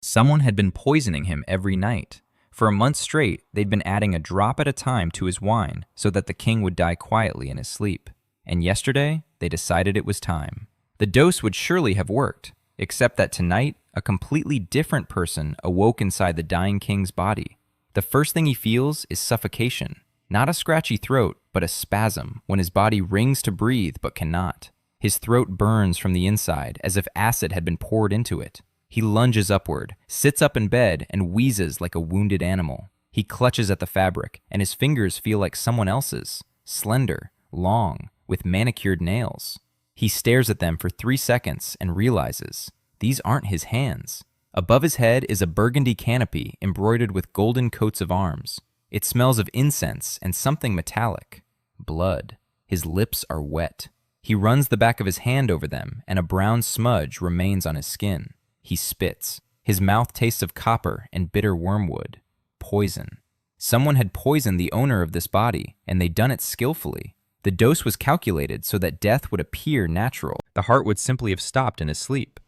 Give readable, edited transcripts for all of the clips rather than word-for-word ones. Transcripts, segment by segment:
Someone had been poisoning him every night. For a month straight, they'd been adding a drop at a time to his wine so that the king would die quietly in his sleep. And yesterday, they decided it was time. The dose would surely have worked, except that tonight, a completely different person awoke inside the dying king's body. The first thing he feels is suffocation. Not a scratchy throat, but a spasm when his body rings to breathe but cannot. His throat burns from the inside as if acid had been poured into it. He lunges upward, sits up in bed, and wheezes like a wounded animal. He clutches at the fabric, and his fingers feel like someone else's, slender, long, with manicured nails. He stares at them for 3 seconds and realizes these aren't his hands. Above his head is a burgundy canopy embroidered with golden coats of arms. It smells of incense and something metallic. Blood. His lips are wet. He runs the back of his hand over them, and a brown smudge remains on his skin. He spits. His mouth tastes of copper and bitter wormwood. Poison. Someone had poisoned the owner of this body, and they'd done it skillfully. The dose was calculated so that death would appear natural. The heart would simply have stopped in his sleep.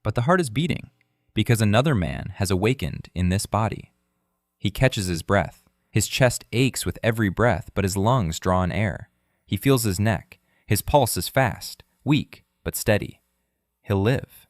But the heart is beating, because another man has awakened in this body. He catches his breath. His chest aches with every breath, but his lungs draw in air. He feels his neck. His pulse is fast, weak, but steady. He'll live.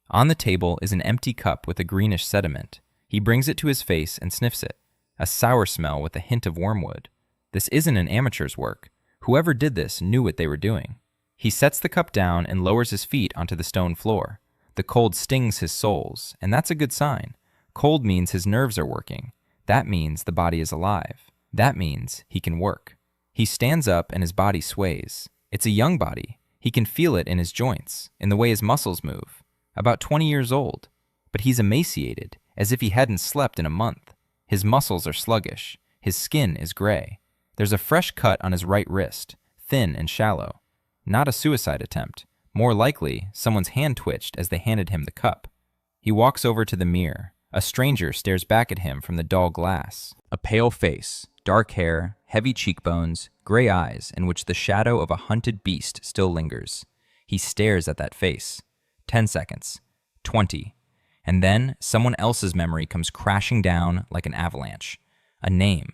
On the table is an empty cup with a greenish sediment. He brings it to his face and sniffs it. A sour smell with a hint of wormwood. This isn't an amateur's work. Whoever did this knew what they were doing. He sets the cup down and lowers his feet onto the stone floor. The cold stings his soles, and that's a good sign. Cold means his nerves are working. That means the body is alive. That means he can work. He stands up and his body sways. It's a young body. He can feel it in his joints, in the way his muscles move. About 20 years old. But he's emaciated, as if he hadn't slept in a month. His muscles are sluggish. His skin is gray. There's a fresh cut on his right wrist, thin and shallow. Not a suicide attempt. More likely, someone's hand twitched as they handed him the cup. He walks over to the mirror. A stranger stares back at him from the dull glass. A pale face, dark hair, heavy cheekbones, gray eyes in which the shadow of a hunted beast still lingers. He stares at that face. 10 seconds. 20. And then someone else's memory comes crashing down like an avalanche. A name.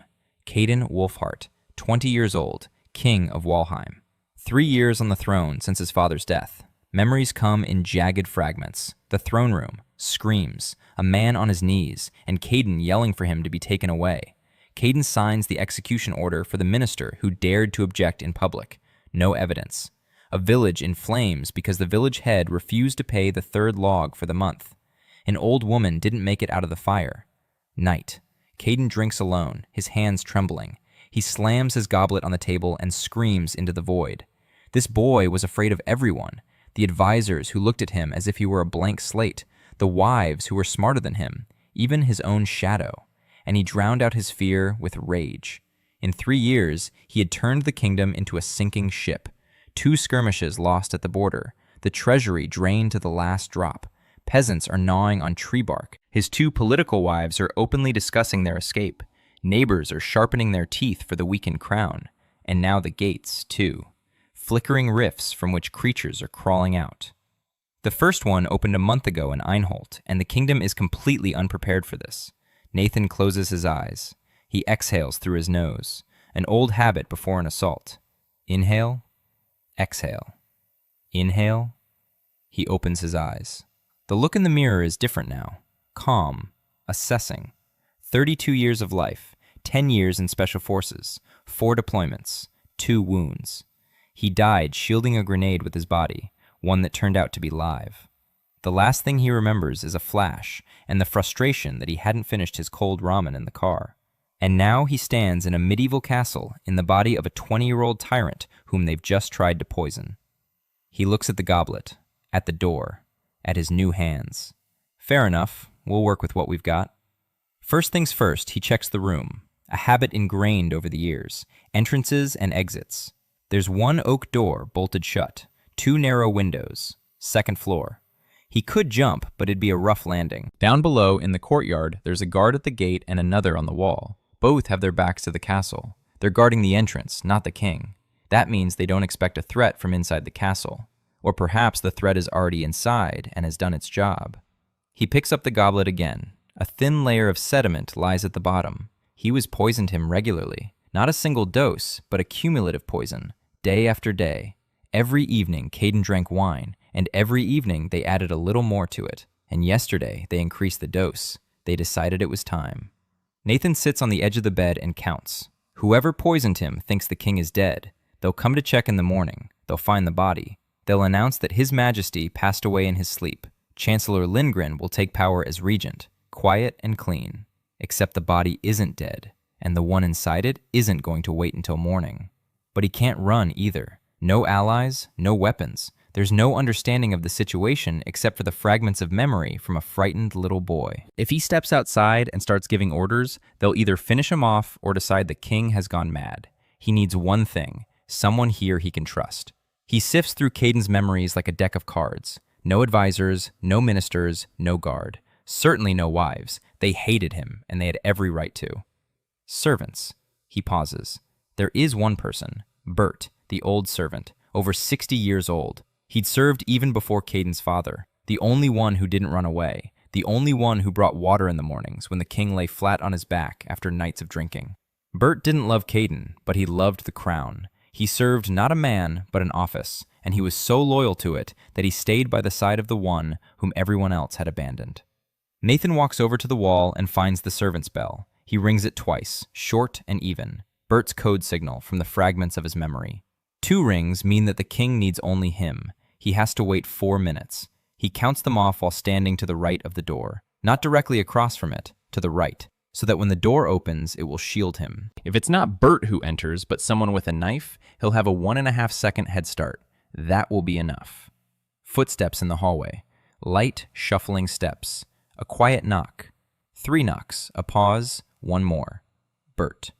Caden Wolfhart, 20 years old, king of Walheim. 3 years on the throne since his father's death. Memories come in jagged fragments. The throne room, screams, a man on his knees, and Caden yelling for him to be taken away. Caden signs the execution order for the minister who dared to object in public. No evidence. A village in flames because the village head refused to pay the third log for the month. An old woman didn't make it out of the fire. Night. Caden drinks alone, his hands trembling. He slams his goblet on the table and screams into the void. This boy was afraid of everyone. The advisors who looked at him as if he were a blank slate, the wives who were smarter than him, even his own shadow. And he drowned out his fear with rage. In 3 years, he had turned the kingdom into a sinking ship. 2 skirmishes lost at the border. The treasury drained to the last drop. Peasants are gnawing on tree bark. His 2 political wives are openly discussing their escape. Neighbors are sharpening their teeth for the weakened crown. And now the gates, too. Flickering rifts from which creatures are crawling out. The first one opened a month ago in Einholt, and the kingdom is completely unprepared for this. Nathan closes his eyes. He exhales through his nose, an old habit before an assault. Inhale, exhale. Inhale. He opens his eyes. The look in the mirror is different now. Calm, assessing. 32 years of life, 10 years in special forces, 4 deployments, 2 wounds. He died shielding a grenade with his body, one that turned out to be live. The last thing he remembers is a flash and the frustration that he hadn't finished his cold ramen in the car. And now he stands in a medieval castle in the body of a 20-year-old tyrant whom they've just tried to poison. He looks at the goblet, at the door, at his new hands. Fair enough, we'll work with what we've got. First things first, he checks the room, a habit ingrained over the years, entrances and exits. There's 1 oak door bolted shut, 2 narrow windows, 2nd floor. He could jump, but it'd be a rough landing. Down below, in the courtyard, there's a guard at the gate and another on the wall. Both have their backs to the castle. They're guarding the entrance, not the king. That means they don't expect a threat from inside the castle. Or perhaps the threat is already inside and has done its job. He picks up the goblet again. A thin layer of sediment lies at the bottom. He was poisoned him regularly. Not a single dose, but a cumulative poison, day after day. Every evening, Caden drank wine, and every evening they added a little more to it. And yesterday, they increased the dose. They decided it was time. Nathan sits on the edge of the bed and counts. Whoever poisoned him thinks the king is dead. They'll come to check in the morning. They'll find the body. They'll announce that His Majesty passed away in his sleep. Chancellor Ringan will take power as regent, quiet and clean. Except the body isn't dead, and the one inside it isn't going to wait until morning. But he can't run either. No allies, no weapons. There's no understanding of the situation except for the fragments of memory from a frightened little boy. If he steps outside and starts giving orders, they'll either finish him off or decide the king has gone mad. He needs one thing, someone here he can trust. He sifts through Caden's memories like a deck of cards. No advisors, no ministers, no guard. Certainly no wives. They hated him, and they had every right to. Servants. He pauses. There is one person, Bert, the old servant, over 60 years old. He'd served even before Caden's father, the only one who didn't run away, the only one who brought water in the mornings when the king lay flat on his back after nights of drinking. Bert didn't love Caden, but he loved the crown. He served not a man, but an office, and he was so loyal to it that he stayed by the side of the one whom everyone else had abandoned. Nathan walks over to the wall and finds the servant's bell. He rings it twice, short and even, Bert's code signal from the fragments of his memory. 2 rings mean that the king needs only him. He has to wait 4 minutes. He counts them off while standing to the right of the door, not directly across from it, to the right, so that when the door opens, it will shield him. If it's not Bert who enters, but someone with a knife, he'll have a 1.5 second head start. That will be enough. Footsteps in the hallway. Light, shuffling steps. A quiet knock. 3 knocks. A pause. 1 more. Bert.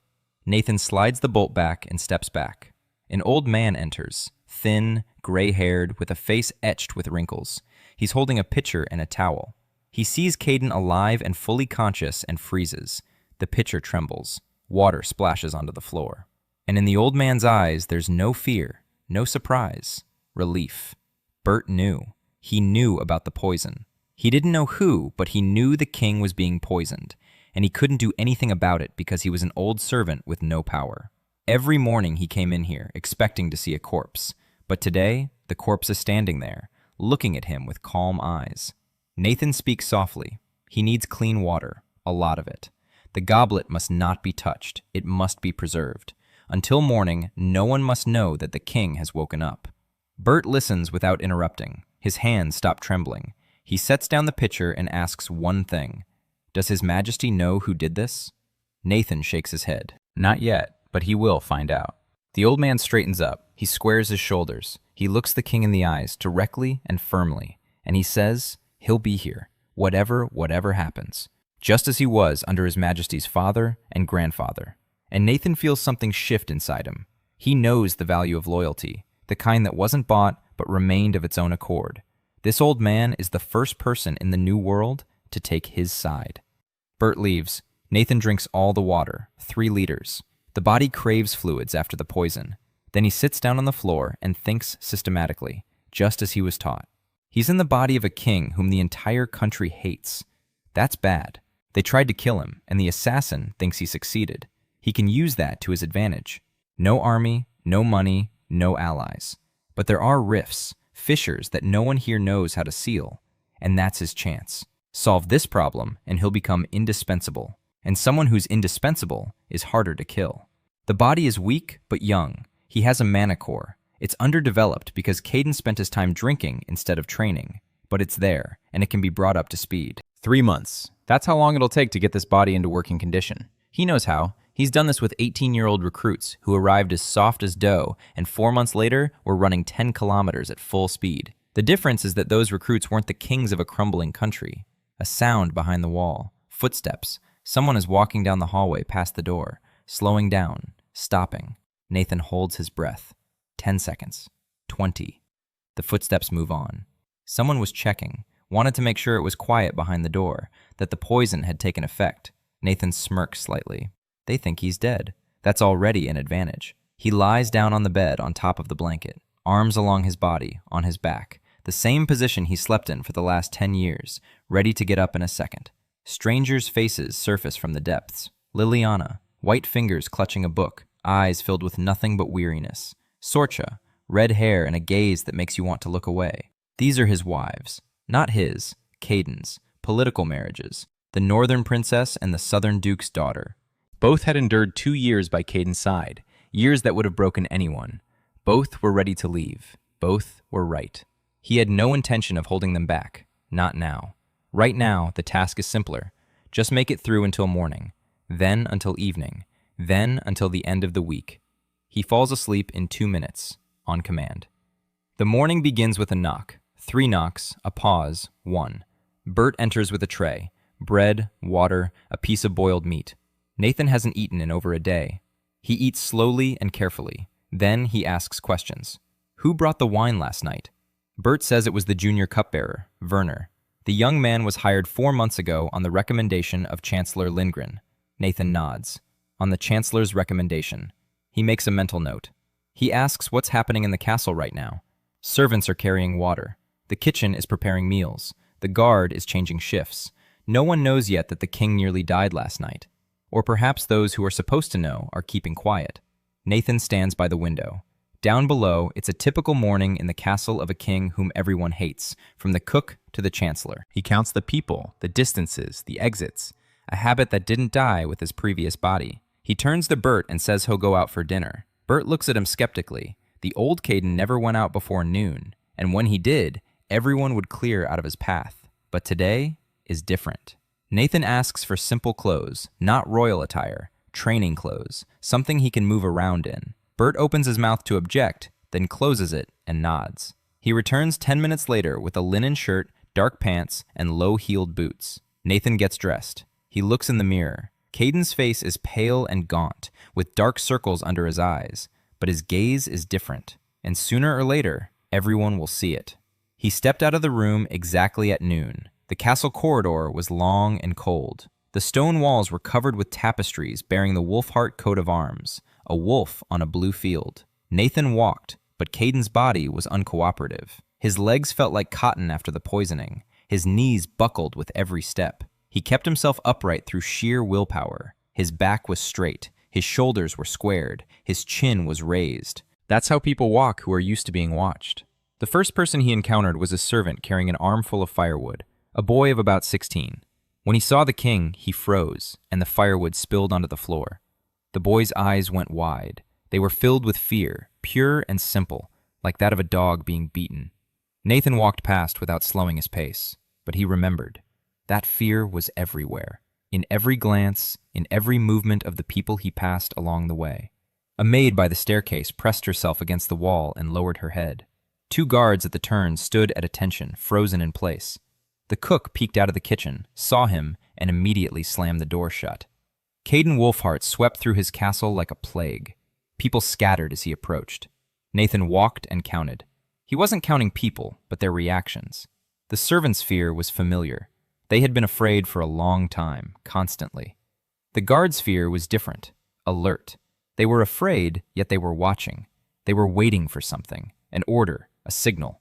Nathan slides the bolt back and steps back. An old man enters, thin, gray-haired, with a face etched with wrinkles. He's holding a pitcher and a towel. He sees Caden alive and fully conscious and freezes. The pitcher trembles. Water splashes onto the floor. And in the old man's eyes, there's no fear, no surprise, relief. Bert knew. He knew about the poison. He didn't know who, but he knew the king was being poisoned, and he couldn't do anything about it because he was an old servant with no power. Every morning he came in here, expecting to see a corpse. But today, the corpse is standing there, looking at him with calm eyes. Nathan speaks softly. He needs clean water, a lot of it. The goblet must not be touched. It must be preserved. Until morning, no one must know that the king has woken up. Bert listens without interrupting. His hands stop trembling. He sets down the pitcher and asks one thing. Does His Majesty know who did this? Nathan shakes his head. Not yet, but he will find out. The old man straightens up. He squares his shoulders. He looks the king in the eyes, directly and firmly, and he says, he'll be here, whatever happens, just as he was under His Majesty's father and grandfather. And Nathan feels something shift inside him. He knows the value of loyalty, the kind that wasn't bought but remained of its own accord. This old man is the first person in the new world to take his side. Bert leaves. Nathan drinks all the water, 3 liters. The body craves fluids after the poison. Then he sits down on the floor and thinks systematically, just as he was taught. He's in the body of a king whom the entire country hates. That's bad. They tried to kill him, and the assassin thinks he succeeded. He can use that to his advantage. No army, no money, no allies. But there are rifts, fissures that no one here knows how to seal, and that's his chance. Solve this problem, and he'll become indispensable. And someone who's indispensable is harder to kill. The body is weak but young. He has a mana core. It's underdeveloped because Caden spent his time drinking instead of training. But it's there, and it can be brought up to speed. 3 months. That's how long it'll take to get this body into working condition. He knows how. He's done this with 18-year-old recruits who arrived as soft as dough, and 4 months later were running 10 kilometers at full speed. The difference is that those recruits weren't the kings of a crumbling country. A sound behind the wall. Footsteps. Someone is walking down the hallway past the door, slowing down, stopping. Nathan holds his breath. 10 seconds. 20. The footsteps move on. Someone was checking, wanted to make sure it was quiet behind the door, that the poison had taken effect. Nathan smirks slightly. They think he's dead. That's already an advantage. He lies down on the bed on top of the blanket, arms along his body, on his back, the same position he slept in for the last 10 years, ready to get up in a second. Strangers' faces surface from the depths. Liliana, white fingers clutching a book, eyes filled with nothing but weariness. Sorcha, red hair and a gaze that makes you want to look away. These are his wives. Not his, Caden's, political marriages. The northern princess and the southern duke's daughter. Both had endured 2 years by Caden's side, years that would have broken anyone. Both were ready to leave. Both were right. He had no intention of holding them back. Not now. Right now, the task is simpler. Just make it through until morning, then until evening, then until the end of the week. He falls asleep in 2 minutes, on command. The morning begins with a knock. 3 knocks, a pause, 1. Bert enters with a tray. Bread, water, a piece of boiled meat. Nathan hasn't eaten in over a day. He eats slowly and carefully. Then he asks questions. Who brought the wine last night? Bert says it was the junior cupbearer, Werner. The young man was hired 4 months ago on the recommendation of Chancellor Ringan. Nathan nods. On the Chancellor's recommendation. He makes a mental note. He asks what's happening in the castle right now. Servants are carrying water. The kitchen is preparing meals. The guard is changing shifts. No one knows yet that the king nearly died last night. Or perhaps those who are supposed to know are keeping quiet. Nathan stands by the window. Down below, it's a typical morning in the castle of a king whom everyone hates, from the cook to the chancellor. He counts the people, the distances, the exits, a habit that didn't die with his previous body. He turns to Bert and says he'll go out for dinner. Bert looks at him skeptically. The old Caden never went out before noon, and when he did, everyone would clear out of his path. But today is different. Nathan asks for simple clothes, not royal attire, training clothes, something he can move around in. Bert opens his mouth to object, then closes it and nods. He returns 10 minutes later with a linen shirt, dark pants, and low-heeled boots. Nathan gets dressed. He looks in the mirror. Caden's face is pale and gaunt, with dark circles under his eyes, but his gaze is different, and sooner or later, everyone will see it. He stepped out of the room exactly at noon. The castle corridor was long and cold. The stone walls were covered with tapestries bearing the Wolfheart coat of arms, a wolf on a blue field. Nathan walked, but Caden's body was uncooperative. His legs felt like cotton after the poisoning. His knees buckled with every step. He kept himself upright through sheer willpower. His back was straight. His shoulders were squared. His chin was raised. That's how people walk who are used to being watched. The first person he encountered was a servant carrying an armful of firewood, a boy of about 16. When he saw the king, he froze, and the firewood spilled onto the floor. The boy's eyes went wide. They were filled with fear, pure and simple, like that of a dog being beaten. Nathan walked past without slowing his pace, but he remembered. That fear was everywhere, in every glance, in every movement of the people he passed along the way. A maid by the staircase pressed herself against the wall and lowered her head. 2 guards at the turn stood at attention, frozen in place. The cook peeked out of the kitchen, saw him, and immediately slammed the door shut. Caden Wolfheart swept through his castle like a plague. People scattered as he approached. Nathan walked and counted. He wasn't counting people, but their reactions. The servants' fear was familiar. They had been afraid for a long time, constantly. The guards' fear was different, alert. They were afraid, yet they were watching. They were waiting for something, an order, a signal.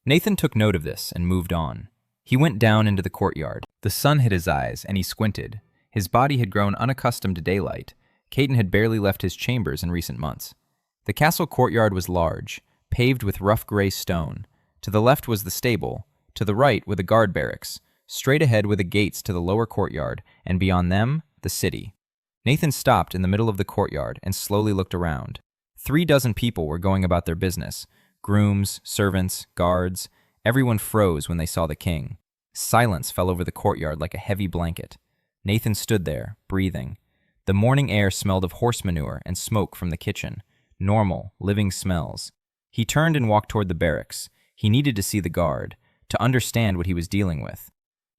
Nathan took note of this and moved on. He went down into the courtyard. The sun hit his eyes, and he squinted. His body had grown unaccustomed to daylight. Caden had barely left his chambers in recent months. The castle courtyard was large, paved with rough gray stone. To the left was the stable, to the right were the guard barracks. Straight ahead were the gates to the lower courtyard, and beyond them, the city. Nathan stopped in the middle of the courtyard and slowly looked around. 36 people were going about their business. Grooms, servants, guards. Everyone froze when they saw the king. Silence fell over the courtyard like a heavy blanket. Nathan stood there, breathing. The morning air smelled of horse manure and smoke from the kitchen. Normal, living smells. He turned and walked toward the barracks. He needed to see the guard, to understand what he was dealing with.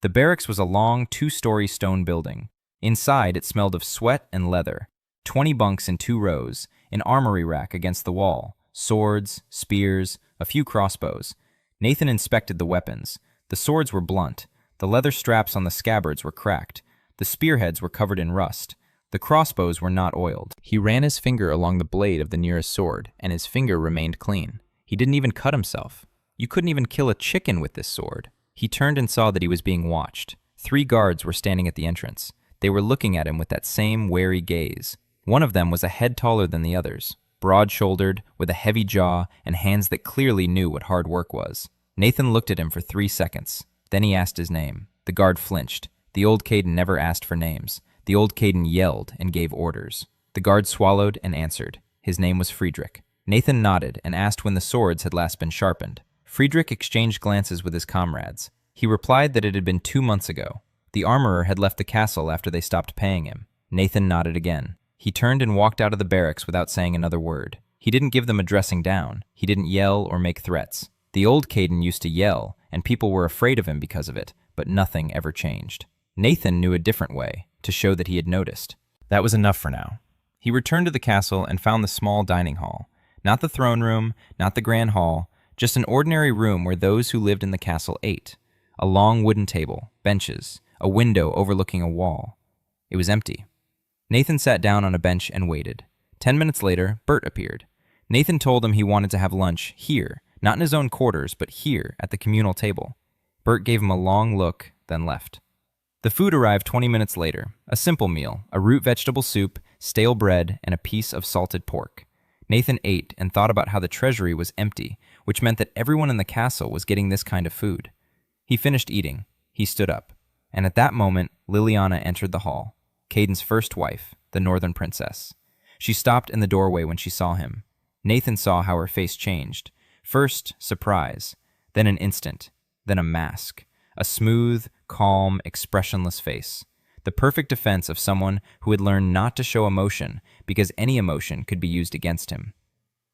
The barracks was a long, 2-story stone building. Inside, it smelled of sweat and leather. 20 bunks in 2 rows, an armory rack against the wall, swords, spears, a few crossbows. Nathan inspected the weapons. The swords were blunt. The leather straps on the scabbards were cracked. The spearheads were covered in rust. The crossbows were not oiled. He ran his finger along the blade of the nearest sword, and his finger remained clean. He didn't even cut himself. You couldn't even kill a chicken with this sword. He turned and saw that he was being watched. 3 guards were standing at the entrance. They were looking at him with that same wary gaze. One of them was a head taller than the others, broad-shouldered, with a heavy jaw and hands that clearly knew what hard work was. Nathan looked at him for 3 seconds. Then he asked his name. The guard flinched. The old Caden never asked for names. The old Caden yelled and gave orders. The guard swallowed and answered. His name was Friedrich. Nathan nodded and asked when the swords had last been sharpened. Friedrich exchanged glances with his comrades. He replied that it had been 2 months ago. The armorer had left the castle after they stopped paying him. Nathan nodded again. He turned and walked out of the barracks without saying another word. He didn't give them a dressing down. He didn't yell or make threats. The old Caden used to yell, and people were afraid of him because of it, but nothing ever changed. Nathan knew a different way, to show that he had noticed. That was enough for now. He returned to the castle and found the small dining hall. Not the throne room, not the grand hall, just an ordinary room where those who lived in the castle ate. A long wooden table, benches, a window overlooking a wall. It was empty. Nathan sat down on a bench and waited. 10 minutes later, Bert appeared. Nathan told him he wanted to have lunch here, not in his own quarters, but here at the communal table. Bert gave him a long look, then left. The food arrived 20 minutes later, a simple meal, a root vegetable soup, stale bread, and a piece of salted pork. Nathan ate and thought about how the treasury was empty, which meant that everyone in the castle was getting this kind of food. He finished eating. He stood up. And at that moment, Liliana entered the hall, Caden's first wife, the northern princess. She stopped in the doorway when she saw him. Nathan saw how her face changed. First, surprise, then an instant, then a mask. A smooth, calm, expressionless face. The perfect defense of someone who had learned not to show emotion because any emotion could be used against him.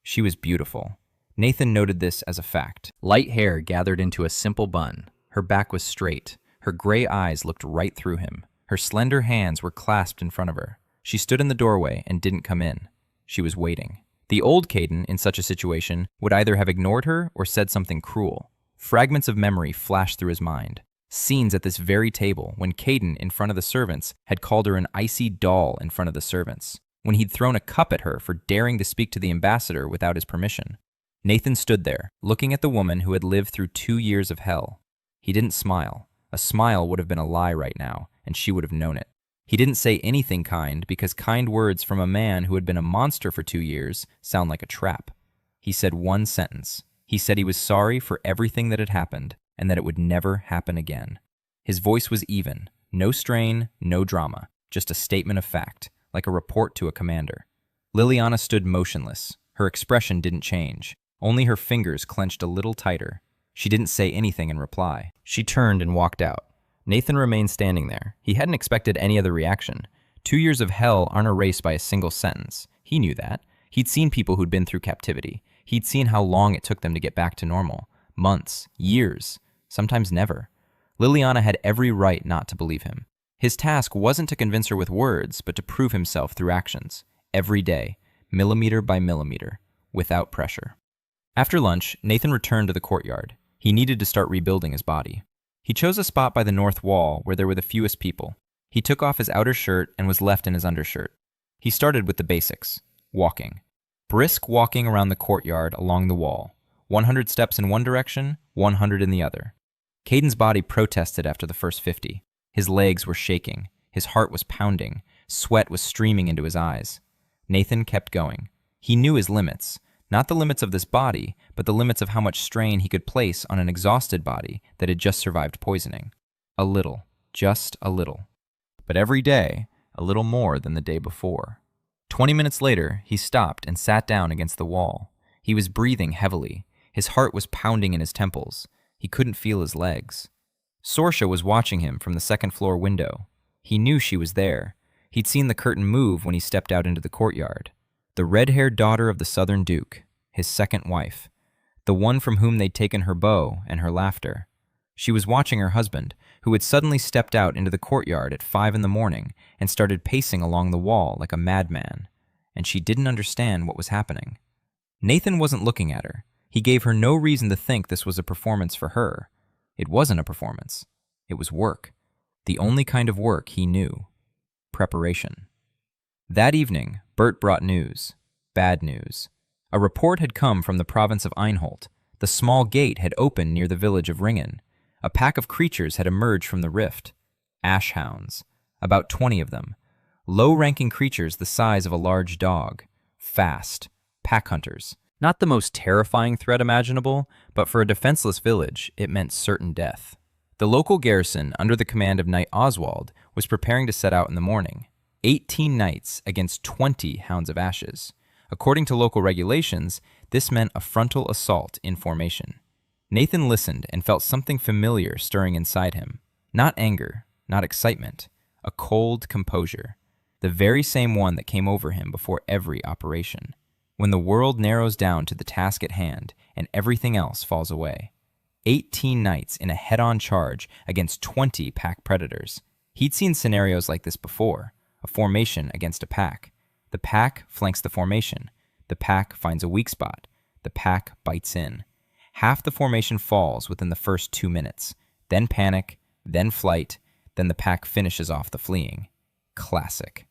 She was beautiful. Nathan noted this as a fact. Light hair gathered into a simple bun. Her back was straight. Her gray eyes looked right through him. Her slender hands were clasped in front of her. She stood in the doorway and didn't come in. She was waiting. The old Caden, in such a situation, would either have ignored her or said something cruel. Fragments of memory flashed through his mind. Scenes at this very table when Caden, in front of the servants, had called her an icy doll in front of the servants. When he'd thrown a cup at her for daring to speak to the ambassador without his permission. Nathan stood there, looking at the woman who had lived through 2 years of hell. He didn't smile. A smile would have been a lie right now, and she would have known it. He didn't say anything kind because kind words from a man who had been a monster for 2 years sound like a trap. He said one sentence. He said he was sorry for everything that had happened and that it would never happen again. His voice was even, no strain, no drama, just a statement of fact, like a report to a commander. Liliana stood motionless. Her expression didn't change. Only her fingers clenched a little tighter. She didn't say anything in reply. She turned and walked out. Nathan remained standing there. He hadn't expected any other reaction. 2 years of hell aren't erased by a single sentence. He knew that. He'd seen people who'd been through captivity. He'd seen how long it took them to get back to normal. Months, years, sometimes never. Liliana had every right not to believe him. His task wasn't to convince her with words, but to prove himself through actions. Every day, millimeter by millimeter, without pressure. After lunch, Nathan returned to the courtyard. He needed to start rebuilding his body. He chose a spot by the north wall where there were the fewest people. He took off his outer shirt and was left in his undershirt. He started with the basics. Walking. Brisk walking around the courtyard along the wall. 100 steps in one direction, 100 in the other. Caden's body protested after the first 50. His legs were shaking. His heart was pounding. Sweat was streaming into his eyes. Nathan kept going. He knew his limits. Not the limits of this body, but the limits of how much strain he could place on an exhausted body that had just survived poisoning. A little. Just a little. But every day, a little more than the day before. 20 minutes later, he stopped and sat down against the wall. He was breathing heavily. His heart was pounding in his temples. He couldn't feel his legs. Sorsha was watching him from the second-floor window. He knew she was there. He'd seen the curtain move when he stepped out into the courtyard. The red-haired daughter of the Southern Duke, his second wife. The one from whom they'd taken her bow and her laughter. She was watching her husband, who had suddenly stepped out into the courtyard at 5 a.m. and started pacing along the wall like a madman. And she didn't understand what was happening. Nathan wasn't looking at her. He gave her no reason to think this was a performance for her. It wasn't a performance. It was work. The only kind of work he knew. Preparation. That evening, Bert brought news. Bad news. A report had come from the province of Einholt. The small gate had opened near the village of Ringan. A pack of creatures had emerged from the rift. Ash hounds, about 20 of them. Low-ranking creatures the size of a large dog. Fast. Pack hunters. Not the most terrifying threat imaginable, but for a defenseless village, it meant certain death. The local garrison, under the command of Knight Oswald, was preparing to set out in the morning. 18 knights against 20 hounds of ashes. According to local regulations, this meant a frontal assault in formation. Nathan listened and felt something familiar stirring inside him. Not anger, not excitement, a cold composure. The very same one that came over him before every operation. When the world narrows down to the task at hand and everything else falls away. 18 knights in a head-on charge against 20 pack predators. He'd seen scenarios like this before, a formation against a pack. The pack flanks the formation. The pack finds a weak spot. The pack bites in. Half the formation falls within the first 2 minutes, then panic, then flight, then the pack finishes off the fleeing. Classic.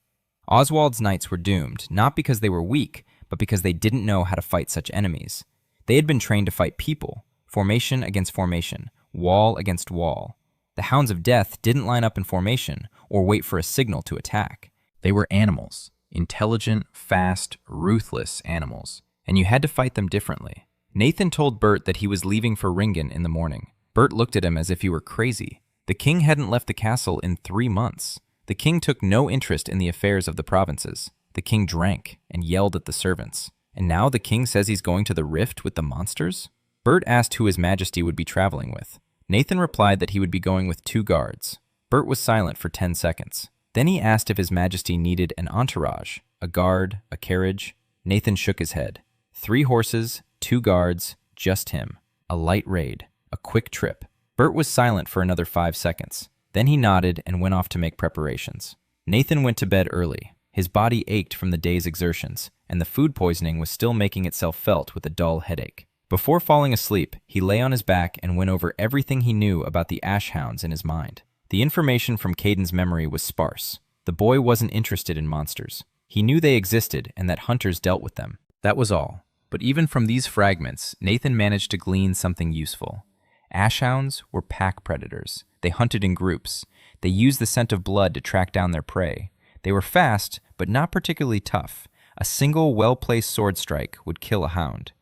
Oswald's knights were doomed, not because they were weak, but because they didn't know how to fight such enemies. They had been trained to fight people, formation against formation, wall against wall. The Hounds of Death didn't line up in formation or wait for a signal to attack. They were animals, intelligent, fast, ruthless animals, and you had to fight them differently. Nathan told Bert that he was leaving for Ringan in the morning. Bert looked at him as if he were crazy. The king hadn't left the castle in 3 months. The king took no interest in the affairs of the provinces. The king drank and yelled at the servants. And now the king says he's going to the rift with the monsters? Bert asked who His Majesty would be traveling with. Nathan replied that he would be going with 2 guards. Bert was silent for 10 seconds. Then he asked if His Majesty needed an entourage, a guard, a carriage. Nathan shook his head. 3 horses, 2 guards, just him. A light raid, a quick trip. Bert was silent for another 5 seconds. Then he nodded and went off to make preparations. Nathan went to bed early. His body ached from the day's exertions, and the food poisoning was still making itself felt with a dull headache. Before falling asleep, he lay on his back and went over everything he knew about the ash hounds in his mind. The information from Caden's memory was sparse. The boy wasn't interested in monsters. He knew they existed and that hunters dealt with them. That was all. But even from these fragments, Nathan managed to glean something useful. Ashhounds were pack predators. They hunted in groups. They used the scent of blood to track down their prey. They were fast, but not particularly tough. A single well-placed sword strike would kill a hound.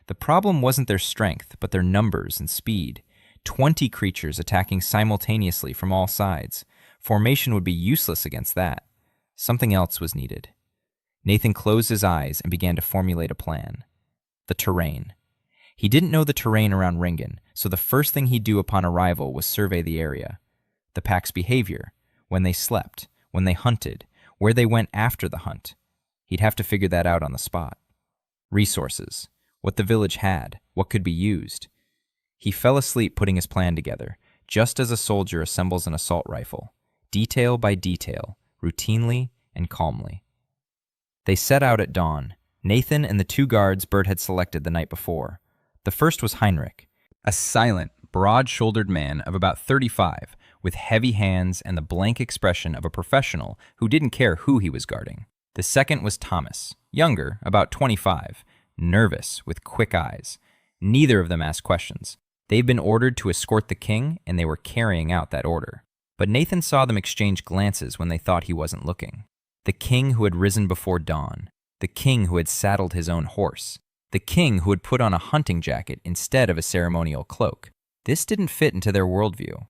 The problem wasn't their strength, but their numbers and speed. 20 creatures attacking simultaneously from all sides. Formation would be useless against that. Something else was needed. Nathan closed his eyes and began to formulate a plan. The terrain. He didn't know the terrain around Ringan, so the first thing he'd do upon arrival was survey the area. The pack's behavior, when they slept, when they hunted, where they went after the hunt. He'd have to figure that out on the spot. Resources. What the village had, what could be used. He fell asleep putting his plan together, just as a soldier assembles an assault rifle, detail by detail, routinely and calmly. They set out at dawn. Nathan and the 2 guards Bert had selected the night before. The first was Heinrich, a silent, broad-shouldered man of about 35, with heavy hands and the blank expression of a professional who didn't care who he was guarding. The second was Thomas, younger, about 25, nervous, with quick eyes. Neither of them asked questions. They'd been ordered to escort the king, and they were carrying out that order. But Nathan saw them exchange glances when they thought he wasn't looking. The king who had risen before dawn. The king who had saddled his own horse. The king who had put on a hunting jacket instead of a ceremonial cloak. This didn't fit into their worldview.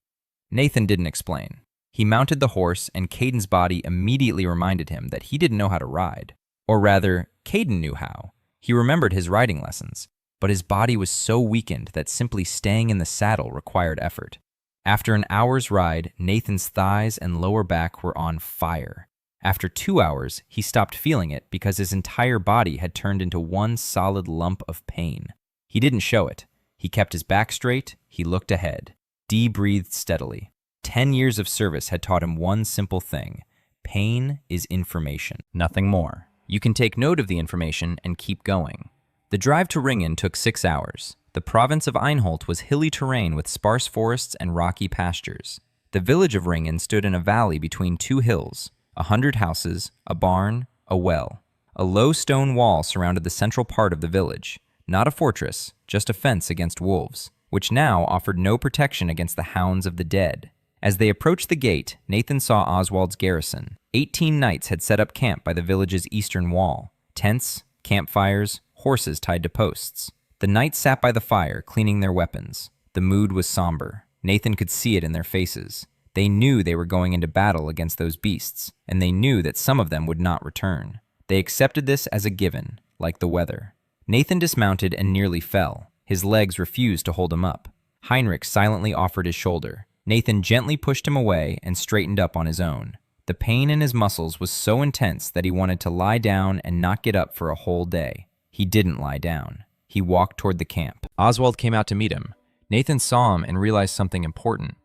Nathan didn't explain. He mounted the horse, and Caden's body immediately reminded him that he didn't know how to ride. Or rather, Caden knew how. He remembered his riding lessons, but his body was so weakened that simply staying in the saddle required effort. After an hour's ride, Nathan's thighs and lower back were on fire. After 2 hours, he stopped feeling it because his entire body had turned into one solid lump of pain. He didn't show it. He kept his back straight, he looked ahead. Dee breathed steadily. 10 years of service had taught him one simple thing. Pain is information. Nothing more. You can take note of the information and keep going. The drive to Ringan took 6 hours. The province of Einholt was hilly terrain with sparse forests and rocky pastures. The village of Ringan stood in a valley between 2 hills, 100 houses, a barn, a well. A low stone wall surrounded the central part of the village. Not a fortress, just a fence against wolves. which now offered no protection against the hounds of the dead. As they approached the gate, Nathan saw Oswald's garrison. 18 knights had set up camp by the village's eastern wall. Tents, campfires, horses tied to posts. The knights sat by the fire, cleaning their weapons. The mood was somber. Nathan could see it in their faces. They knew they were going into battle against those beasts, and they knew that some of them would not return. They accepted this as a given, like the weather. Nathan dismounted and nearly fell. His legs refused to hold him up. Heinrich silently offered his shoulder. Nathan gently pushed him away and straightened up on his own. The pain in his muscles was so intense that he wanted to lie down and not get up for a whole day. He didn't lie down. He walked toward the camp. Oswald came out to meet him. Nathan saw him and realized something important.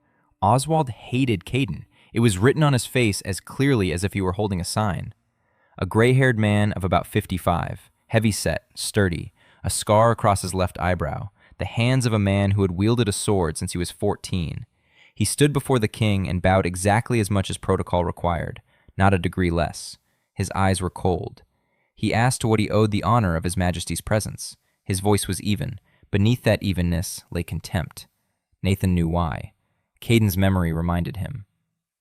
Oswald hated Caden. It was written on his face as clearly as if he were holding a sign. A gray-haired man of about 55, heavy-set, sturdy, a scar across his left eyebrow, the hands of a man who had wielded a sword since he was 14. He stood before the king and bowed exactly as much as protocol required, not a degree less. His eyes were cold. He asked to what he owed the honor of His Majesty's presence. His voice was even. Beneath that evenness lay contempt. Nathan knew why. Caden's memory reminded him.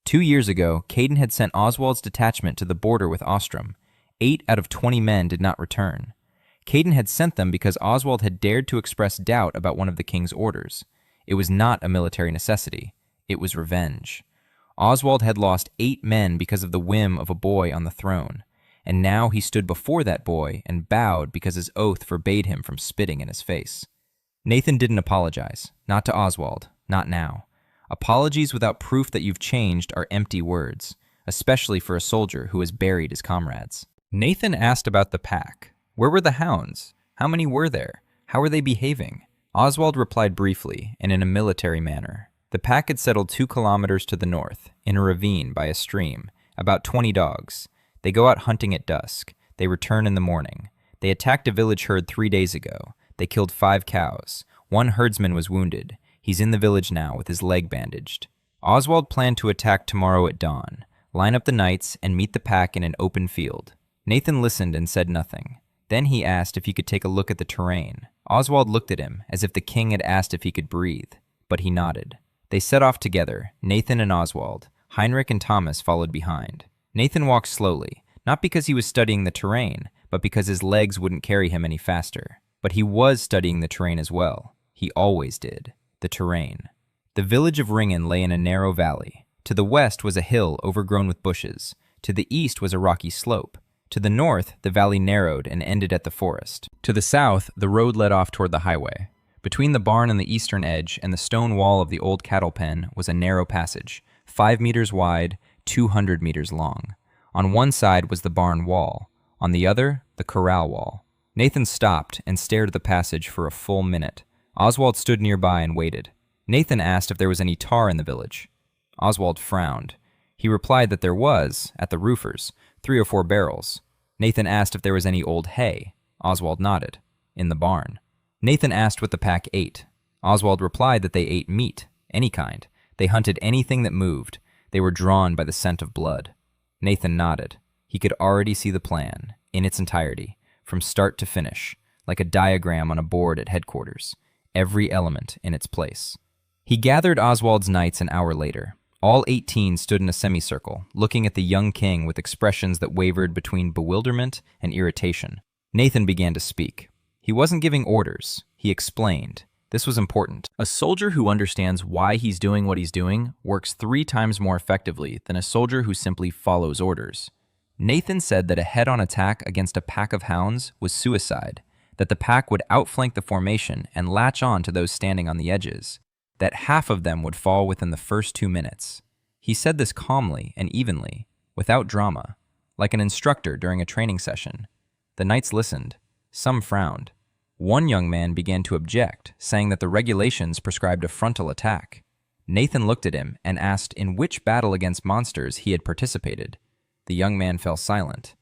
2 years ago, Caden had sent Oswald's detachment to the border with Ostrom. 8 out of 20 men did not return. Caden had sent them because Oswald had dared to express doubt about one of the king's orders. It was not a military necessity. It was revenge. Oswald had lost 8 men because of the whim of a boy on the throne, and now he stood before that boy and bowed because his oath forbade him from spitting in his face. Nathan didn't apologize, not to Oswald, not now. Apologies without proof that you've changed are empty words, especially for a soldier who has buried his comrades. Nathan asked about the pack. Where were the hounds? How many were there? How were they behaving? Oswald replied briefly and in a military manner. The pack had settled 2 kilometers to the north, in a ravine by a stream, about 20 dogs. They go out hunting at dusk. They return in the morning. They attacked a village herd 3 days ago. They killed 5 cows. 1 herdsman was wounded. He's in the village now with his leg bandaged. Oswald planned to attack tomorrow at dawn, line up the knights, and meet the pack in an open field. Nathan listened and said nothing. Then he asked if he could take a look at the terrain. Oswald looked at him as if the king had asked if he could breathe, but he nodded. They set off together, Nathan and Oswald. Heinrich and Thomas followed behind. Nathan walked slowly, not because he was studying the terrain, but because his legs wouldn't carry him any faster. But he was studying the terrain as well. He always did. The terrain. The village of Ringan lay in a narrow valley. To the west was a hill overgrown with bushes. To the east was a rocky slope. To the north, the valley narrowed and ended at the forest. To the south, the road led off toward the highway. Between the barn on the eastern edge and the stone wall of the old cattle pen was a narrow passage, 5 meters wide, 200 meters long. On one side was the barn wall. On the other, the corral wall. Nathan stopped and stared at the passage for a full minute. Oswald stood nearby and waited. Nathan asked if there was any tar in the village. Oswald frowned. He replied that there was, at the roofers, 3 or 4 barrels. Nathan asked if there was any old hay. Oswald nodded. In the barn. Nathan asked what the pack ate. Oswald replied that they ate meat, any kind. They hunted anything that moved. They were drawn by the scent of blood. Nathan nodded. He could already see the plan, in its entirety, from start to finish, like a diagram on a board at headquarters, every element in its place. He gathered Oswald's knights an hour later. All 18 stood in a semicircle, looking at the young king with expressions that wavered between bewilderment and irritation. Nathan began to speak. He wasn't giving orders. He explained. This was important. A soldier who understands why he's doing what he's doing works 3 times more effectively than a soldier who simply follows orders. Nathan said that a head-on attack against a pack of hounds was suicide, that the pack would outflank the formation and latch on to those standing on the edges, that half of them would fall within the first 2 minutes. He said this calmly and evenly, without drama, like an instructor during a training session. The knights listened. Some frowned. One young man began to object, saying that the regulations prescribed a frontal attack. Nathan looked at him and asked in which battle against monsters he had participated. The young man fell silent.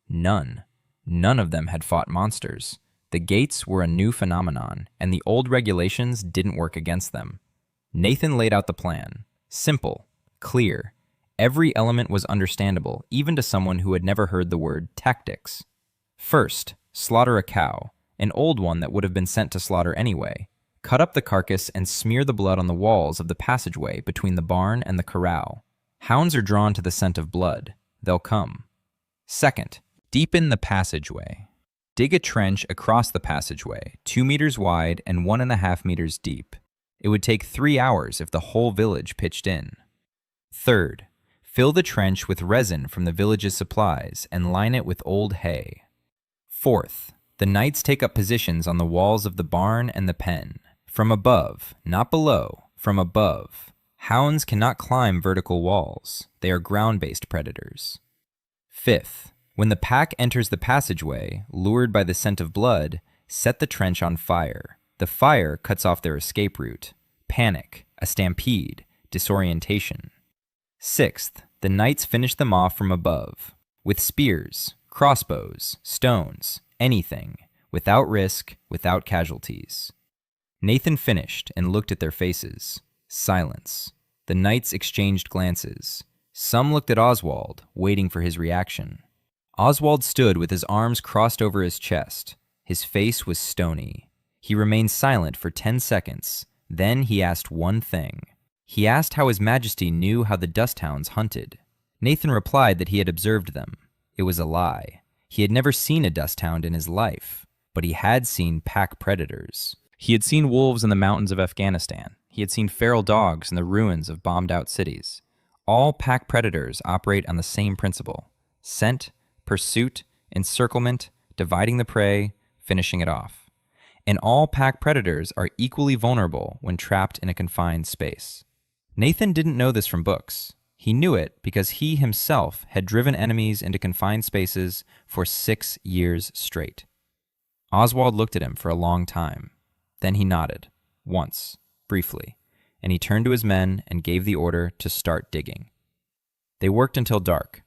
None. None of them had fought monsters. The gates were a new phenomenon, and the old regulations didn't work against them. Nathan laid out the plan. Simple. Clear. Every element was understandable, even to someone who had never heard the word tactics. First, slaughter a cow, an old one that would have been sent to slaughter anyway. Cut up the carcass and smear the blood on the walls of the passageway between the barn and the corral. Hounds are drawn to the scent of blood. They'll come. Second, deepen the passageway. Dig a trench across the passageway, 2 meters wide and 1.5 meters deep. It would take 3 hours if the whole village pitched in. Third, fill the trench with resin from the village's supplies and line it with old hay. Fourth, the knights take up positions on the walls of the barn and the pen. From above, not below, from above. Hounds cannot climb vertical walls. They are ground-based predators. Fifth, when the pack enters the passageway, lured by the scent of blood, set the trench on fire. The fire cuts off their escape route. Panic, a stampede, disorientation. Sixth, the knights finish them off from above, with spears, crossbows, stones, anything, without risk, without casualties. Nathan finished and looked at their faces. Silence. The knights exchanged glances. Some looked at Oswald, waiting for his reaction. Oswald stood with his arms crossed over his chest. His face was stony. He remained silent for 10 seconds. Then he asked one thing. He asked how His Majesty knew how the dust hounds hunted. Nathan replied that he had observed them. It was a lie. He had never seen a dust hound in his life, but he had seen pack predators. He had seen wolves in the mountains of Afghanistan. He had seen feral dogs in the ruins of bombed-out cities. All pack predators operate on the same principle: scent, pursuit, encirclement, dividing the prey, finishing it off. And all pack predators are equally vulnerable when trapped in a confined space. Nathan didn't know this from books. He knew it because he himself had driven enemies into confined spaces for 6 years straight. Oswald looked at him for a long time. Then he nodded, once, briefly, and he turned to his men and gave the order to start digging. They worked until dark.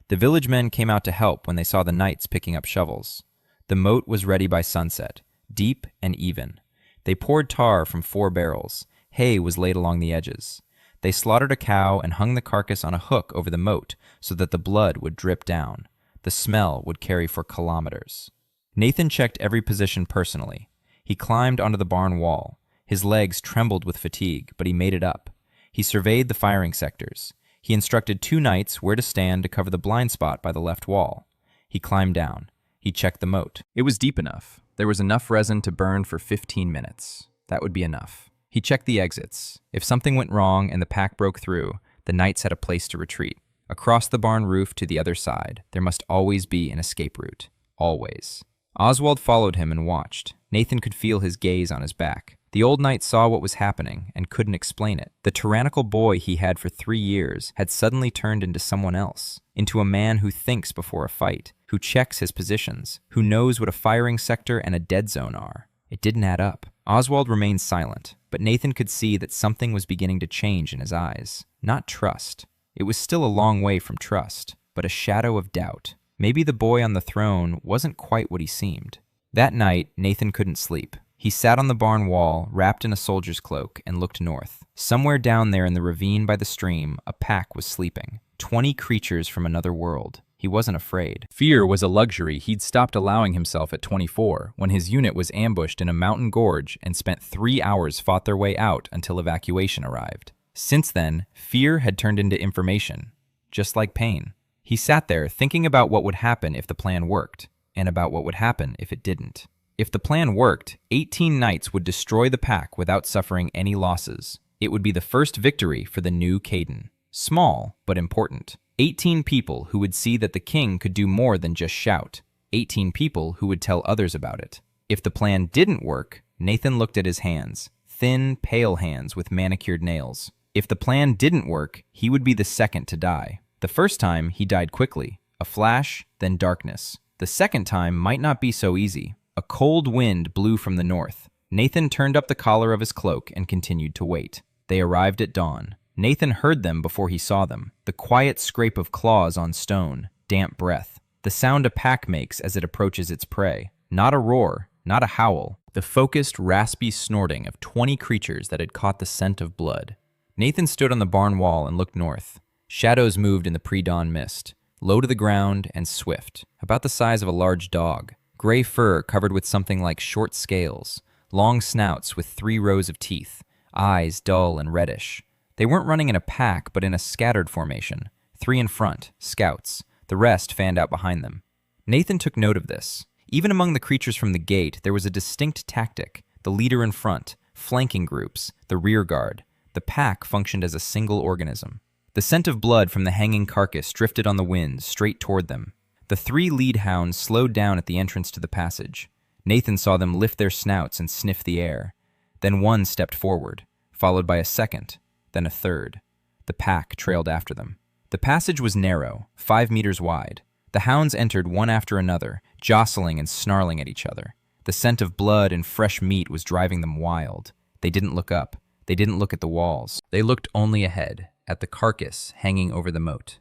The village men came out to help when they saw the knights picking up shovels. The moat was ready by sunset, deep and even. They poured tar from 4 barrels. Hay was laid along the edges. They slaughtered a cow and hung the carcass on a hook over the moat so that the blood would drip down. The smell would carry for kilometers. Nathan checked every position personally. He climbed onto the barn wall. His legs trembled with fatigue, but he made it up. He surveyed the firing sectors. He instructed 2 knights where to stand to cover the blind spot by the left wall. He climbed down. He checked the moat. It was deep enough. There was enough resin to burn for 15 minutes. That would be enough. He checked the exits. If something went wrong and the pack broke through, the knights had a place to retreat. Across the barn roof to the other side, there must always be an escape route. Always. Oswald followed him and watched. Nathan could feel his gaze on his back. The old knight saw what was happening and couldn't explain it. The tyrannical boy he had for 3 years had suddenly turned into someone else, into a man who thinks before a fight, who checks his positions, who knows what a firing sector and a dead zone are. It didn't add up. Oswald remained silent, but Nathan could see that something was beginning to change in his eyes. Not trust. It was still a long way from trust, but a shadow of doubt. Maybe the boy on the throne wasn't quite what he seemed. That night, Nathan couldn't sleep. He sat on the barn wall, wrapped in a soldier's cloak, and looked north. Somewhere down there in the ravine by the stream, a pack was sleeping. 20 creatures from another world. He wasn't afraid. Fear was a luxury he'd stopped allowing himself at 24, when his unit was ambushed in a mountain gorge and spent 3 hours fought their way out until evacuation arrived. Since then, fear had turned into information, just like pain. He sat there thinking about what would happen if the plan worked, and about what would happen if it didn't. If the plan worked, 18 knights would destroy the pack without suffering any losses. It would be the first victory for the new Caden. Small, but important. 18 people who would see that the king could do more than just shout. 18 people who would tell others about it. If the plan didn't work, Nathan looked at his hands. Thin, pale hands with manicured nails. If the plan didn't work, he would be the second to die. The first time, he died quickly. A flash, then darkness. The second time might not be so easy. A cold wind blew from the north. Nathan turned up the collar of his cloak and continued to wait. They arrived at dawn. Nathan heard them before he saw them. The quiet scrape of claws on stone, damp breath. The sound a pack makes as it approaches its prey. Not a roar, not a howl. The focused, raspy snorting of 20 creatures that had caught the scent of blood. Nathan stood on the barn wall and looked north. Shadows moved in the pre-dawn mist, low to the ground and swift, about the size of a large dog. Gray fur covered with something like short scales, long snouts with 3 rows of teeth, eyes dull and reddish. They weren't running in a pack, but in a scattered formation. 3 in front, scouts. The rest fanned out behind them. Nathan took note of this. Even among the creatures from the gate, there was a distinct tactic. The leader in front, flanking groups, the rear guard. The pack functioned as a single organism. The scent of blood from the hanging carcass drifted on the wind straight toward them. The 3 lead hounds slowed down at the entrance to the passage. Nathan saw them lift their snouts and sniff the air. Then one stepped forward, followed by a second, then a third. The pack trailed after them. The passage was narrow, 5 meters wide. The hounds entered one after another, jostling and snarling at each other. The scent of blood and fresh meat was driving them wild. They didn't look up. They didn't look at the walls. They looked only ahead, at the carcass hanging over the moat.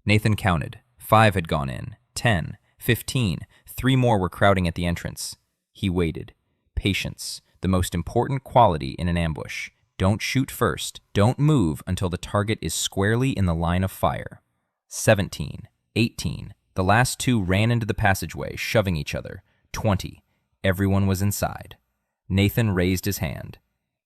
Nathan counted. 5 had gone in, 10, 15, 3 more were crowding at the entrance. He waited. Patience, the most important quality in an ambush. Don't shoot first. Don't move until the target is squarely in the line of fire. 17, 18. The last 2 ran into the passageway, shoving each other. 20. Everyone was inside. Nathan raised his hand.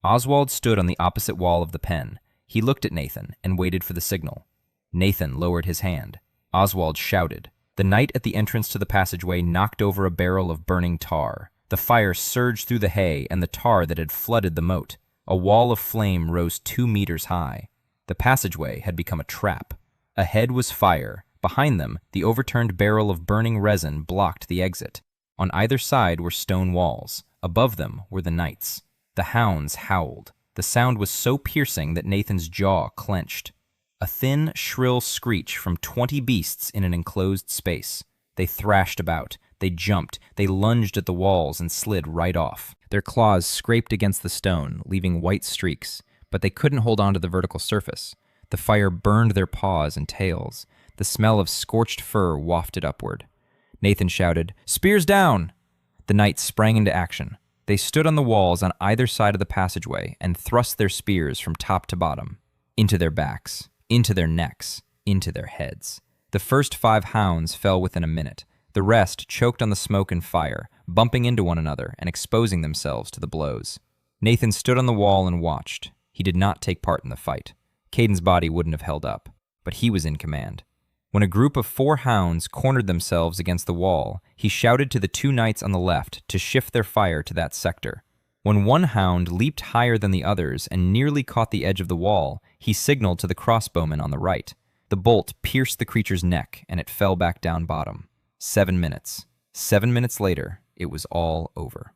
Oswald stood on the opposite wall of the pen. He looked at Nathan and waited for the signal. Nathan lowered his hand. Oswald shouted. The knight at the entrance to the passageway knocked over a barrel of burning tar. The fire surged through the hay and the tar that had flooded the moat. A wall of flame rose 2 meters high. The passageway had become a trap. Ahead was fire. Behind them, the overturned barrel of burning resin blocked the exit. On either side were stone walls. Above them were the knights. The hounds howled. The sound was so piercing that Nathan's jaw clenched. A thin, shrill screech from 20 beasts in an enclosed space. They thrashed about. They jumped. They lunged at the walls and slid right off. Their claws scraped against the stone, leaving white streaks, but they couldn't hold on to the vertical surface. The fire burned their paws and tails. The smell of scorched fur wafted upward. Nathan shouted, "Spears down!" The knights sprang into action. They stood on the walls on either side of the passageway and thrust their spears from top to bottom, into their backs, into their necks, into their heads. The first 5 hounds fell within a minute. The rest choked on the smoke and fire, bumping into one another and exposing themselves to the blows. Nathan stood on the wall and watched. He did not take part in the fight. Caden's body wouldn't have held up, but he was in command. When a group of 4 hounds cornered themselves against the wall, he shouted to the 2 knights on the left to shift their fire to that sector. When one hound leaped higher than the others and nearly caught the edge of the wall, he signaled to the crossbowman on the right. The bolt pierced the creature's neck, and it fell back down bottom. 7 minutes. 7 minutes later, it was all over.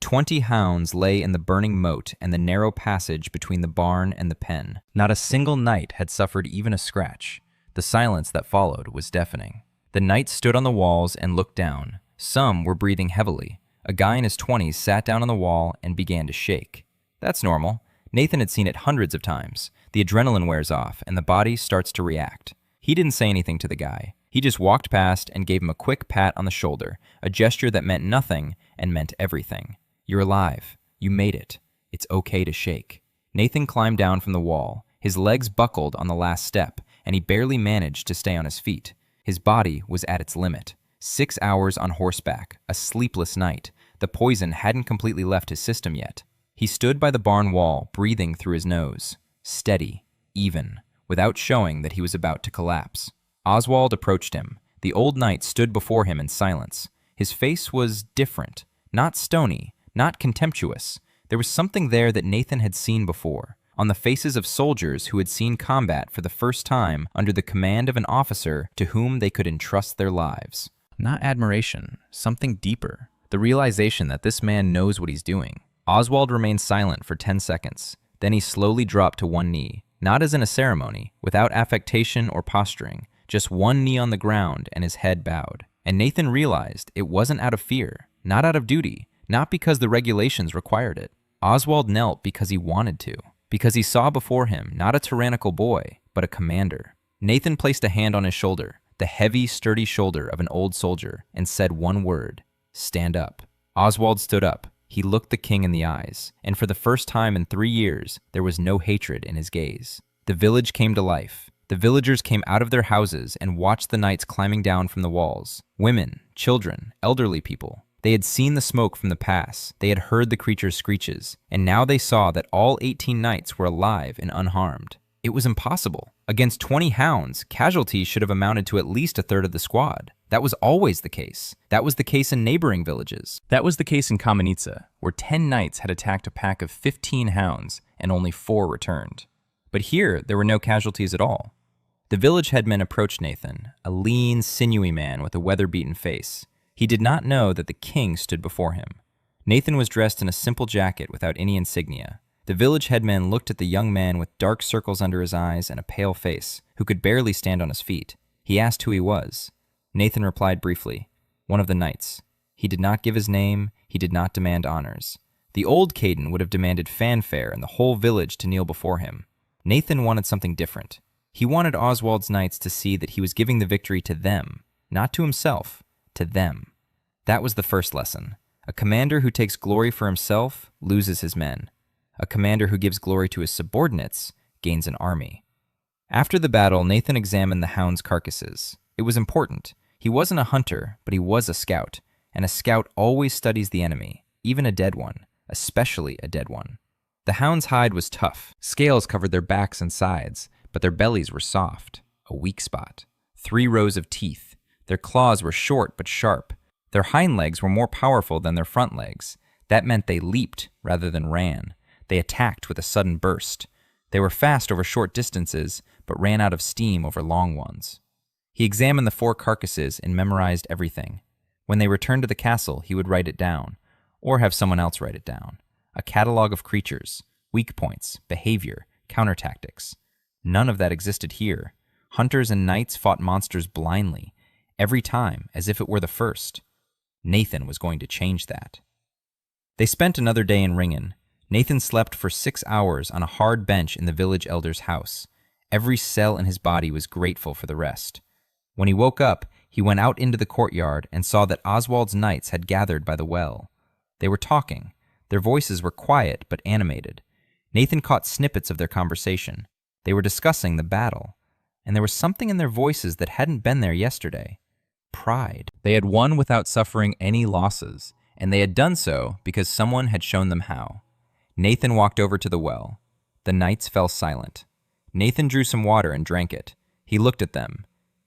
20 hounds lay in the burning moat and the narrow passage between the barn and the pen. Not a single knight had suffered even a scratch. The silence that followed was deafening. The knights stood on the walls and looked down. Some were breathing heavily. A guy in his 20s sat down on the wall and began to shake. That's normal. Nathan had seen it hundreds of times. The adrenaline wears off and the body starts to react. He didn't say anything to the guy. He just walked past and gave him a quick pat on the shoulder, a gesture that meant nothing and meant everything. You're alive. You made it. It's okay to shake. Nathan climbed down from the wall. His legs buckled on the last step, and he barely managed to stay on his feet. His body was at its limit. 6 hours on horseback, a sleepless night. The poison hadn't completely left his system yet. He stood by the barn wall, breathing through his nose. Steady, even, without showing that he was about to collapse. Oswald approached him. The old knight stood before him in silence. His face was different, not stony, not contemptuous. There was something there that Nathan had seen before, on the faces of soldiers who had seen combat for the first time under the command of an officer to whom they could entrust their lives. Not admiration, something deeper, the realization that this man knows what he's doing. Oswald remained silent for 10 seconds. Then he slowly dropped to one knee, not as in a ceremony, without affectation or posturing, just one knee on the ground and his head bowed. And Nathan realized it wasn't out of fear, not out of duty, not because the regulations required it. Oswald knelt because he wanted to, because he saw before him not a tyrannical boy, but a commander. Nathan placed a hand on his shoulder, the heavy, sturdy shoulder of an old soldier, and said one word, "Stand up." Oswald stood up. He looked the king in the eyes, and for the first time in 3 years, there was no hatred in his gaze. The village came to life. The villagers came out of their houses and watched the knights climbing down from the walls. Women, children, elderly people. They had seen the smoke from the pass, they had heard the creature's screeches, and now they saw that all 18 knights were alive and unharmed. It was impossible. Against 20 hounds, casualties should have amounted to at least a third of the squad. That was always the case. That was the case in neighboring villages. That was the case in Kamenitsa, where 10 knights had attacked a pack of 15 hounds and only 4 returned. But here, there were no casualties at all. The village headman approached Nathan, a lean, sinewy man with a weather-beaten face. He did not know that the king stood before him. Nathan was dressed in a simple jacket without any insignia. The village headman looked at the young man with dark circles under his eyes and a pale face, who could barely stand on his feet. He asked who he was. Nathan replied briefly, "One of the knights." He did not give his name, he did not demand honors. The old Caden would have demanded fanfare and the whole village to kneel before him. Nathan wanted something different. He wanted Oswald's knights to see that he was giving the victory to them, not to himself, to them. That was the first lesson. A commander who takes glory for himself loses his men. A commander who gives glory to his subordinates gains an army. After the battle, Nathan examined the hounds' carcasses. It was important. He wasn't a hunter, but he was a scout, and a scout always studies the enemy, even a dead one, especially a dead one. The hound's hide was tough. Scales covered their backs and sides, but their bellies were soft, a weak spot. 3 rows of teeth. Their claws were short but sharp. Their hind legs were more powerful than their front legs. That meant they leaped rather than ran. They attacked with a sudden burst. They were fast over short distances, but ran out of steam over long ones. He examined the 4 carcasses and memorized everything. When they returned to the castle, he would write it down, or have someone else write it down. A catalog of creatures, weak points, behavior, countertactics. None of that existed here. Hunters and knights fought monsters blindly, every time as if it were the first. Nathan was going to change that. They spent another day in Ringan. Nathan slept for 6 hours on a hard bench in the village elder's house. Every cell in his body was grateful for the rest. When he woke up, he went out into the courtyard and saw that Oswald's knights had gathered by the well. They were talking. Their voices were quiet but animated. Nathan caught snippets of their conversation. They were discussing the battle, and there was something in their voices that hadn't been there yesterday. Pride. They had won without suffering any losses, and they had done so because someone had shown them how. Nathan walked over to the well. The knights fell silent. Nathan drew some water and drank it. He looked at them,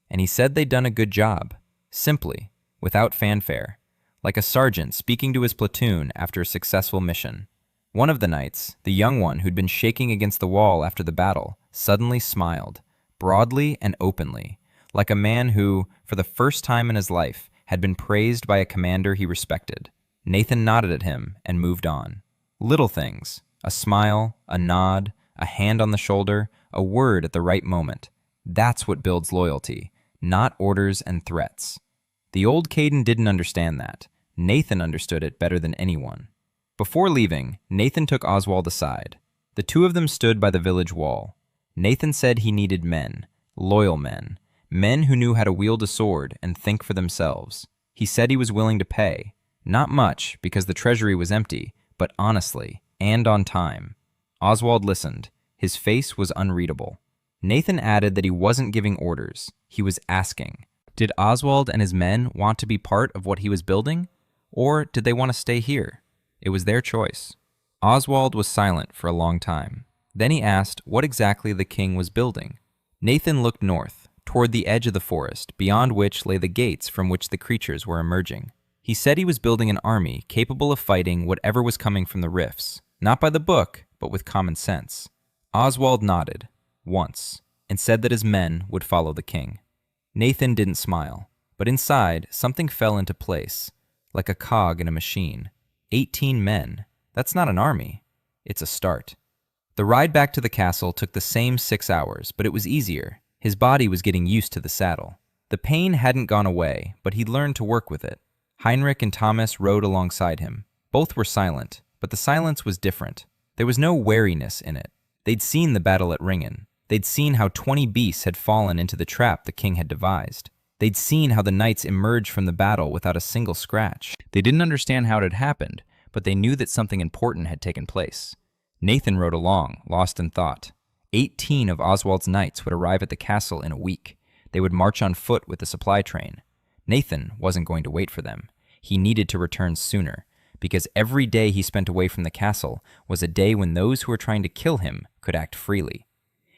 and he said they'd done a good job, simply, without fanfare, like a sergeant speaking to his platoon after a successful mission. One of the knights, the young one who'd been shaking against the wall after the battle, suddenly smiled, broadly and openly, like a man who, for the first time in his life, had been praised by a commander he respected. Nathan nodded at him and moved on. Little things, a smile, a nod, a hand on the shoulder, a word at the right moment. That's what builds loyalty, not orders and threats. The old Caden didn't understand that. Nathan understood it better than anyone. Before leaving, Nathan took Oswald aside. The 2 of them stood by the village wall. Nathan said he needed men, loyal men, men who knew how to wield a sword and think for themselves. He said he was willing to pay, not much because the treasury was empty, but honestly, and on time. Oswald listened. His face was unreadable. Nathan added that he wasn't giving orders. He was asking. Did Oswald and his men want to be part of what he was building? Or did they want to stay here? It was their choice. Oswald was silent for a long time. Then he asked what exactly the king was building. Nathan looked north, toward the edge of the forest, beyond which lay the gates from which the creatures were emerging. He said he was building an army capable of fighting whatever was coming from the rifts, not by the book, but with common sense. Oswald nodded, once, and said that his men would follow the king. Nathan didn't smile, but inside, something fell into place, like a cog in a machine. 18 men. That's not an army. It's a start. The ride back to the castle took the same 6 hours, but it was easier. His body was getting used to the saddle. The pain hadn't gone away, but he'd learned to work with it. Heinrich and Thomas rode alongside him. Both were silent, but the silence was different. There was no wariness in it. They'd seen the battle at Ringan. They'd seen how 20 beasts had fallen into the trap the king had devised. They'd seen how the knights emerged from the battle without a single scratch. They didn't understand how it had happened, but they knew that something important had taken place. Nathan rode along, lost in thought. 18 of Oswald's knights would arrive at the castle in a week. They would march on foot with the supply train. Nathan wasn't going to wait for them. He needed to return sooner, because every day he spent away from the castle was a day when those who were trying to kill him could act freely.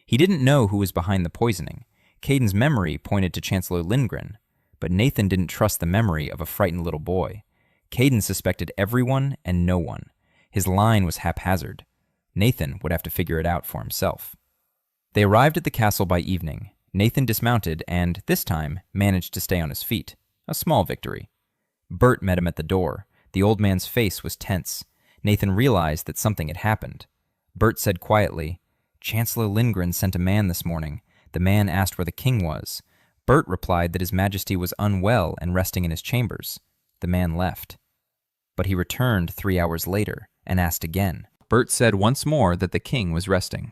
He didn't know who was behind the poisoning. Caden's memory pointed to Chancellor Ringan, but Nathan didn't trust the memory of a frightened little boy. Caden suspected everyone and no one. His line was haphazard. Nathan would have to figure it out for himself. They arrived at the castle by evening. Nathan dismounted and, this time, managed to stay on his feet. A small victory. Bert met him at the door. The old man's face was tense. Nathan realized that something had happened. Bert said quietly, "Chancellor Ringan sent a man this morning. The man asked where the king was. Bert replied that his majesty was unwell and resting in his chambers. The man left. But he returned 3 hours later and asked again." Bert said once more that the king was resting.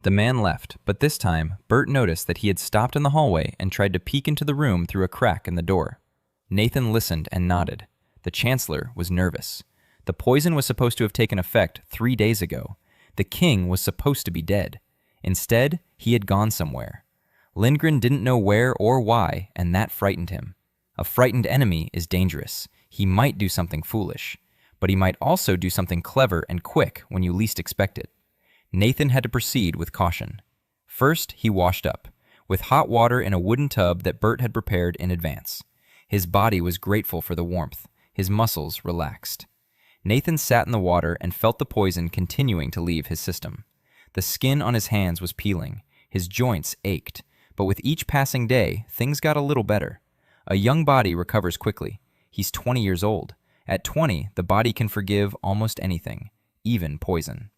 The man left, but this time, Bert noticed that he had stopped in the hallway and tried to peek into the room through a crack in the door. Nathan listened and nodded. The chancellor was nervous. The poison was supposed to have taken effect 3 days ago. The king was supposed to be dead. Instead, he had gone somewhere. Lindgren didn't know where or why, and that frightened him. A frightened enemy is dangerous. He might do something foolish, but he might also do something clever and quick when you least expect it. Nathan had to proceed with caution. First, he washed up, with hot water in a wooden tub that Bert had prepared in advance. His body was grateful for the warmth. His muscles relaxed. Nathan sat in the water and felt the poison continuing to leave his system. The skin on his hands was peeling. His joints ached. But with each passing day, things got a little better. A young body recovers quickly. He's 20 years old. At 20, the body can forgive almost anything, even poison.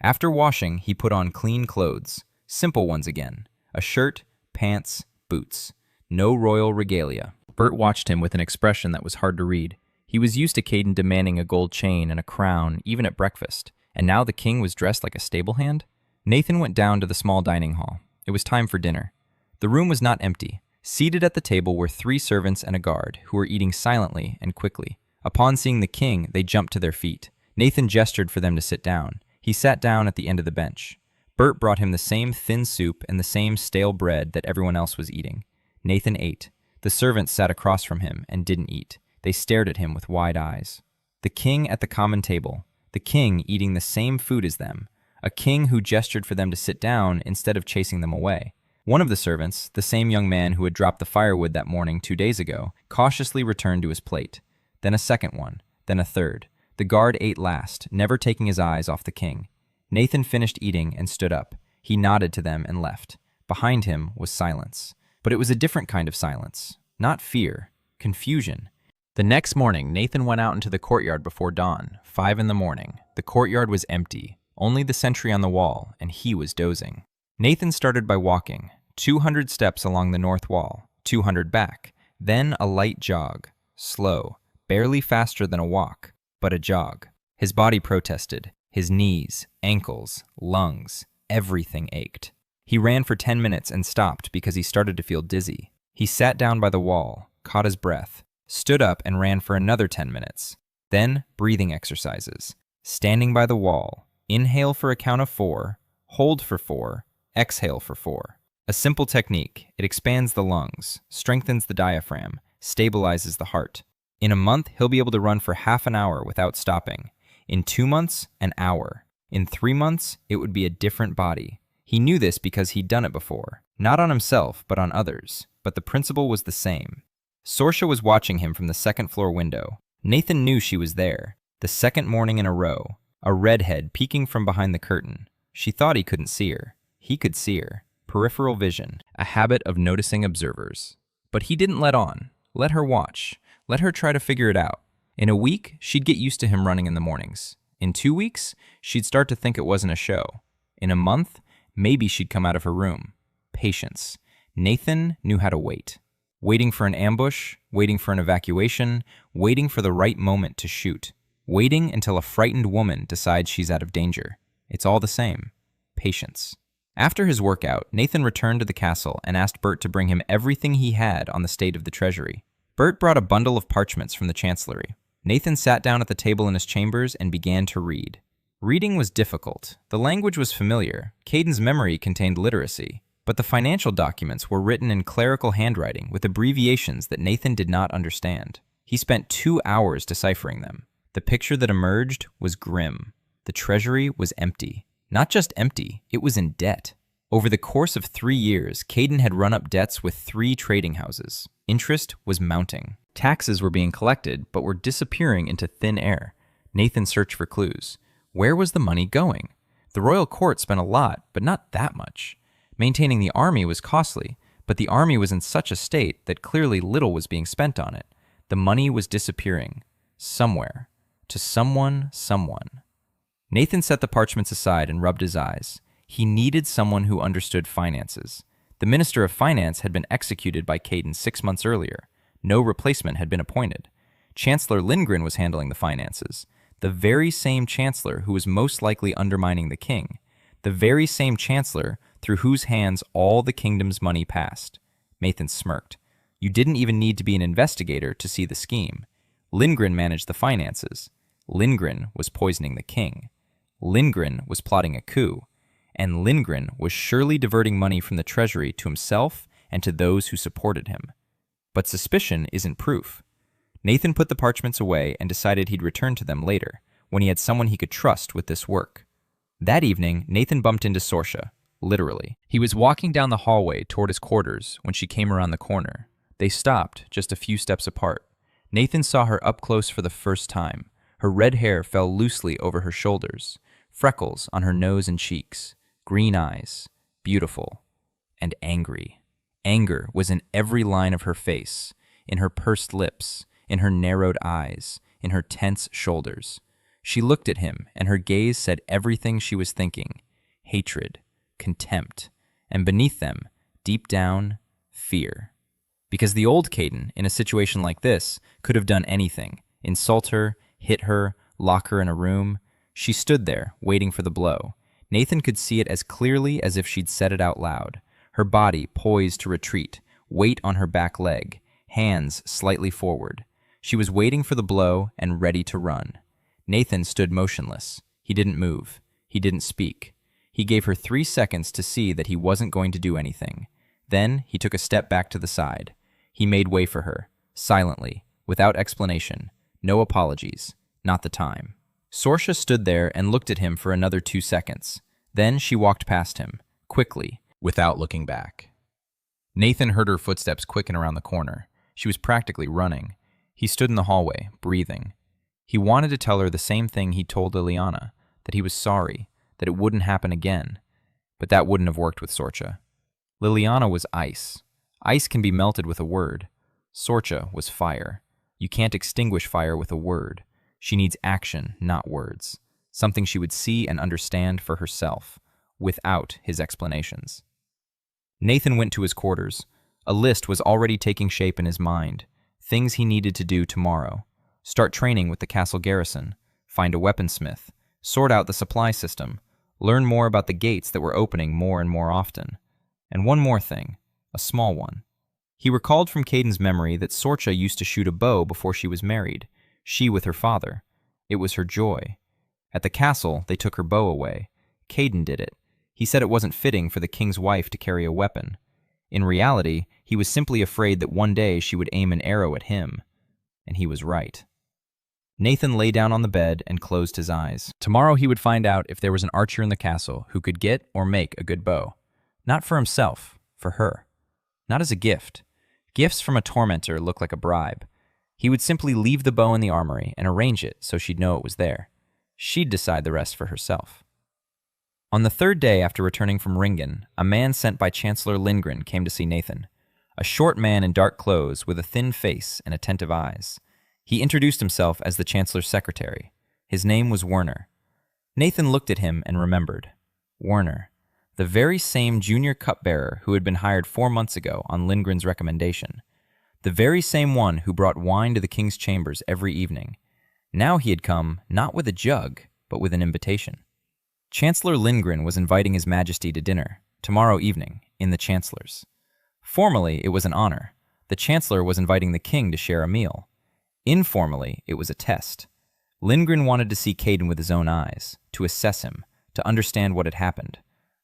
After washing, he put on clean clothes, simple ones again, a shirt, pants, boots. No royal regalia. Bert watched him with an expression that was hard to read. He was used to Caden demanding a gold chain and a crown, even at breakfast, and now the king was dressed like a stable hand? Nathan went down to the small dining hall. It was time for dinner. The room was not empty. Seated at the table were 3 servants and a guard, who were eating silently and quickly. Upon seeing the king, they jumped to their feet. Nathan gestured for them to sit down. He sat down at the end of the bench. Bert brought him the same thin soup and the same stale bread that everyone else was eating. Nathan ate. The servants sat across from him and didn't eat. They stared at him with wide eyes. The king at the common table. The king eating the same food as them. A king who gestured for them to sit down instead of chasing them away. One of the servants, the same young man who had dropped the firewood that morning 2 days ago, cautiously returned to his plate. Then a second one. Then a third. The guard ate last, never taking his eyes off the king. Nathan finished eating and stood up. He nodded to them and left. Behind him was silence. But it was a different kind of silence. Not fear. Confusion. The next morning, Nathan went out into the courtyard before dawn, 5 in the morning. The courtyard was empty. Only the sentry on the wall, and he was dozing. Nathan started by walking. 200 steps along the north wall. 200 back. Then a light jog. Slow. Barely faster than a walk, but a jog. His body protested. His knees, ankles, lungs, everything ached. He ran for 10 minutes and stopped because he started to feel dizzy. He sat down by the wall, caught his breath, stood up and ran for another 10 minutes. Then breathing exercises. Standing by the wall, inhale for a count of 4, hold for 4, exhale for 4. A simple technique. It expands the lungs, strengthens the diaphragm, stabilizes the heart. In a month, he'll be able to run for half an hour without stopping. In 2 months, an hour. In 3 months, it would be a different body. He knew this because he'd done it before. Not on himself, but on others. But the principle was the same. Sorsha was watching him from the second-floor window. Nathan knew she was there. The second morning in a row. A redhead peeking from behind the curtain. She thought he couldn't see her. He could see her. Peripheral vision. A habit of noticing observers. But he didn't let on. Let her watch. Let her try to figure it out. In a week, she'd get used to him running in the mornings. In 2 weeks, she'd start to think it wasn't a show. In a month, maybe she'd come out of her room. Patience. Nathan knew how to wait. Waiting for an ambush, waiting for an evacuation, waiting for the right moment to shoot. Waiting until a frightened woman decides she's out of danger. It's all the same. Patience. After his workout, Nathan returned to the castle and asked Bert to bring him everything he had on the state of the treasury. Bert brought a bundle of parchments from the chancellery. Nathan sat down at the table in his chambers and began to read. Reading was difficult. The language was familiar. Caden's memory contained literacy. But the financial documents were written in clerical handwriting with abbreviations that Nathan did not understand. He He spent 2 hours deciphering them. The picture that emerged was grim. The treasury was empty. Not just empty, it was in debt. Over the course of 3 years, Caden had run up debts with 3 trading houses. Interest was mounting. Taxes were being collected, but were disappearing into thin air. Nathan searched for clues. Where was the money going? The royal court spent a lot, but not that much. Maintaining the army was costly, but the army was in such a state that clearly little was being spent on it. The money was disappearing. Somewhere. To someone. Nathan set the parchments aside and rubbed his eyes. He needed someone who understood finances. The Minister of Finance had been executed by Caden 6 months earlier. No replacement had been appointed. Chancellor Ringan was handling the finances. The very same chancellor who was most likely undermining the king. The very same chancellor through whose hands all the kingdom's money passed. Nathan smirked. You didn't even need to be an investigator to see the scheme. Ringan managed the finances. Ringan was poisoning the king. Ringan was plotting a coup. And Ringan was surely diverting money from the treasury to himself and to those who supported him. But suspicion isn't proof. Nathan put the parchments away and decided he'd return to them later, when he had someone he could trust with this work. That evening, Nathan bumped into Sorsha, literally. He was walking down the hallway toward his quarters when she came around the corner. They stopped, just a few steps apart. Nathan saw her up close for the first time. Her red hair fell loosely over her shoulders, freckles on her nose and cheeks, green eyes, beautiful, and angry. Anger was in every line of her face, in her pursed lips, in her narrowed eyes, in her tense shoulders. She looked at him, and her gaze said everything she was thinking: hatred, contempt, and beneath them, deep down, fear. Because the old Caden, in a situation like this, could have done anything: insult her, hit her, lock her in a room. She stood there, waiting for the blow. Nathan could see it as clearly as if she'd said it out loud. Her body poised to retreat, weight on her back leg, hands slightly forward. She was waiting for the blow and ready to run. Nathan stood motionless. He didn't move. He didn't speak. He gave her 3 seconds to see that he wasn't going to do anything. Then he took a step back to the side. He made way for her, silently, without explanation. No apologies. Not the time. Sorsha stood there and looked at him for another 2 seconds. Then she walked past him, quickly, without looking back. Nathan heard her footsteps quicken around the corner. She was practically running. He stood in the hallway, breathing. He wanted to tell her the same thing he told Liliana, that he was sorry, that it wouldn't happen again. But that wouldn't have worked with Sorsha. Liliana was ice. Ice can be melted with a word. Sorsha was fire. You can't extinguish fire with a word. She needs action, not words. Something she would see and understand for herself, without his explanations. Nathan went to his quarters. A list was already taking shape in his mind. Things he needed to do tomorrow. Start training with the castle garrison. Find a weaponsmith. Sort out the supply system. Learn more about the gates that were opening more and more often. And one more thing. A small one. He recalled from Caden's memory that Sorsha used to shoot a bow before she was married. She with her father. It was her joy. At the castle, they took her bow away. Caden did it. He said it wasn't fitting for the king's wife to carry a weapon. In reality, he was simply afraid that one day she would aim an arrow at him. And he was right. Nathan lay down on the bed and closed his eyes. Tomorrow he would find out if there was an archer in the castle who could get or make a good bow. Not for himself, for her. Not as a gift. Gifts from a tormentor look like a bribe. He would simply leave the bow in the armory and arrange it so she'd know it was there. She'd decide the rest for herself. On the 3rd day after returning from Ringan, a man sent by Chancellor Ringan came to see Nathan. A short man in dark clothes with a thin face and attentive eyes. He introduced himself as the Chancellor's secretary. His name was Werner. Nathan looked at him and remembered. Werner, the very same junior cupbearer who had been hired 4 months ago on Lindgren's recommendation. The very same one who brought wine to the king's chambers every evening. Now he had come not with a jug, but with an invitation. Chancellor Ringan was inviting His Majesty to dinner, tomorrow evening, in the Chancellor's. Formally, it was an honor. The Chancellor was inviting the king to share a meal. Informally, it was a test. Ringan wanted to see Caden with his own eyes, to assess him, to understand what had happened.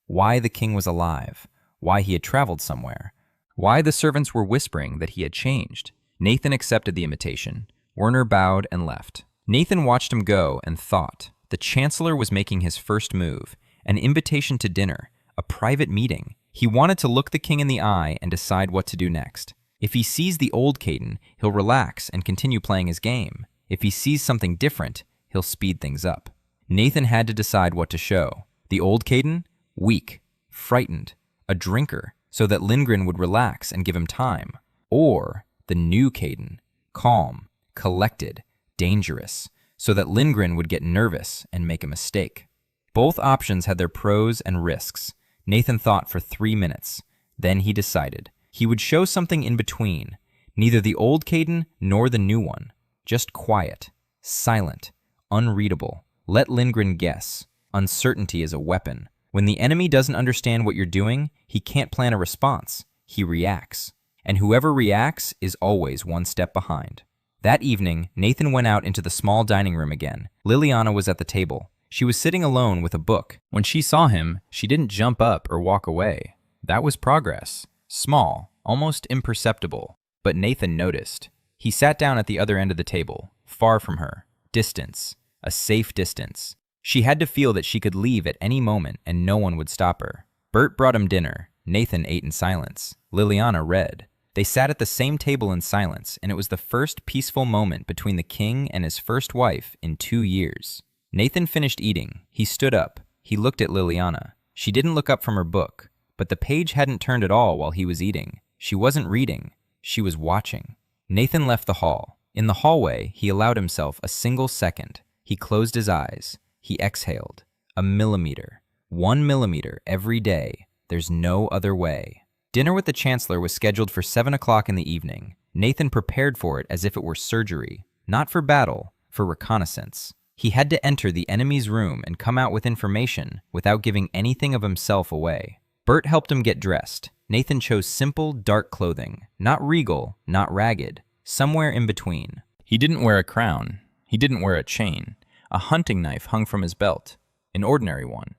Why the king was alive, why he had traveled somewhere, why the servants were whispering that he had changed. Nathan accepted the invitation, Werner bowed and left. Nathan watched him go and thought. The chancellor was making his first move, an invitation to dinner, a private meeting. He wanted to look the king in the eye and decide what to do next. If he sees the old Caden, he'll relax and continue playing his game. If he sees something different, he'll speed things up. Nathan had to decide what to show. The old Caden? Weak, frightened, a drinker, so that Lindgren would relax and give him time. Or the new Caden, calm, collected, dangerous, so that Lindgren would get nervous and make a mistake. Both options had their pros and risks. Nathan thought for 3 minutes. Then he decided. He would show something in between. Neither the old Caden nor the new one. Just quiet, silent, unreadable. Let Lindgren guess. Uncertainty is a weapon. When the enemy doesn't understand what you're doing, he can't plan a response. He reacts. And whoever reacts is always one step behind. That evening, Nathan went out into the small dining room again. Liliana was at the table. She was sitting alone with a book. When she saw him, she didn't jump up or walk away. That was progress. Small, almost imperceptible. But Nathan noticed. He sat down at the other end of the table, far from her. Distance. A safe distance. She had to feel that she could leave at any moment and no one would stop her. Bert brought him dinner. Nathan ate in silence. Liliana read. They sat at the same table in silence, and it was the first peaceful moment between the king and his first wife in 2 years. Nathan finished eating. He stood up. He looked at Liliana. She didn't look up from her book, but the page hadn't turned at all while he was eating. She wasn't reading. She was watching. Nathan left the hall. In the hallway, he allowed himself a single second. He closed his eyes. He exhaled. A millimeter. 1 millimeter every day. There's no other way. Dinner with the chancellor was scheduled for 7 o'clock in the evening. Nathan prepared for it as if it were surgery. Not for battle, for reconnaissance. He had to enter the enemy's room and come out with information without giving anything of himself away. Bert helped him get dressed. Nathan chose simple, dark clothing. Not regal, not ragged. Somewhere in between. He didn't wear a crown. He didn't wear a chain. A hunting knife hung from his belt. An ordinary one.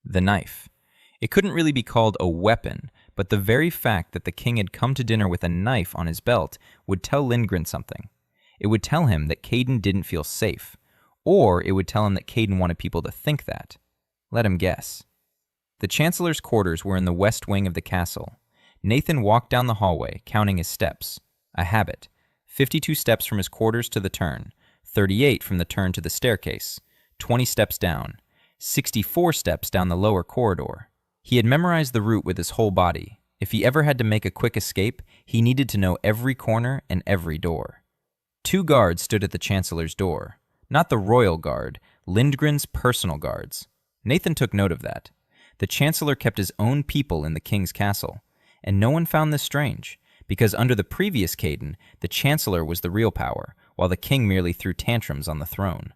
The knife. It couldn't really be called a weapon, but the very fact that the king had come to dinner with a knife on his belt would tell Lindgren something. It would tell him that Caden didn't feel safe. Or it would tell him that Caden wanted people to think that. Let him guess. The chancellor's quarters were in the west wing of the castle. Nathan walked down the hallway, counting his steps. A habit. 52 steps from his quarters to the turn. 38 from the turn to the staircase. 20 steps down. 64 steps down the lower corridor. He had memorized the route with his whole body. If he ever had to make a quick escape, he needed to know every corner and every door. 2 guards stood at the chancellor's door. Not the royal guard, Lindgren's personal guards. Nathan took note of that. The chancellor kept his own people in the king's castle, and no one found this strange, because under the previous Caden, the chancellor was the real power, while the king merely threw tantrums on the throne.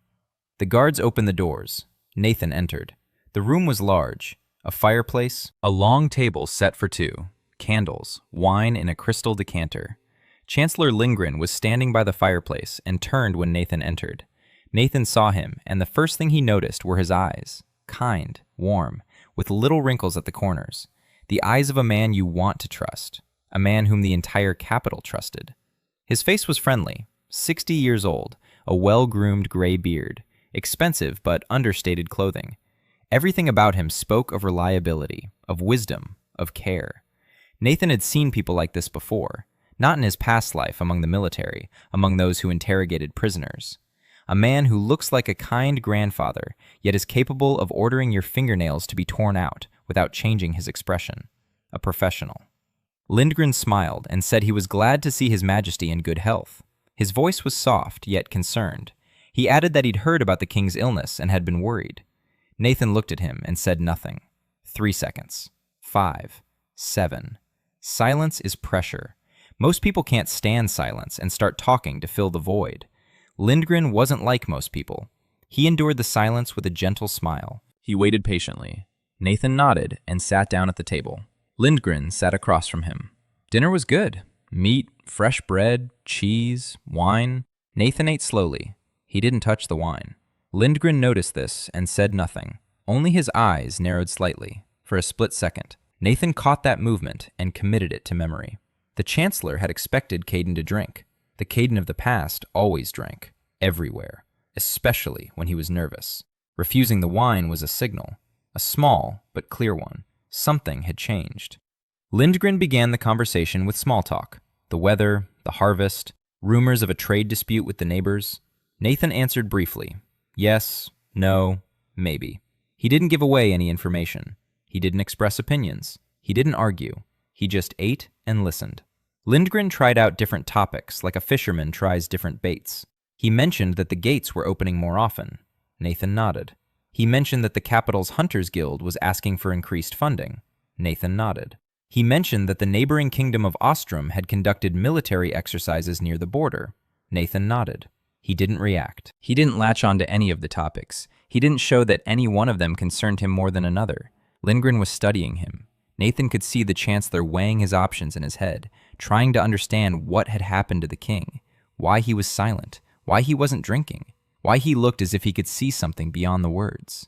The guards opened the doors. Nathan entered. The room was large. A fireplace, a long table set for 2, candles, wine in a crystal decanter. Chancellor Lindgren was standing by the fireplace and turned when Nathan entered. Nathan saw him, and the first thing he noticed were his eyes, kind, warm, with little wrinkles at the corners. The eyes of a man you want to trust, a man whom the entire capital trusted. His face was friendly, 60 years old, a well-groomed gray beard, expensive but understated clothing. Everything about him spoke of reliability, of wisdom, of care. Nathan had seen people like this before, not in his past life among the military, among those who interrogated prisoners. A man who looks like a kind grandfather, yet is capable of ordering your fingernails to be torn out without changing his expression. A professional. Lindgren smiled and said he was glad to see His Majesty in good health. His voice was soft, yet concerned. He added that he'd heard about the king's illness and had been worried. Nathan looked at him and said nothing. 3 seconds. 5. 7. Silence is pressure. Most people can't stand silence and start talking to fill the void. Lindgren wasn't like most people. He endured the silence with a gentle smile. He waited patiently. Nathan nodded and sat down at the table. Lindgren sat across from him. Dinner was good. Meat, fresh bread, cheese, wine. Nathan ate slowly. He didn't touch the wine. Lindgren noticed this and said nothing. Only his eyes narrowed slightly, for a split second. Nathan caught that movement and committed it to memory. The chancellor had expected Caden to drink. The Caden of the past always drank, everywhere, especially when he was nervous. Refusing the wine was a signal, a small but clear one. Something had changed. Lindgren began the conversation with small talk, the weather, the harvest, rumors of a trade dispute with the neighbors. Nathan answered briefly, yes, no, maybe. He didn't give away any information. He didn't express opinions. He didn't argue. He just ate and listened. Lindgren tried out different topics like a fisherman tries different baits. He mentioned that the gates were opening more often. Nathan nodded. He mentioned that the capital's Hunters Guild was asking for increased funding. Nathan nodded. He mentioned that the neighboring kingdom of Ostrom had conducted military exercises near the border. Nathan nodded. He didn't react. He didn't latch on to any of the topics. He didn't show that any one of them concerned him more than another. Lindgren was studying him. Nathan could see the chancellor weighing his options in his head, trying to understand what had happened to the king, why he was silent, why he wasn't drinking, why he looked as if he could see something beyond the words.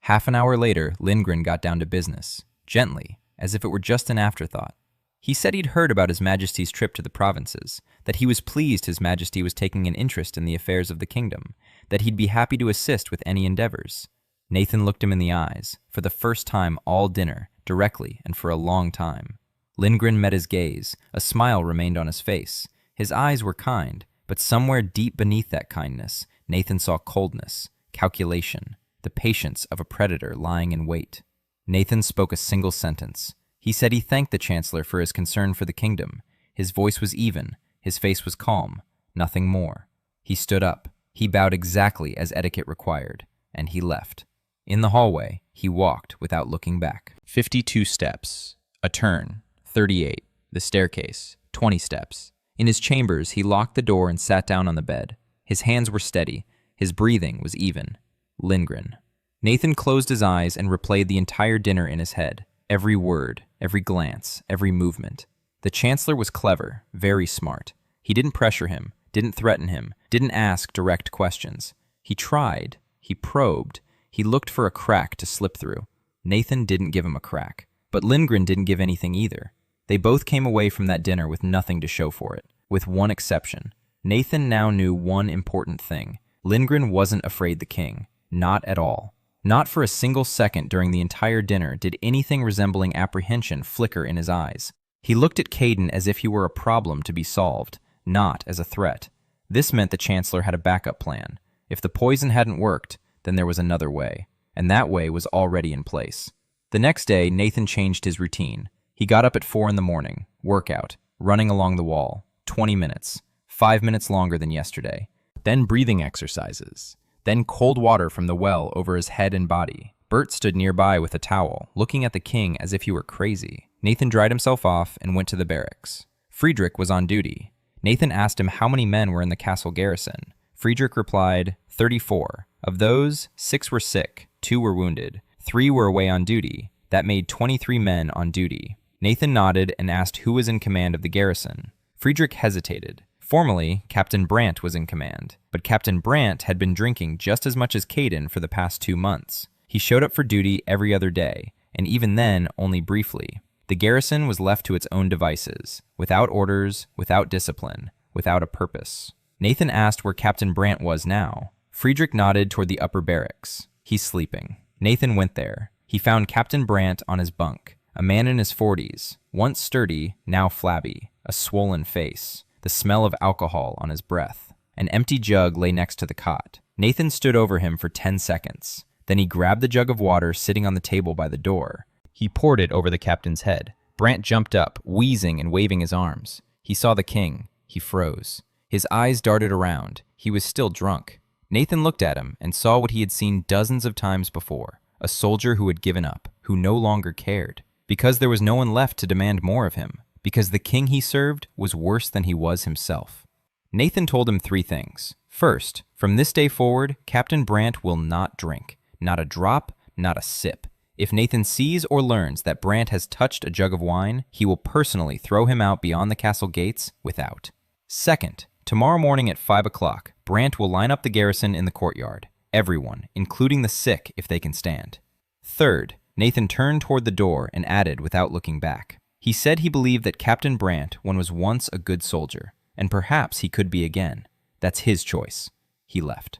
Half an hour later, Lindgren got down to business, gently, as if it were just an afterthought. He said he'd heard about His Majesty's trip to the provinces, that he was pleased His Majesty was taking an interest in the affairs of the kingdom, that he'd be happy to assist with any endeavors. Nathan looked him in the eyes, for the first time all dinner, directly and for a long time. Lindgren met his gaze. A smile remained on his face. His eyes were kind, but somewhere deep beneath that kindness, Nathan saw coldness, calculation, the patience of a predator lying in wait. Nathan spoke a single sentence. He said he thanked the chancellor for his concern for the kingdom. His voice was even. His face was calm. Nothing more. He stood up. He bowed exactly as etiquette required, and he left. In the hallway, he walked without looking back. 52 steps. A turn. 38. The staircase. 20 steps. In his chambers, he locked the door and sat down on the bed. His hands were steady. His breathing was even. Lindgren. Nathan closed his eyes and replayed the entire dinner in his head. Every word, every glance, every movement. The chancellor was clever, very smart. He didn't pressure him, didn't threaten him, didn't ask direct questions. He tried, he probed, he looked for a crack to slip through. Nathan didn't give him a crack, but Lindgren didn't give anything either. They both came away from that dinner with nothing to show for it, with one exception. Nathan now knew one important thing. Lindgren wasn't afraid the king, not at all. Not for a single second during the entire dinner did anything resembling apprehension flicker in his eyes. He looked at Caden as if he were a problem to be solved, not as a threat. This meant the chancellor had a backup plan. If the poison hadn't worked, then there was another way, and that way was already in place. The next day, Nathan changed his routine. He got up at 4 in the morning, workout, running along the wall, 20 minutes, 5 minutes longer than yesterday. Then breathing exercises. Then cold water from the well over his head and body. Bert stood nearby with a towel, looking at the king as if he were crazy. Nathan dried himself off and went to the barracks. Friedrich was on duty. Nathan asked him how many men were in the castle garrison. Friedrich replied, 34. Of those, 6 were sick, 2 were wounded, 3 were away on duty. That made 23 men on duty. Nathan nodded and asked who was in command of the garrison. Friedrich hesitated. Formally, Captain Brandt was in command, but Captain Brandt had been drinking just as much as Caden for the past 2 months. He showed up for duty every other day, and even then, only briefly. The garrison was left to its own devices, without orders, without discipline, without a purpose. Nathan asked where Captain Brandt was now. Friedrich nodded toward the upper barracks. He's sleeping. Nathan went there. He found Captain Brandt on his bunk, a man in his 40s, once sturdy, now flabby, a swollen face, the smell of alcohol on his breath. An empty jug lay next to the cot. Nathan stood over him for 10 seconds. Then he grabbed the jug of water sitting on the table by the door. He poured it over the captain's head. Brandt jumped up, wheezing and waving his arms. He saw the king. He froze. His eyes darted around. He was still drunk. Nathan looked at him and saw what he had seen dozens of times before. A soldier who had given up, who no longer cared. Because there was no one left to demand more of him. Because the king he served was worse than he was himself. Nathan told him 3 things. First, from this day forward, Captain Brandt will not drink. Not a drop, not a sip. If Nathan sees or learns that Brandt has touched a jug of wine, he will personally throw him out beyond the castle gates without. Second, tomorrow morning at 5 o'clock, Brandt will line up the garrison in the courtyard. Everyone, including the sick if they can stand. Third, Nathan turned toward the door and added without looking back. He said he believed that Captain Brandt was once a good soldier. and perhaps he could be again. That's his choice. He left.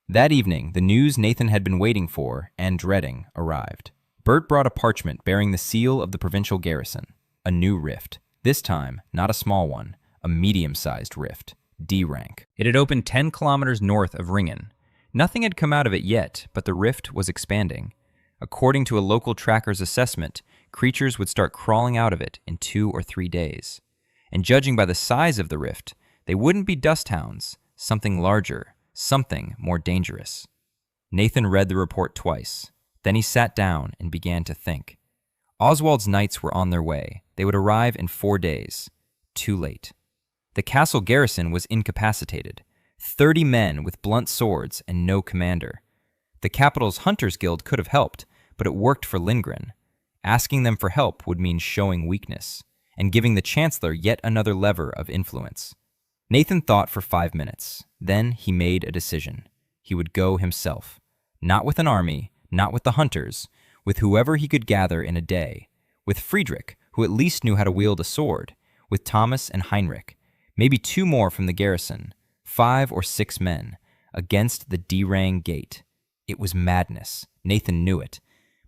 That evening, the news Nathan had been waiting for and dreading arrived. Bert brought a parchment bearing the seal of the provincial garrison. A new rift. This time, not a small one, a medium-sized rift. D rank. It had opened 10 kilometers north of Ringan. Nothing had come out of it yet, but the rift was expanding. According to a local tracker's assessment, creatures would start crawling out of it in 2 or 3 days. And judging by the size of the rift, they wouldn't be dust hounds, something larger, something more dangerous. Nathan read the report twice. Then he sat down and began to think. Oswald's knights were on their way. They would arrive in 4 days. Too late. The castle garrison was incapacitated. 30 men with blunt swords and no commander. The capital's Hunters Guild could have helped, but it worked for Ringan. Asking them for help would mean showing weakness, and giving the chancellor yet another lever of influence. Nathan thought for 5 minutes. Then he made a decision. He would go himself. Not with an army, not with the hunters, with whoever he could gather in a day. With Friedrich, who at least knew how to wield a sword. With Thomas and Heinrich. Maybe 2 more from the garrison. 5 or 6 men. Against the D-Rang gate. It was madness. Nathan knew it.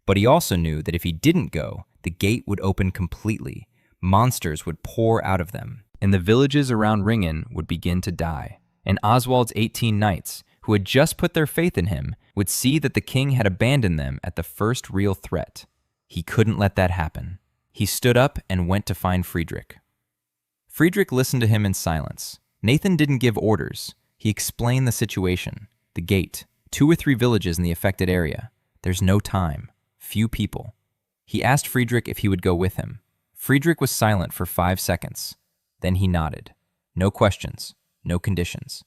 But he also knew that if he didn't go, the gate would open completely. Monsters would pour out of them, and the villages around Ringan would begin to die. And Oswald's 18 knights, who had just put their faith in him, would see that the king had abandoned them at the first real threat. He couldn't let that happen. He stood up and went to find Friedrich. Friedrich listened to him in silence. Nathan didn't give orders. He explained the situation. The gate. 2 or 3 villages in the affected area. There's no time. Few people. He asked Friedrich if he would go with him. Friedrich was silent for 5 seconds. Then he nodded. No questions. No conditions.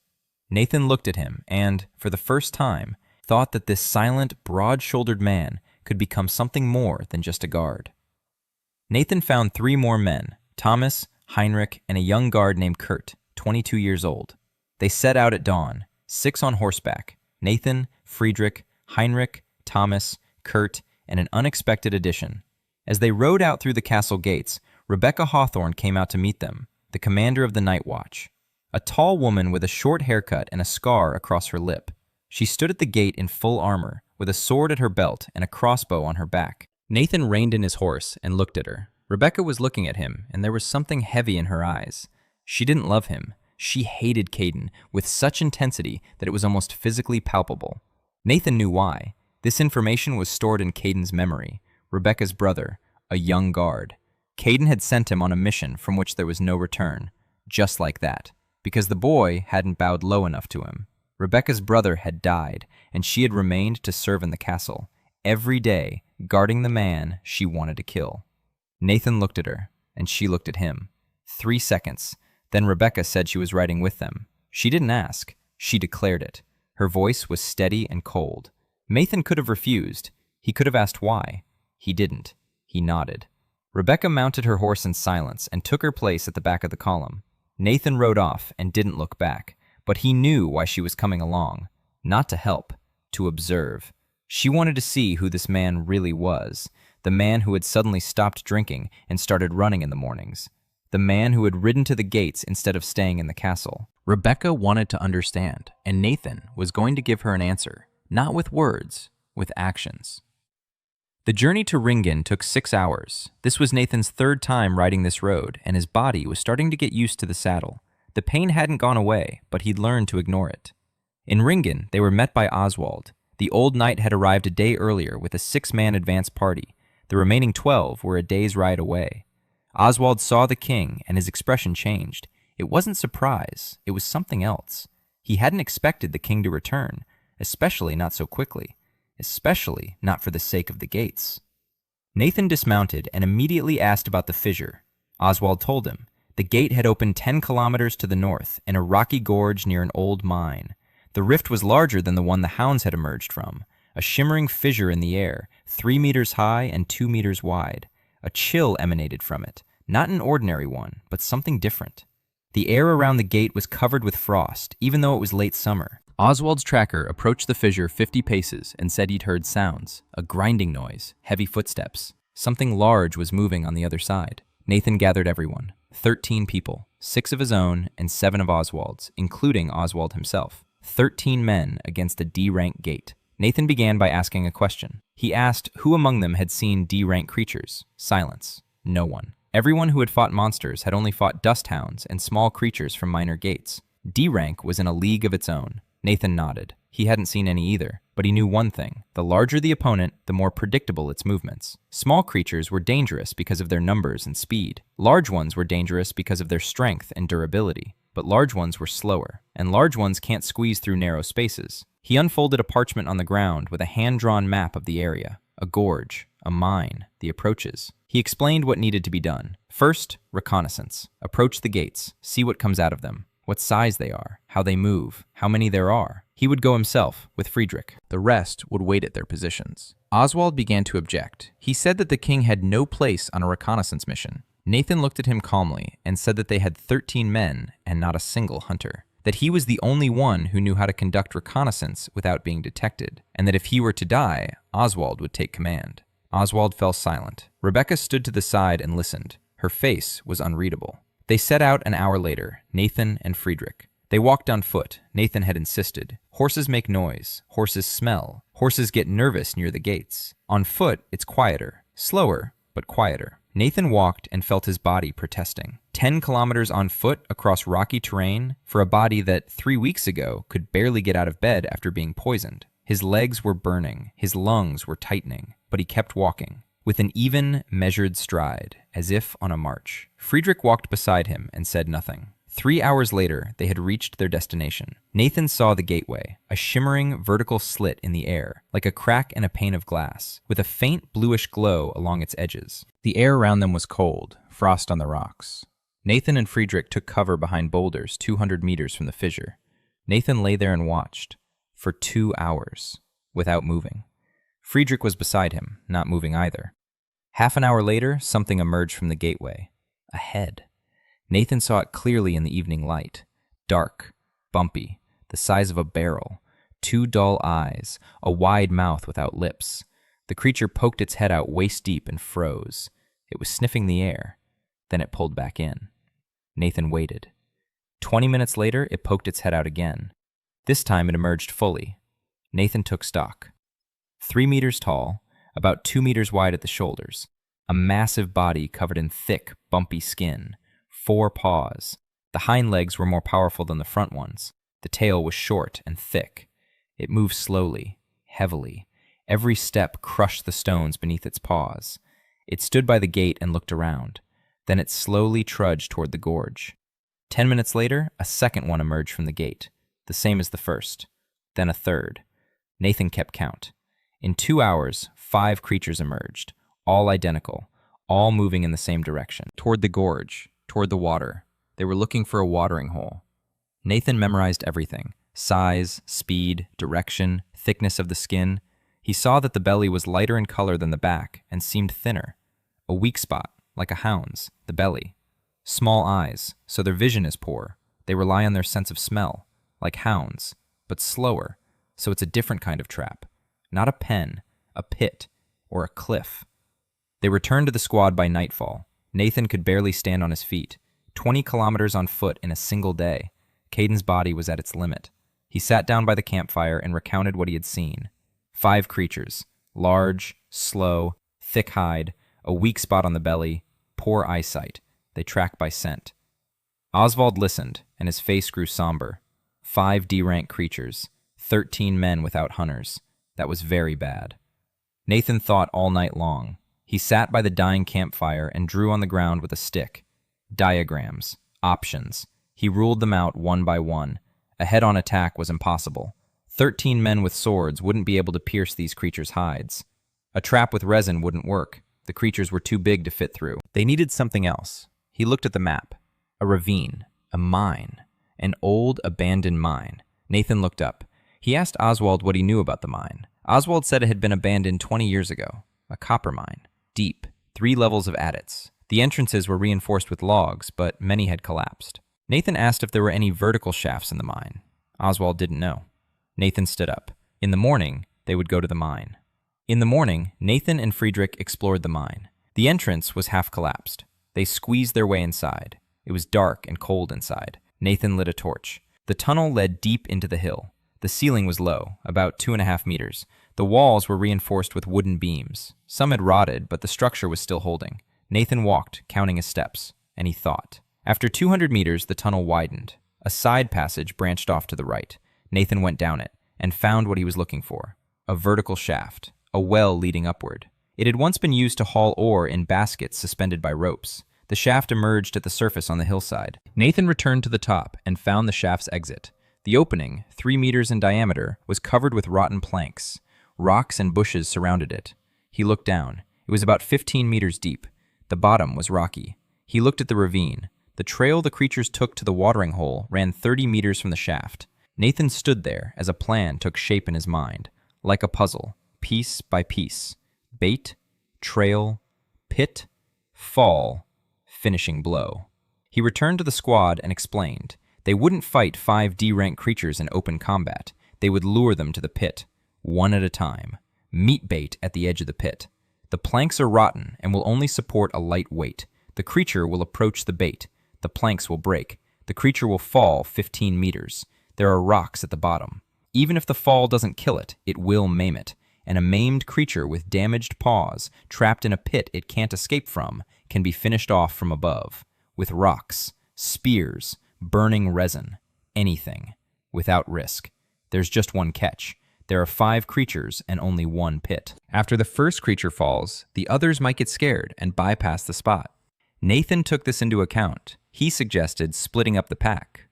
Nathan looked at him and, for the first time, thought that this silent, broad-shouldered man could become something more than just a guard. Nathan found 3 more men, Thomas, Heinrich, and a young guard named Kurt, 22 years old. They set out at dawn, 6 on horseback. Nathan, Friedrich, Heinrich, Thomas, Kurt, and an unexpected addition. As they rode out through the castle gates, Rebecca Hawthorne came out to meet them, the commander of the night watch. A tall woman with a short haircut and a scar across her lip. She stood at the gate in full armor, with a sword at her belt and a crossbow on her back. Nathan reined in his horse and looked at her. Rebecca was looking at him, and there was something heavy in her eyes. She didn't love him. She hated Caden with such intensity that it was almost physically palpable. Nathan knew why. This information was stored in Caden's memory. Rebecca's brother, a young guard. Caden had sent him on a mission from which there was no return. Just like that. Because the boy hadn't bowed low enough to him. Rebecca's brother had died, and she had remained to serve in the castle, every day guarding the man she wanted to kill. Nathan looked at her, and she looked at him. 3 seconds. Then Rebecca said she was riding with them. She didn't ask. She declared it. Her voice was steady and cold. Nathan could have refused. He could have asked why. He didn't. He nodded. Rebecca mounted her horse in silence and took her place at the back of the column. Nathan rode off and didn't look back, but he knew why she was coming along. Not to help, to observe. She wanted to see who this man really was, the man who had suddenly stopped drinking and started running in the mornings, the man who had ridden to the gates instead of staying in the castle. Rebecca wanted to understand, and Nathan was going to give her an answer, not with words, with actions. The journey to Ringan took 6 hours. This was Nathan's 3rd time riding this road, and his body was starting to get used to the saddle. The pain hadn't gone away, but he'd learned to ignore it. In Ringan, they were met by Oswald. The old knight had arrived a day earlier with a 6-man advance party. The remaining 12 were a day's ride away. Oswald saw the king, and his expression changed. It wasn't surprise, it was something else. He hadn't expected the king to return, especially not so quickly. Especially not for the sake of the gates. Nathan dismounted and immediately asked about the fissure. Oswald told him. The gate had opened 10 kilometers to the north, in a rocky gorge near an old mine. The rift was larger than the one the hounds had emerged from, a shimmering fissure in the air, 3 meters high and 2 meters wide. A chill emanated from it, not an ordinary one, but something different. The air around the gate was covered with frost, even though it was late summer. Oswald's tracker approached the fissure 50 paces and said he'd heard sounds, a grinding noise, heavy footsteps. Something large was moving on the other side. Nathan gathered everyone, 13 people. 6 of his own and 7 of Oswald's, including Oswald himself. 13 men against a D-rank gate. Nathan began by asking a question. He asked who among them had seen D-rank creatures. Silence. No one. Everyone who had fought monsters had only fought dust hounds and small creatures from minor gates. D-rank was in a league of its own. Nathan nodded. He hadn't seen any either, but he knew one thing. The larger the opponent, the more predictable its movements. Small creatures were dangerous because of their numbers and speed. Large ones were dangerous because of their strength and durability. But large ones were slower, and large ones can't squeeze through narrow spaces. He unfolded a parchment on the ground with a hand-drawn map of the area, a gorge, a mine, the approaches. He explained what needed to be done. First, reconnaissance. Approach the gates, see what comes out of them, what size they are, how they move, how many there are. He would go himself, with Friedrich. The rest would wait at their positions. Oswald began to object. He said that the king had no place on a reconnaissance mission. Nathan looked at him calmly and said that they had 13 men and not a single hunter. That he was the only one who knew how to conduct reconnaissance without being detected, and that if he were to die, Oswald would take command. Oswald fell silent. Rebecca stood to the side and listened. Her face was unreadable. They set out an hour later, Nathan and Friedrich. They walked on foot. Nathan had insisted. Horses make noise. Horses smell. Horses get nervous near the gates. On foot, it's quieter. Slower, but quieter. Nathan walked and felt his body protesting. 10 kilometers on foot across rocky terrain for a body that 3 weeks ago could barely get out of bed after being poisoned. His legs were burning. His lungs were tightening. But he kept walking, with an even, measured stride, as if on a march. Friedrich walked beside him and said nothing. 3 hours later, they had reached their destination. Nathan saw the gateway, a shimmering vertical slit in the air, like a crack in a pane of glass, with a faint bluish glow along its edges. The air around them was cold, frost on the rocks. Nathan and Friedrich took cover behind boulders 200 meters from the fissure. Nathan lay there and watched, for 2 hours, without moving. Friedrich was beside him, not moving either. Half an hour later, something emerged from the gateway. A head. Nathan saw it clearly in the evening light. Dark, bumpy, the size of a barrel, 2 dull eyes, a wide mouth without lips. The creature poked its head out waist-deep and froze. It was sniffing the air. Then it pulled back in. Nathan waited. 20 minutes later, it poked its head out again. This time it emerged fully. Nathan took stock. 3 meters tall, about 2 meters wide at the shoulders, a massive body covered in thick, bumpy skin, 4 paws. The hind legs were more powerful than the front ones. The tail was short and thick. It moved slowly, heavily. Every step crushed the stones beneath its paws. It stood by the gate and looked around. Then it slowly trudged toward the gorge. 10 minutes later, a second one emerged from the gate, the same as the first. Then a third. Nathan kept count. In 2 hours, 5 creatures emerged, all identical, all moving in the same direction, toward the gorge, toward the water. They were looking for a watering hole. Nathan memorized everything: size, speed, direction, thickness of the skin. He saw that the belly was lighter in color than the back and seemed thinner. A weak spot, like a hound's, the belly. Small eyes, so their vision is poor. They rely on their sense of smell, like hounds, but slower, so it's a different kind of trap. Not a pen, a pit, or a cliff. They returned to the squad by nightfall. Nathan could barely stand on his feet. 20 kilometers on foot in a single day. Caden's body was at its limit. He sat down by the campfire and recounted what he had seen. 5 creatures, large, slow, thick hide, a weak spot on the belly, poor eyesight. They track by scent. Oswald listened, and his face grew somber. 5 D-rank creatures, 13 men without hunters. That was very bad. Nathan thought all night long. He sat by the dying campfire and drew on the ground with a stick. Diagrams, options. He ruled them out one by one. A head-on attack was impossible. 13 men with swords wouldn't be able to pierce these creatures' hides. A trap with resin wouldn't work. The creatures were too big to fit through. They needed something else. He looked at the map. A ravine. A mine. An old, abandoned mine. Nathan looked up. He asked Oswald what he knew about the mine. Oswald said it had been abandoned 20 years ago. A copper mine. Deep. 3 levels of adits. The entrances were reinforced with logs, but many had collapsed. Nathan asked if there were any vertical shafts in the mine. Oswald didn't know. Nathan stood up. In the morning, they would go to the mine. In the morning, Nathan and Friedrich explored the mine. The entrance was half collapsed. They squeezed their way inside. It was dark and cold inside. Nathan lit a torch. The tunnel led deep into the hill. The ceiling was low, about 2.5 meters. The walls were reinforced with wooden beams. Some had rotted, but the structure was still holding. Nathan walked, counting his steps, and he thought. After 200 meters, the tunnel widened. A side passage branched off to the right. Nathan went down it and found what he was looking for. A vertical shaft, a well leading upward. It had once been used to haul ore in baskets suspended by ropes. The shaft emerged at the surface on the hillside. Nathan returned to the top and found the shaft's exit. The opening, 3 meters in diameter, was covered with rotten planks. Rocks and bushes surrounded it. He looked down. It was about 15 meters deep. The bottom was rocky. He looked at the ravine. The trail the creatures took to the watering hole ran 30 meters from the shaft. Nathan stood there as a plan took shape in his mind, like a puzzle, piece by piece. Bait, trail, pit, fall, finishing blow. He returned to the squad and explained. They wouldn't fight 5 D-rank creatures in open combat. They would lure them to the pit, one at a time. Meat bait at the edge of the pit. The planks are rotten and will only support a light weight. The creature will approach the bait. The planks will break. The creature will fall 15 meters. There are rocks at the bottom. Even if the fall doesn't kill it, it will maim it. And a maimed creature with damaged paws, trapped in a pit it can't escape from, can be finished off from above. With rocks, spears, burning resin, anything. Without risk. There's just one catch. There are 5 creatures and only 1 pit. After the first creature falls, the others might get scared and bypass the spot. Nathan took this into account. He suggested splitting up the pack.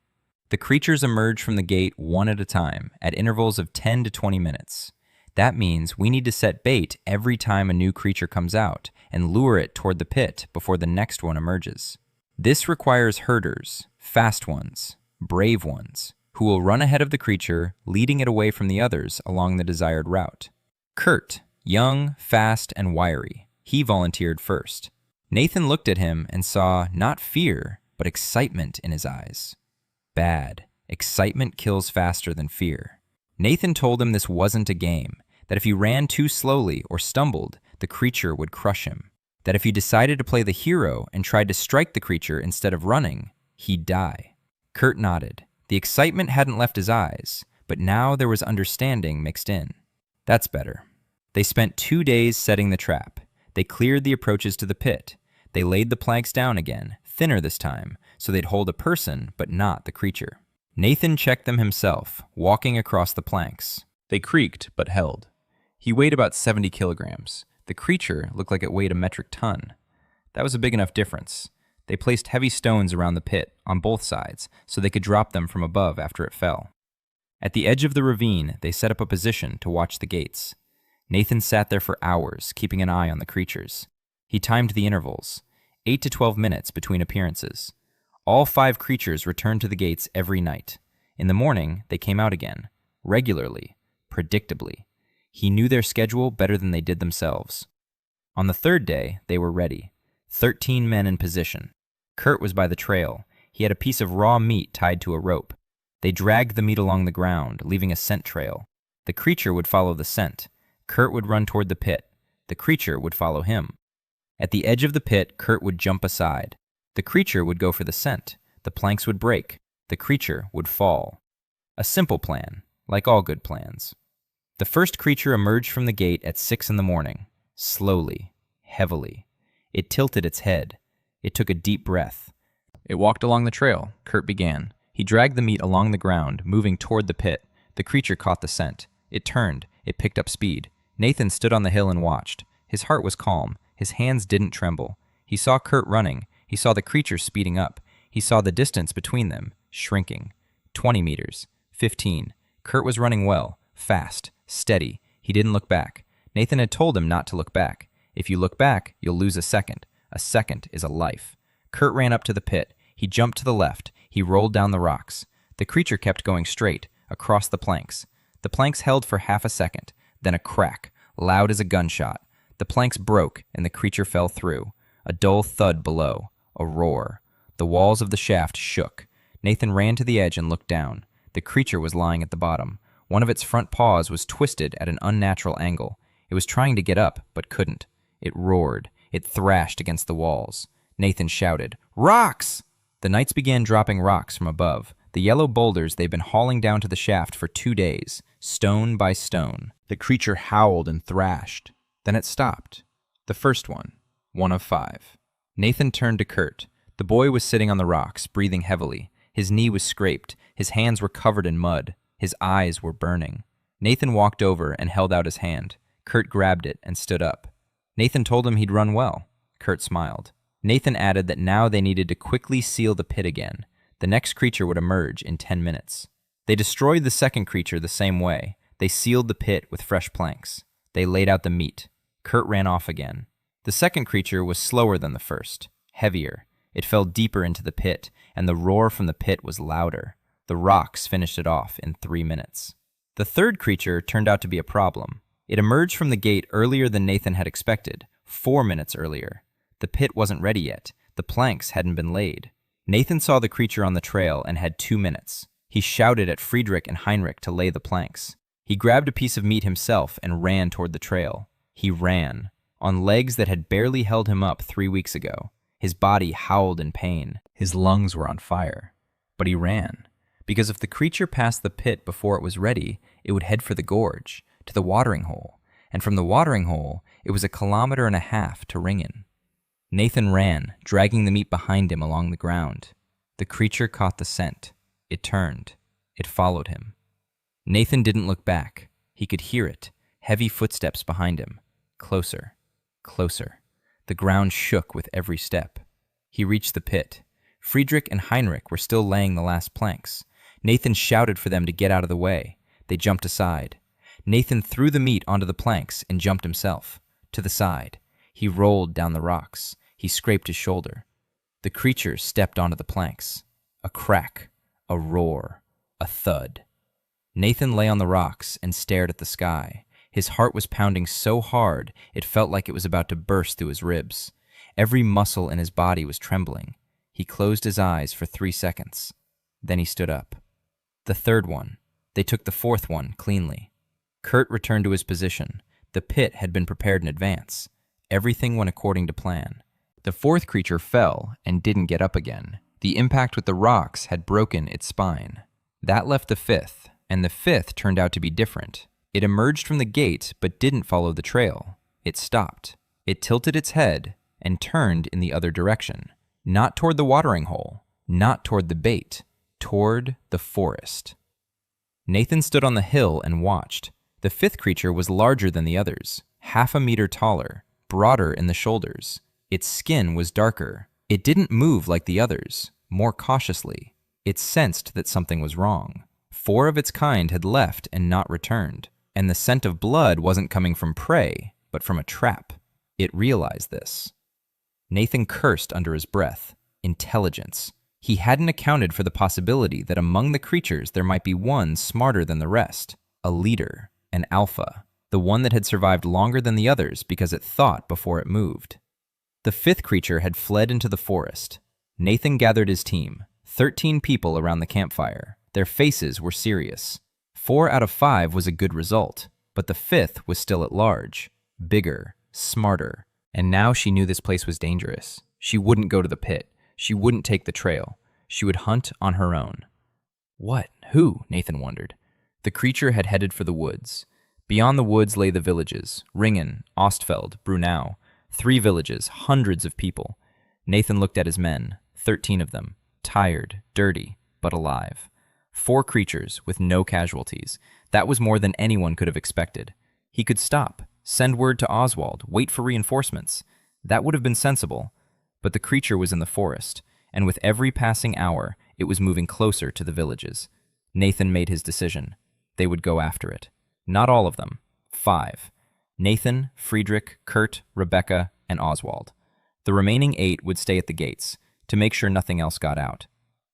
The creatures emerge from the gate one at a time, at intervals of 10 to 20 minutes. That means we need to set bait every time a new creature comes out and lure it toward the pit before the next one emerges. This requires herders, fast ones, brave ones, who will run ahead of the creature, leading it away from the others along the desired route. Kurt, young, fast, and wiry. He volunteered first. Nathan looked at him and saw not fear, but excitement in his eyes. Bad. Excitement kills faster than fear. Nathan told him this wasn't a game, that if he ran too slowly or stumbled, the creature would crush him. That if he decided to play the hero and tried to strike the creature instead of running, he'd die. Kurt nodded. The excitement hadn't left his eyes, but now there was understanding mixed in. That's better. They spent 2 days setting the trap. They cleared the approaches to the pit. They laid the planks down again, thinner this time, so they'd hold a person but not the creature. Nathan checked them himself, walking across the planks. They creaked but held. He weighed about 70 kilograms. The creature looked like it weighed a metric ton. That was a big enough difference. They placed heavy stones around the pit, on both sides, so they could drop them from above after it fell. At the edge of the ravine, they set up a position to watch the gates. Nathan sat there for hours, keeping an eye on the creatures. He timed the intervals, 8 to 12 minutes between appearances. All 5 creatures returned to the gates every night. In the morning, they came out again, regularly, predictably. He knew their schedule better than they did themselves. On the 3rd day, they were ready. 13 men in position. Kurt was by the trail. He had a piece of raw meat tied to a rope. They dragged the meat along the ground, leaving a scent trail. The creature would follow the scent. Kurt would run toward the pit. The creature would follow him. At the edge of the pit, Kurt would jump aside. The creature would go for the scent. The planks would break. The creature would fall. A simple plan, like all good plans. The first creature emerged from the gate at 6 in the morning, slowly, heavily. It tilted its head. It took a deep breath. It walked along the trail. Kurt began. He dragged the meat along the ground, moving toward the pit. The creature caught the scent. It turned. It picked up speed. Nathan stood on the hill and watched. His heart was calm. His hands didn't tremble. He saw Kurt running. He saw the creature speeding up. He saw the distance between them, shrinking. 20 meters. 15. Kurt was running well, fast, steady. He didn't look back. Nathan had told him not to look back. If you look back, you'll lose a second. A second is a life. Kurt ran up to the pit. He jumped to the left. He rolled down the rocks. The creature kept going straight, across the planks. The planks held for half a second, then a crack, loud as a gunshot. The planks broke, and the creature fell through. A dull thud below. A roar. The walls of the shaft shook. Nathan ran to the edge and looked down. The creature was lying at the bottom. One of its front paws was twisted at an unnatural angle. It was trying to get up, but couldn't. It roared. It thrashed against the walls. Nathan shouted, "Rocks!" The knights began dropping rocks from above, the yellow boulders they'd been hauling down to the shaft for 2 days, stone by stone. The creature howled and thrashed. Then it stopped. The first one of 5. Nathan turned to Kurt. The boy was sitting on the rocks, breathing heavily. His knee was scraped. His hands were covered in mud. His eyes were burning. Nathan walked over and held out his hand. Kurt grabbed it and stood up. Nathan told him he'd run well. Kurt smiled. Nathan added that now they needed to quickly seal the pit again. The next creature would emerge in 10 minutes. They destroyed the second creature the same way. They sealed the pit with fresh planks. They laid out the meat. Kurt ran off again. The second creature was slower than the first, heavier. It fell deeper into the pit, and the roar from the pit was louder. The rocks finished it off in 3 minutes. The third creature turned out to be a problem. It emerged from the gate earlier than Nathan had expected, 4 minutes earlier. The pit wasn't ready yet. The planks hadn't been laid. Nathan saw the creature on the trail and had 2 minutes. He shouted at Friedrich and Heinrich to lay the planks. He grabbed a piece of meat himself and ran toward the trail. He ran, on legs that had barely held him up 3 weeks ago. His body howled in pain. His lungs were on fire. But he ran, because if the creature passed the pit before it was ready, it would head for the gorge, to the watering hole, and from the watering hole, it was 1.5 kilometers to Ringan. Nathan ran, dragging the meat behind him along the ground. The creature caught the scent. It turned. It followed him. Nathan didn't look back. He could hear it, heavy footsteps behind him. Closer, closer. The ground shook with every step. He reached the pit. Friedrich and Heinrich were still laying the last planks. Nathan shouted for them to get out of the way. They jumped aside. Nathan threw the meat onto the planks and jumped himself. To the side. He rolled down the rocks. He scraped his shoulder. The creature stepped onto the planks. A crack, a roar, a thud. Nathan lay on the rocks and stared at the sky. His heart was pounding so hard it felt like it was about to burst through his ribs. Every muscle in his body was trembling. He closed his eyes for 3 seconds. Then he stood up. The third one. They took the fourth one cleanly. Kurt returned to his position. The pit had been prepared in advance. Everything went according to plan. The fourth creature fell and didn't get up again. The impact with the rocks had broken its spine. That left the fifth, and the fifth turned out to be different. It emerged from the gate but didn't follow the trail. It stopped. It tilted its head and turned in the other direction. Not toward the watering hole, not toward the bait, toward the forest. Nathan stood on the hill and watched. The fifth creature was larger than the others, 1/2 meter taller, broader in the shoulders. Its skin was darker. It didn't move like the others, more cautiously. It sensed that something was wrong. 4 of its kind had left and not returned, and the scent of blood wasn't coming from prey, but from a trap. It realized this. Nathan cursed under his breath. Intelligence. He hadn't accounted for the possibility that among the creatures there might be one smarter than the rest. A leader, an alpha, the one that had survived longer than the others because it thought before it moved. The fifth creature had fled into the forest. Nathan gathered his team, 13 people around the campfire. Their faces were serious. 4 out of 5 was a good result, but the fifth was still at large, bigger, smarter. And now she knew this place was dangerous. She wouldn't go to the pit. She wouldn't take the trail. She would hunt on her own. What? Who? Nathan wondered. The creature had headed for the woods. Beyond the woods lay the villages, Ringan, Ostfeld, Brunau. 3 villages, hundreds of people. Nathan looked at his men, 13 of them, tired, dirty, but alive. 4 creatures with no casualties. That was more than anyone could have expected. He could stop, send word to Oswald, wait for reinforcements. That would have been sensible. But the creature was in the forest, and with every passing hour, it was moving closer to the villages. Nathan made his decision. They would go after it. Not all of them. 5. Nathan, Friedrich, Kurt, Rebecca, and Oswald. The remaining 8 would stay at the gates, to make sure nothing else got out.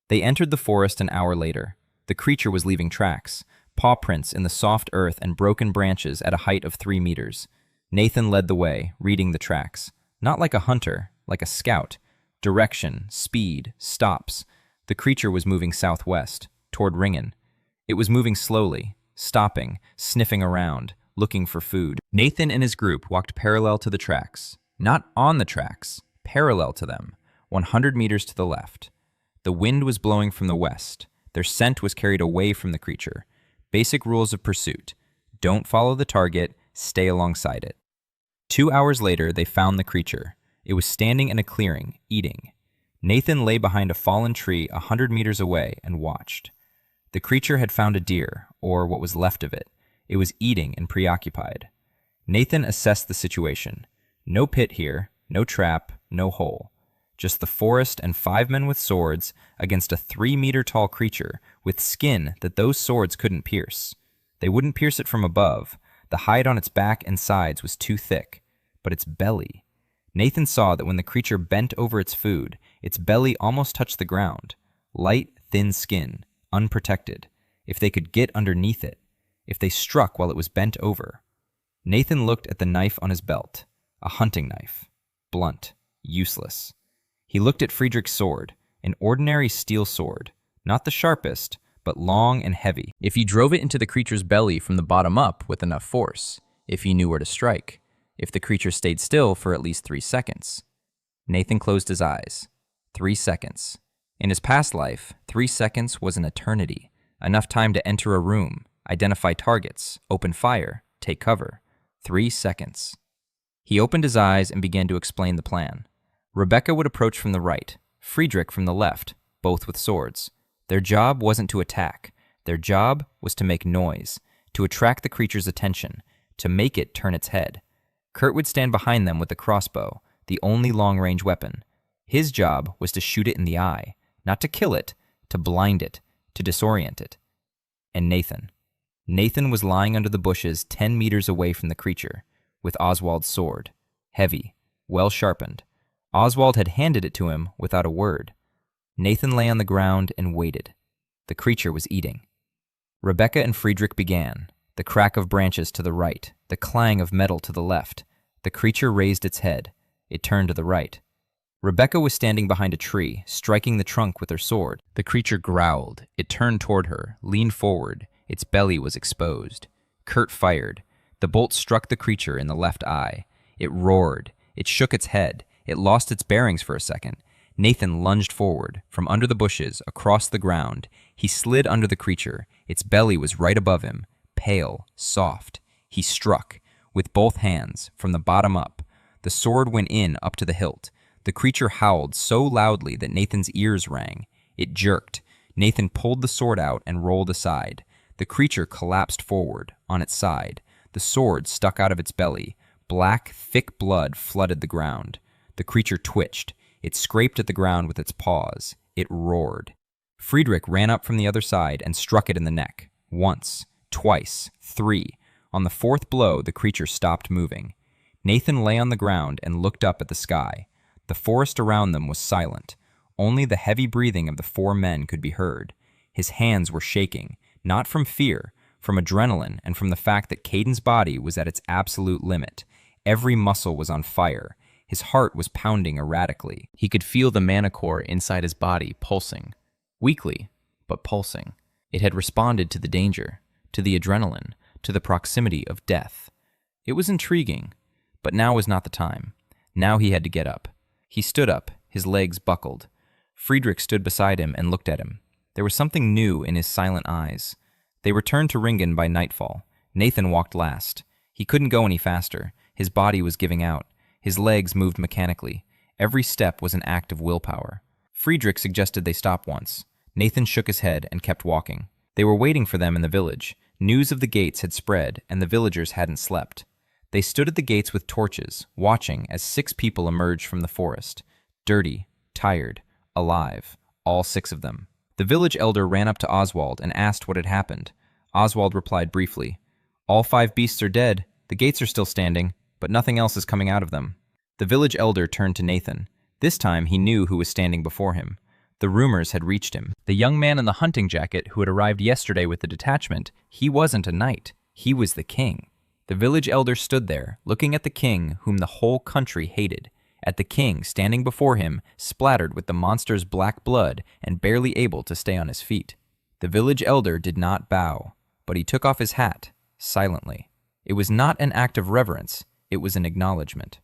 They entered the forest an hour later. The creature was leaving tracks, paw prints in the soft earth and broken branches at a height of 3 meters. Nathan led the way, reading the tracks. Not like a hunter, like a scout. Direction, speed, stops. The creature was moving southwest, toward Ringan. It was moving slowly, stopping, sniffing around, looking for food. Nathan and his group walked parallel to the tracks. Not on the tracks, parallel to them, 100 meters to the left. The wind was blowing from the west. Their scent was carried away from the creature. Basic rules of pursuit. Don't follow the target, stay alongside it. 2 hours later, they found the creature. It was standing in a clearing, eating. Nathan lay behind a fallen tree 100 meters away and watched. The creature had found a deer, or what was left of it. It was eating and preoccupied. Nathan assessed the situation. No pit here, no trap, no hole. Just the forest and 5 men with swords against a 3-meter-tall creature with skin that those swords couldn't pierce. They wouldn't pierce it from above. The hide on its back and sides was too thick. But its belly. Nathan saw that when the creature bent over its food, its belly almost touched the ground. Light, thin skin, unprotected. If they could get underneath it. If they struck while it was bent over. Nathan looked at the knife on his belt. A hunting knife. Blunt. Useless. He looked at Friedrich's sword, an ordinary steel sword, not the sharpest, but long and heavy. If he drove it into the creature's belly from the bottom up with enough force, if he knew where to strike, if the creature stayed still for at least 3 seconds. Nathan closed his eyes. 3 seconds. In his past life, 3 seconds was an eternity, enough time to enter a room, identify targets, open fire, take cover. 3 seconds. He opened his eyes and began to explain the plan. Rebecca would approach from the right, Friedrich from the left, both with swords. Their job wasn't to attack. Their job was to make noise, to attract the creature's attention, to make it turn its head. Kurt would stand behind them with the crossbow, the only long-range weapon. His job was to shoot it in the eye, not to kill it, to blind it, to disorient it. And Nathan. Nathan was lying under the bushes 10 meters away from the creature, with Oswald's sword, heavy, well-sharpened. Oswald had handed it to him without a word. Nathan lay on the ground and waited. The creature was eating. Rebecca and Friedrich began. The crack of branches to the right, the clang of metal to the left. The creature raised its head. It turned to the right. Rebecca was standing behind a tree, striking the trunk with her sword. The creature growled. It turned toward her, leaned forward. Its belly was exposed. Kurt fired. The bolt struck the creature in the left eye. It roared. It shook its head. It lost its bearings for a second. Nathan lunged forward, from under the bushes, across the ground. He slid under the creature. Its belly was right above him, pale, soft. He struck, with both hands, from the bottom up. The sword went in up to the hilt. The creature howled so loudly that Nathan's ears rang. It jerked. Nathan pulled the sword out and rolled aside. The creature collapsed forward, on its side. The sword stuck out of its belly. Black, thick blood flooded the ground. The creature twitched. It scraped at the ground with its paws. It roared. Friedrich ran up from the other side and struck it in the neck. Once, twice, 3. On the 4th blow, the creature stopped moving. Nathan lay on the ground and looked up at the sky. The forest around them was silent. Only the heavy breathing of the 4 men could be heard. His hands were shaking, not from fear, from adrenaline and from the fact that Caden's body was at its absolute limit. Every muscle was on fire. His heart was pounding erratically. He could feel the mana core inside his body pulsing. Weakly, but pulsing. It had responded to the danger, to the adrenaline, to the proximity of death. It was intriguing, but now was not the time. Now he had to get up. He stood up, his legs buckled. Friedrich stood beside him and looked at him. There was something new in his silent eyes. They returned to Ringan by nightfall. Nathan walked last. He couldn't go any faster. His body was giving out. His legs moved mechanically. Every step was an act of willpower. Friedrich suggested they stop once. Nathan shook his head and kept walking. They were waiting for them in the village. News of the gates had spread, and the villagers hadn't slept. They stood at the gates with torches, watching as 6 people emerged from the forest. Dirty, tired, alive, all 6 of them. The village elder ran up to Oswald and asked what had happened. Oswald replied briefly, "All 5 beasts are dead. The gates are still standing, but nothing else is coming out of them." The village elder turned to Nathan. This time he knew who was standing before him. The rumors had reached him. The young man in the hunting jacket who had arrived yesterday with the detachment, he wasn't a knight. He was the king. The village elder stood there, looking at the king whom the whole country hated, at the king standing before him, splattered with the monster's black blood and barely able to stay on his feet. The village elder did not bow, but he took off his hat, silently. It was not an act of reverence, it was an acknowledgement.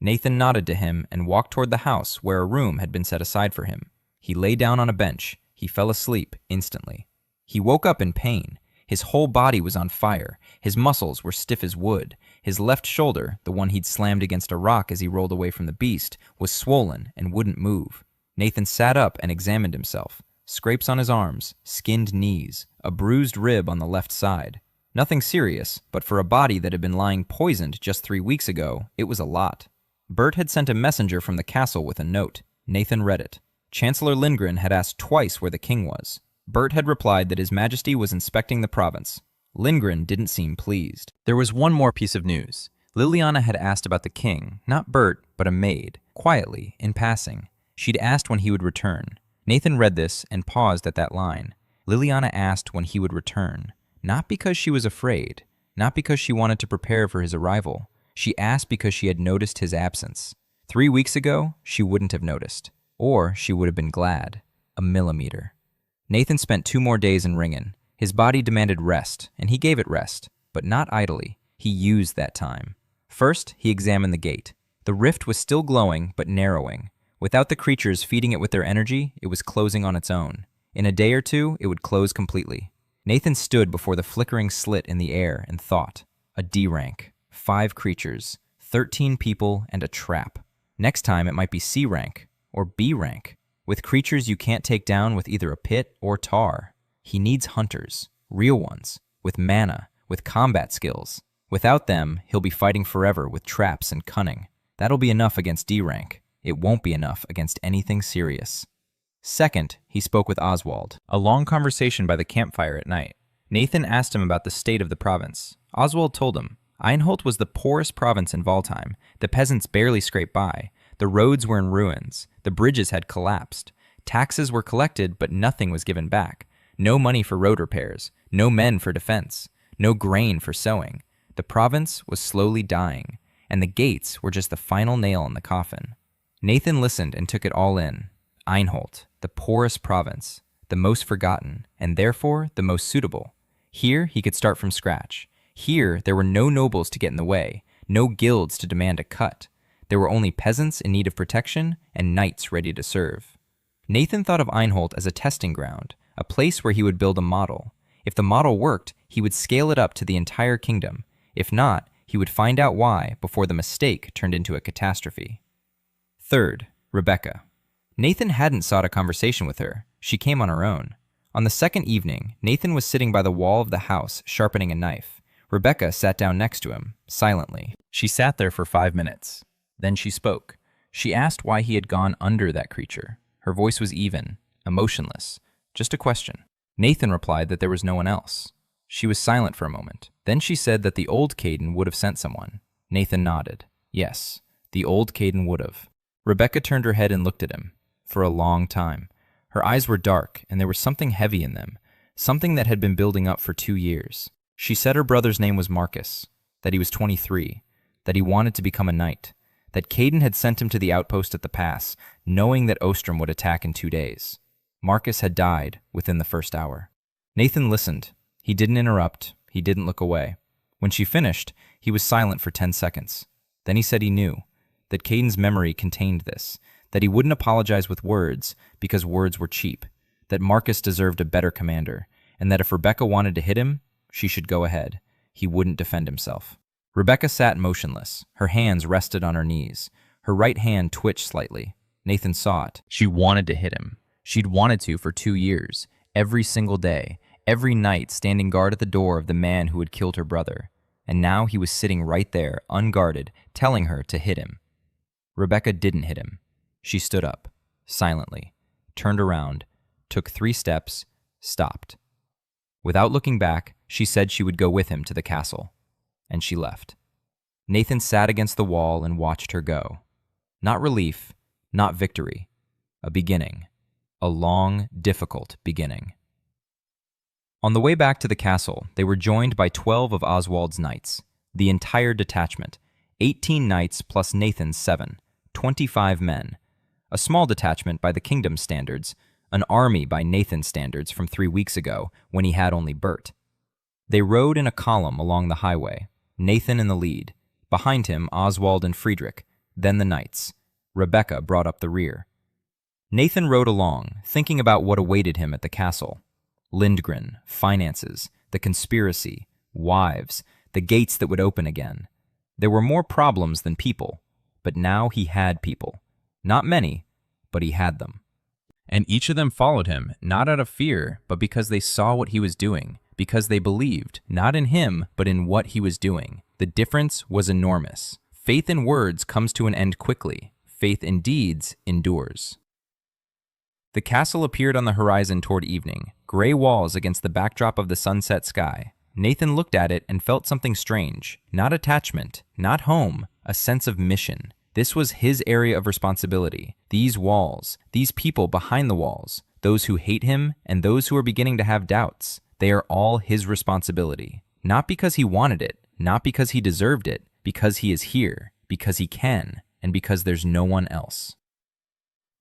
Nathan nodded to him and walked toward the house where a room had been set aside for him. He lay down on a bench. He fell asleep instantly. He woke up in pain. His whole body was on fire. His muscles were stiff as wood. His left shoulder, the one he'd slammed against a rock as he rolled away from the beast, was swollen and wouldn't move. Nathan sat up and examined himself. Scrapes on his arms, skinned knees, a bruised rib on the left side. Nothing serious, but for a body that had been lying poisoned just 3 weeks ago, it was a lot. Bert had sent a messenger from the castle with a note. Nathan read it. Chancellor Ringan had asked twice where the king was. Bert had replied that His Majesty was inspecting the province. Ringan didn't seem pleased. There was one more piece of news. Liliana had asked about the king, not Bert, but a maid, quietly, in passing. She'd asked when he would return. Nathan read this and paused at that line. Liliana asked when he would return. Not because she was afraid, not because she wanted to prepare for his arrival. She asked because she had noticed his absence. 3 weeks ago, she wouldn't have noticed. Or she would have been glad. A millimeter. Nathan spent 2 more days in Ringan. His body demanded rest, and he gave it rest, but not idly. He used that time. First, he examined the gate. The rift was still glowing, but narrowing. Without the creatures feeding it with their energy, it was closing on its own. In a day or 2, it would close completely. Nathan stood before the flickering slit in the air and thought. A D rank, 5 creatures, 13 people, and a trap. Next time it might be C rank, or B rank, with creatures you can't take down with either a pit or tar. He needs hunters, real ones, with mana, with combat skills. Without them, he'll be fighting forever with traps and cunning. That'll be enough against D rank. It won't be enough against anything serious. Second, he spoke with Oswald. A long conversation by the campfire at night. Nathan asked him about the state of the province. Oswald told him. Einholt was the poorest province in Valtheim. The peasants barely scraped by. The roads were in ruins. The bridges had collapsed. Taxes were collected, but nothing was given back. No money for road repairs. No men for defense. No grain for sowing. The province was slowly dying, and the gates were just the final nail in the coffin. Nathan listened and took it all in. Einholt, the poorest province, the most forgotten, and therefore the most suitable. Here he could start from scratch. Here there were no nobles to get in the way, no guilds to demand a cut. There were only peasants in need of protection and knights ready to serve. Nathan thought of Einholt as a testing ground, a place where he would build a model. If the model worked, he would scale it up to the entire kingdom. If not, he would find out why before the mistake turned into a catastrophe. Third, Rebecca. Nathan hadn't sought a conversation with her. She came on her own. On the second evening, Nathan was sitting by the wall of the house, sharpening a knife. Rebecca sat down next to him, silently. She sat there for 5 minutes. Then she spoke. She asked why he had gone under that creature. Her voice was even, emotionless. Just a question. Nathan replied that there was no one else. She was silent for a moment. Then she said that the old Caden would have sent someone. Nathan nodded. Yes, the old Caden would have. Rebecca turned her head and looked at him. For a long time. Her eyes were dark, and there was something heavy in them, something that had been building up for 2 years. She said her brother's name was Marcus, that he was 23, that he wanted to become a knight, that Caden had sent him to the outpost at the pass, knowing that Ostrom would attack in 2 days. Marcus had died within the first hour. Nathan listened. He didn't interrupt. He didn't look away. When she finished, he was silent for 10 seconds. Then he said he knew, that Caden's memory contained this, that he wouldn't apologize with words because words were cheap, that Marcus deserved a better commander, and that if Rebecca wanted to hit him, she should go ahead. He wouldn't defend himself. Rebecca sat motionless. Her hands rested on her knees. Her right hand twitched slightly. Nathan saw it. She wanted to hit him. She'd wanted to for 2 years, every single day, every night standing guard at the door of the man who had killed her brother. And now he was sitting right there, unguarded, telling her to hit him. Rebecca didn't hit him. She stood up, silently, turned around, took 3 steps, stopped. Without looking back, she said she would go with him to the castle, and she left. Nathan sat against the wall and watched her go. Not relief, not victory, a beginning, a long, difficult beginning. On the way back to the castle, they were joined by 12 of Oswald's knights, the entire detachment, 18 knights plus Nathan's 7, 25 men. A small detachment by the kingdom's standards, an army by Nathan's standards from 3 weeks ago when he had only Bert. They rode in a column along the highway, Nathan in the lead, behind him Oswald and Friedrich, then the knights. Rebecca brought up the rear. Nathan rode along, thinking about what awaited him at the castle. Lindgren, finances, the conspiracy, wives, the gates that would open again. There were more problems than people, but now he had people. Not many, but he had them. And each of them followed him, not out of fear, but because they saw what he was doing, because they believed, not in him, but in what he was doing. The difference was enormous. Faith in words comes to an end quickly. Faith in deeds endures. The castle appeared on the horizon toward evening, gray walls against the backdrop of the sunset sky. Nathan looked at it and felt something strange. Not attachment, not home, a sense of mission. This was his area of responsibility. These walls, these people behind the walls, those who hate him and those who are beginning to have doubts, they are all his responsibility. Not because he wanted it, not because he deserved it, because he is here, because he can, and because there's no one else.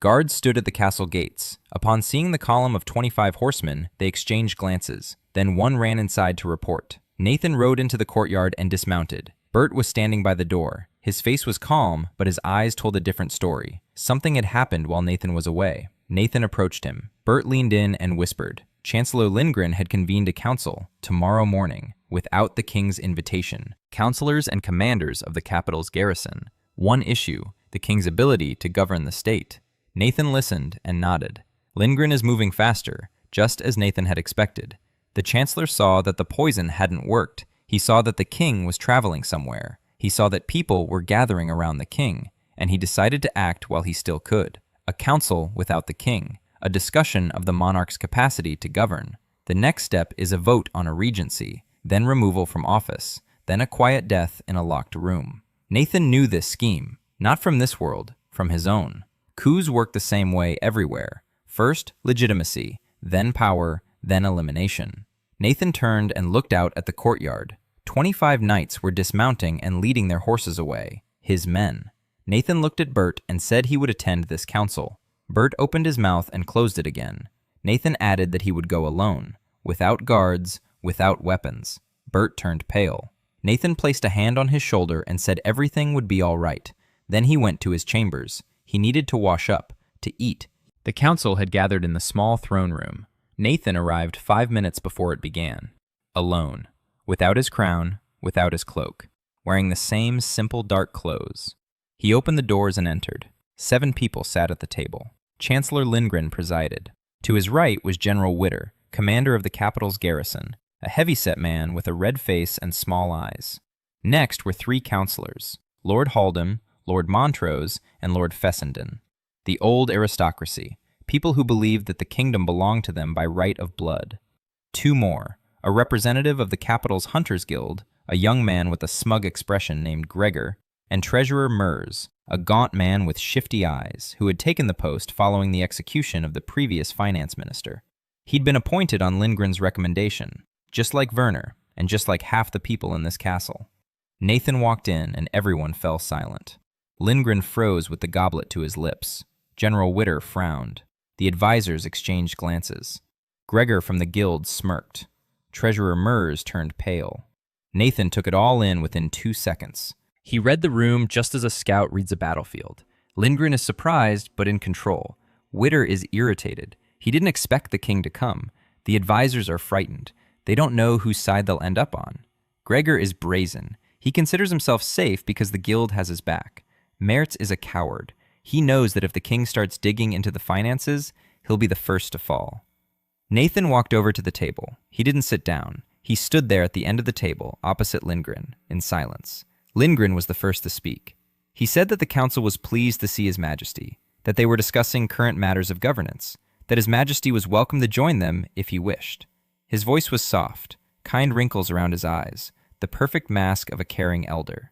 Guards stood at the castle gates. Upon seeing the column of 25 horsemen, they exchanged glances. Then one ran inside to report. Nathan rode into the courtyard and dismounted. Bert was standing by the door. His face was calm, but his eyes told a different story. Something had happened while Nathan was away. Nathan approached him. Bert leaned in and whispered. Chancellor Lindgren had convened a council tomorrow morning, without the king's invitation. Counselors and commanders of the capital's garrison. One issue, the king's ability to govern the state. Nathan listened and nodded. Lindgren is moving faster, just as Nathan had expected. The chancellor saw that the poison hadn't worked. He saw that the king was traveling somewhere. He saw that people were gathering around the king, and he decided to act while he still could. A council without the king, a discussion of the monarch's capacity to govern. The next step is a vote on a regency, then removal from office, then a quiet death in a locked room. Nathan knew this scheme, not from this world, from his own. Coups work the same way everywhere. First, legitimacy, then power, then elimination. Nathan turned and looked out at the courtyard. 25 knights were dismounting and leading their horses away, his men. Nathan looked at Bert and said he would attend this council. Bert opened his mouth and closed it again. Nathan added that he would go alone, without guards, without weapons. Bert turned pale. Nathan placed a hand on his shoulder and said everything would be all right. Then he went to his chambers. He needed to wash up, to eat. The council had gathered in the small throne room. Nathan arrived 5 minutes before it began. Alone, without his crown, without his cloak, wearing the same simple dark clothes. He opened the doors and entered. 7 people sat at the table. Chancellor Lindgren presided. To his right was General Witter, commander of the capital's garrison, a heavy-set man with a red face and small eyes. Next were 3 counselors, Lord Haldim, Lord Montrose, and Lord Fessenden. The old aristocracy, people who believed that the kingdom belonged to them by right of blood. 2 more, a representative of the capital's Hunters Guild, a young man with a smug expression named Gregor, and Treasurer Mers, a gaunt man with shifty eyes, who had taken the post following the execution of the previous finance minister. He'd been appointed on Lindgren's recommendation, just like Werner, and just like half the people in this castle. Nathan walked in, and everyone fell silent. Lindgren froze with the goblet to his lips. General Witter frowned. The advisors exchanged glances. Gregor from the guild smirked. Treasurer Mers turned pale. Nathan took it all in within 2 seconds. He read the room just as a scout reads a battlefield. Lindgren is surprised, but in control. Witter is irritated. He didn't expect the king to come. The advisors are frightened. They don't know whose side they'll end up on. Gregor is brazen. He considers himself safe because the guild has his back. Mertz is a coward. He knows that if the king starts digging into the finances, he'll be the first to fall. Nathan walked over to the table. He didn't sit down. He stood there at the end of the table, opposite Lindgren, in silence. Lindgren was the first to speak. He said that the council was pleased to see His Majesty, that they were discussing current matters of governance, that His Majesty was welcome to join them if he wished. His voice was soft, kind wrinkles around his eyes, the perfect mask of a caring elder.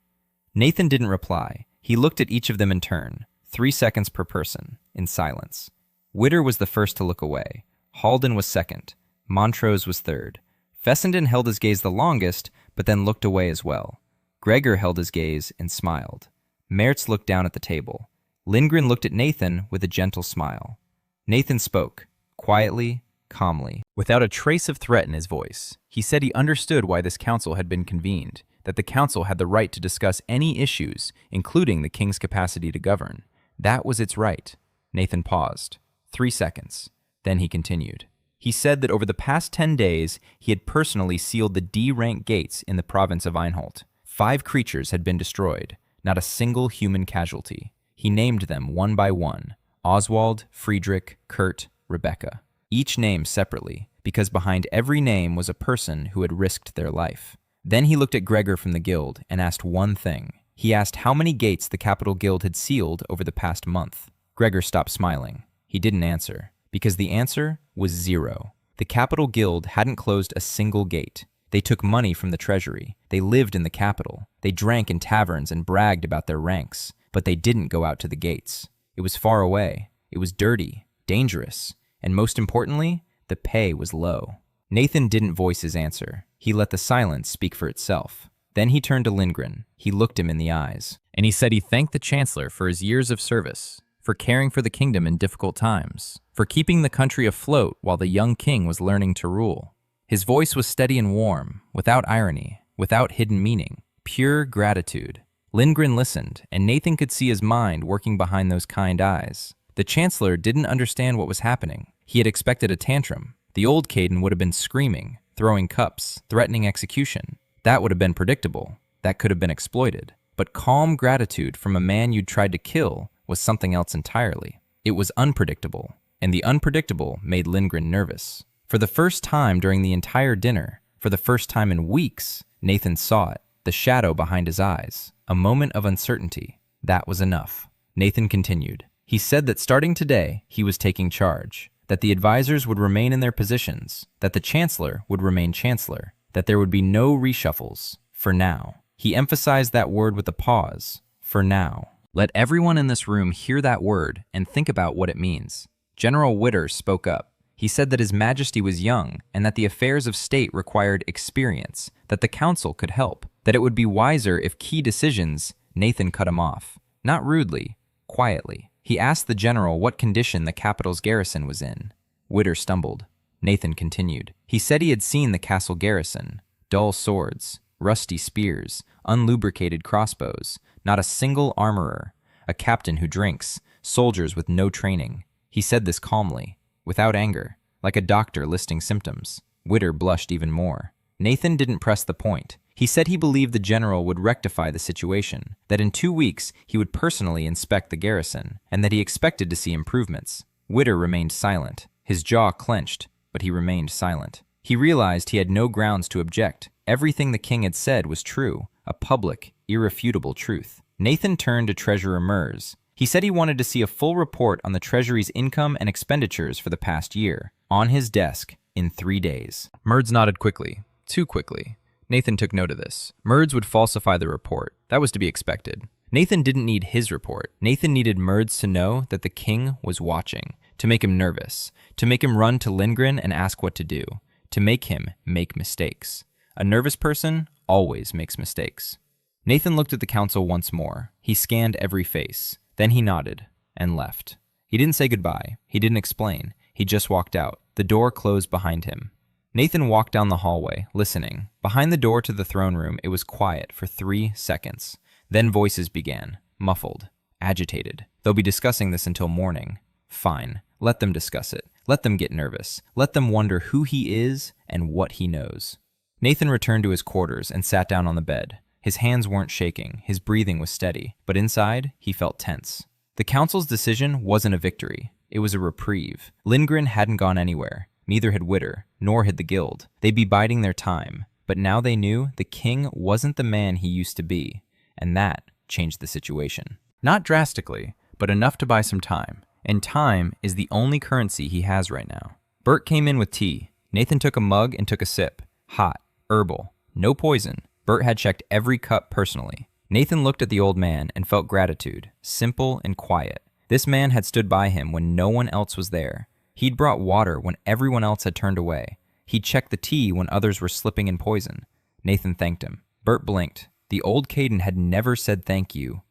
Nathan didn't reply. He looked at each of them in turn, 3 seconds per person, in silence. Witter was the first to look away. Haldin was second. Montrose was third. Fessenden held his gaze the longest, but then looked away as well. Gregor held his gaze and smiled. Mertz looked down at the table. Lindgren looked at Nathan with a gentle smile. Nathan spoke, quietly, calmly, without a trace of threat in his voice. He said he understood why this council had been convened, that the council had the right to discuss any issues, including the king's capacity to govern. That was its right. Nathan paused. 3 seconds. Then he continued. He said that over the past 10 days, he had personally sealed the D-rank gates in the province of Einholt. 5 creatures had been destroyed, not a single human casualty. He named them one by one: Oswald, Friedrich, Kurt, Rebecca. Each name separately, because behind every name was a person who had risked their life. Then he looked at Gregor from the guild and asked one thing. He asked how many gates the Capital Guild had sealed over the past month. Gregor stopped smiling. He didn't answer, because the answer was 0. The Capital Guild hadn't closed a single gate. They took money from the treasury. They lived in the capital. They drank in taverns and bragged about their ranks, but they didn't go out to the gates. It was far away. It was dirty, dangerous, and most importantly, the pay was low. Nathan didn't voice his answer. He let the silence speak for itself. Then he turned to Lindgren. He looked him in the eyes. And he said he thanked the chancellor for his years of service, for caring for the kingdom in difficult times, for keeping the country afloat while the young king was learning to rule. His voice was steady and warm, without irony, without hidden meaning, pure gratitude. Lindgren listened, and Nathan could see his mind working behind those kind eyes. The chancellor didn't understand what was happening. He had expected a tantrum. The old Caden would have been screaming, throwing cups, threatening execution. That would have been predictable. That could have been exploited. But calm gratitude from a man you'd tried to kill was something else entirely. It was unpredictable, and the unpredictable made Lindgren nervous. For the first time during the entire dinner, for the first time in weeks, Nathan saw it, the shadow behind his eyes, a moment of uncertainty. That was enough. Nathan continued. He said that starting today, he was taking charge, that the advisors would remain in their positions, that the chancellor would remain chancellor, that there would be no reshuffles, for now. He emphasized that word with a pause, for now. Let everyone in this room hear that word and think about what it means. General Witter spoke up. He said that His Majesty was young and that the affairs of state required experience, that the council could help, that it would be wiser if key decisions. Nathan cut him off, not rudely, quietly. He asked the general what condition the capital's garrison was in. Witter stumbled. Nathan continued. He said he had seen the castle garrison. Dull swords, rusty spears, unlubricated crossbows, not a single armorer, a captain who drinks, soldiers with no training. He said this calmly, without anger, like a doctor listing symptoms. Witter blushed even more. Nathan didn't press the point. He said he believed the general would rectify the situation, that in 2 weeks he would personally inspect the garrison, and that he expected to see improvements. Witter remained silent. His jaw clenched, but he remained silent. He realized he had no grounds to object. Everything the king had said was true, a public, irrefutable truth. Nathan turned to Treasurer Mers. He said he wanted to see a full report on the Treasury's income and expenditures for the past year, on his desk, in 3 days. Merds nodded quickly, too quickly. Nathan took note of this. Merds would falsify the report. That was to be expected. Nathan didn't need his report. Nathan needed Merds to know that the king was watching, to make him nervous, to make him run to Lindgren and ask what to do, to make him make mistakes. A nervous person always makes mistakes. Nathan looked at the council once more. He scanned every face. Then he nodded and left. He didn't say goodbye. He didn't explain. He just walked out. The door closed behind him. Nathan walked down the hallway, listening. Behind the door to the throne room, it was quiet for 3 seconds. Then voices began, muffled, agitated. They'll be discussing this until morning. Fine. Let them discuss it. Let them get nervous. Let them wonder who he is and what he knows. Nathan returned to his quarters and sat down on the bed. His hands weren't shaking. His breathing was steady. But inside, he felt tense. The council's decision wasn't a victory. It was a reprieve. Lindgren hadn't gone anywhere. Neither had Witter, nor had the guild. They'd be biding their time. But now they knew the king wasn't the man he used to be. And that changed the situation. Not drastically, but enough to buy some time. And time is the only currency he has right now. Bert came in with tea. Nathan took a mug and took a sip. Hot, herbal, no poison. Bert had checked every cup personally. Nathan looked at the old man and felt gratitude, simple and quiet. This man had stood by him when no one else was there. He'd brought water when everyone else had turned away. He'd checked the tea when others were slipping in poison. Nathan thanked him. Bert blinked. The old Caden had never said thank you.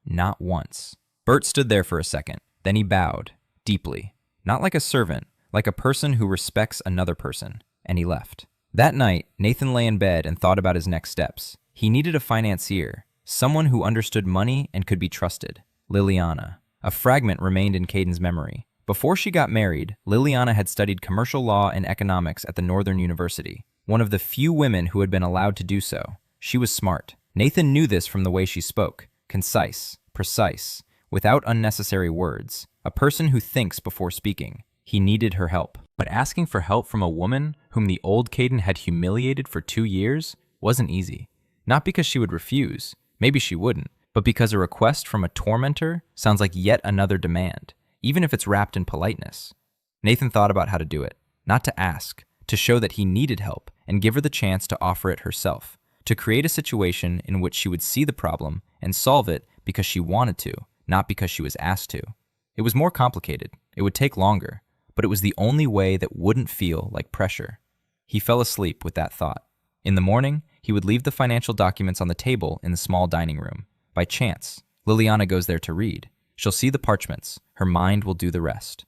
Not once. Bert stood there for a second. Then he bowed, deeply. Not like a servant, like a person who respects another person. And he left. That night, Nathan lay in bed and thought about his next steps. He needed a financier, someone who understood money and could be trusted. Liliana. A fragment remained in Caden's memory. Before she got married, Liliana had studied commercial law and economics at the Northern University, one of the few women who had been allowed to do so. She was smart. Nathan knew this from the way she spoke. Concise, precise, without unnecessary words. A person who thinks before speaking. He needed her help. But asking for help from a woman whom the old Caden had humiliated for 2 years wasn't easy. Not because she would refuse, maybe she wouldn't, but because a request from a tormentor sounds like yet another demand, even if it's wrapped in politeness. Nathan thought about how to do it, not to ask, to show that he needed help and give her the chance to offer it herself, to create a situation in which she would see the problem and solve it because she wanted to, not because she was asked to. It was more complicated, it would take longer, but it was the only way that wouldn't feel like pressure. He fell asleep with that thought. In the morning, he would leave the financial documents on the table in the small dining room. By chance, Liliana goes there to read. She'll see the parchments. Her mind will do the rest.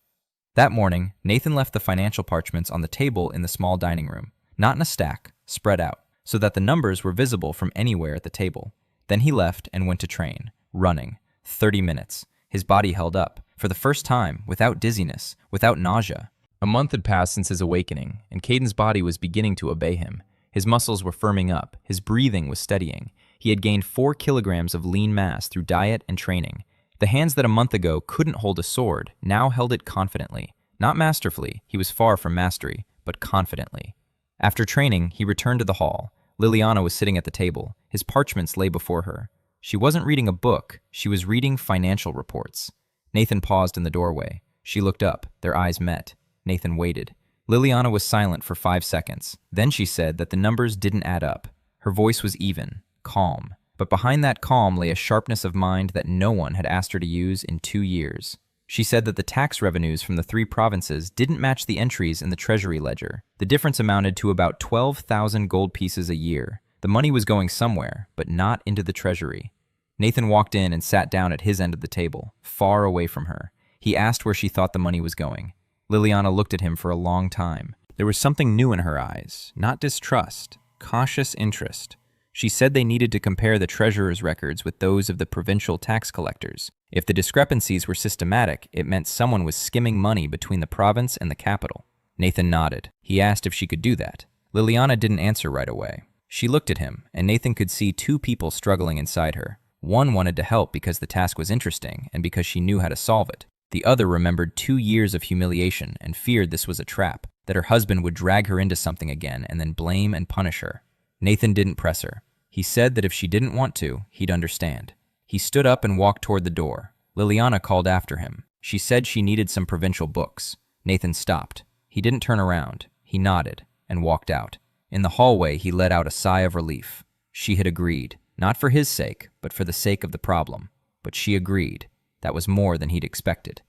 That morning, Nathan left the financial parchments on the table in the small dining room, not in a stack, spread out, so that the numbers were visible from anywhere at the table. Then he left and went to train, running, 30 minutes. His body held up, for the first time, without dizziness, without nausea. A month had passed since his awakening, and Caden's body was beginning to obey him. His muscles were firming up, his breathing was steadying. He had gained 4 kilograms of lean mass through diet and training. The hands that a month ago couldn't hold a sword now held it confidently. Not masterfully, he was far from mastery, but confidently. After training, he returned to the hall. Liliana was sitting at the table. His parchments lay before her. She wasn't reading a book, she was reading financial reports. Nathan paused in the doorway. She looked up, their eyes met. Nathan waited. Liliana was silent for 5 seconds. Then she said that the numbers didn't add up. Her voice was even, calm. But behind that calm lay a sharpness of mind that no one had asked her to use in 2 years. She said that the tax revenues from the 3 provinces didn't match the entries in the treasury ledger. The difference amounted to about 12,000 gold pieces a year. The money was going somewhere, but not into the treasury. Nathan walked in and sat down at his end of the table, far away from her. He asked where she thought the money was going. Liliana looked at him for a long time. There was something new in her eyes, not distrust, cautious interest. She said they needed to compare the treasurer's records with those of the provincial tax collectors. If the discrepancies were systematic, it meant someone was skimming money between the province and the capital. Nathan nodded. He asked if she could do that. Liliana didn't answer right away. She looked at him, and Nathan could see 2 people struggling inside her. One wanted to help because the task was interesting and because she knew how to solve it. The other remembered 2 years of humiliation and feared this was a trap, that her husband would drag her into something again and then blame and punish her. Nathan didn't press her. He said that if she didn't want to, he'd understand. He stood up and walked toward the door. Liliana called after him. She said she needed some provincial books. Nathan stopped. He didn't turn around. He nodded and walked out. In the hallway, he let out a sigh of relief. She had agreed, not for his sake, but for the sake of the problem. But she agreed. That was more than he'd expected.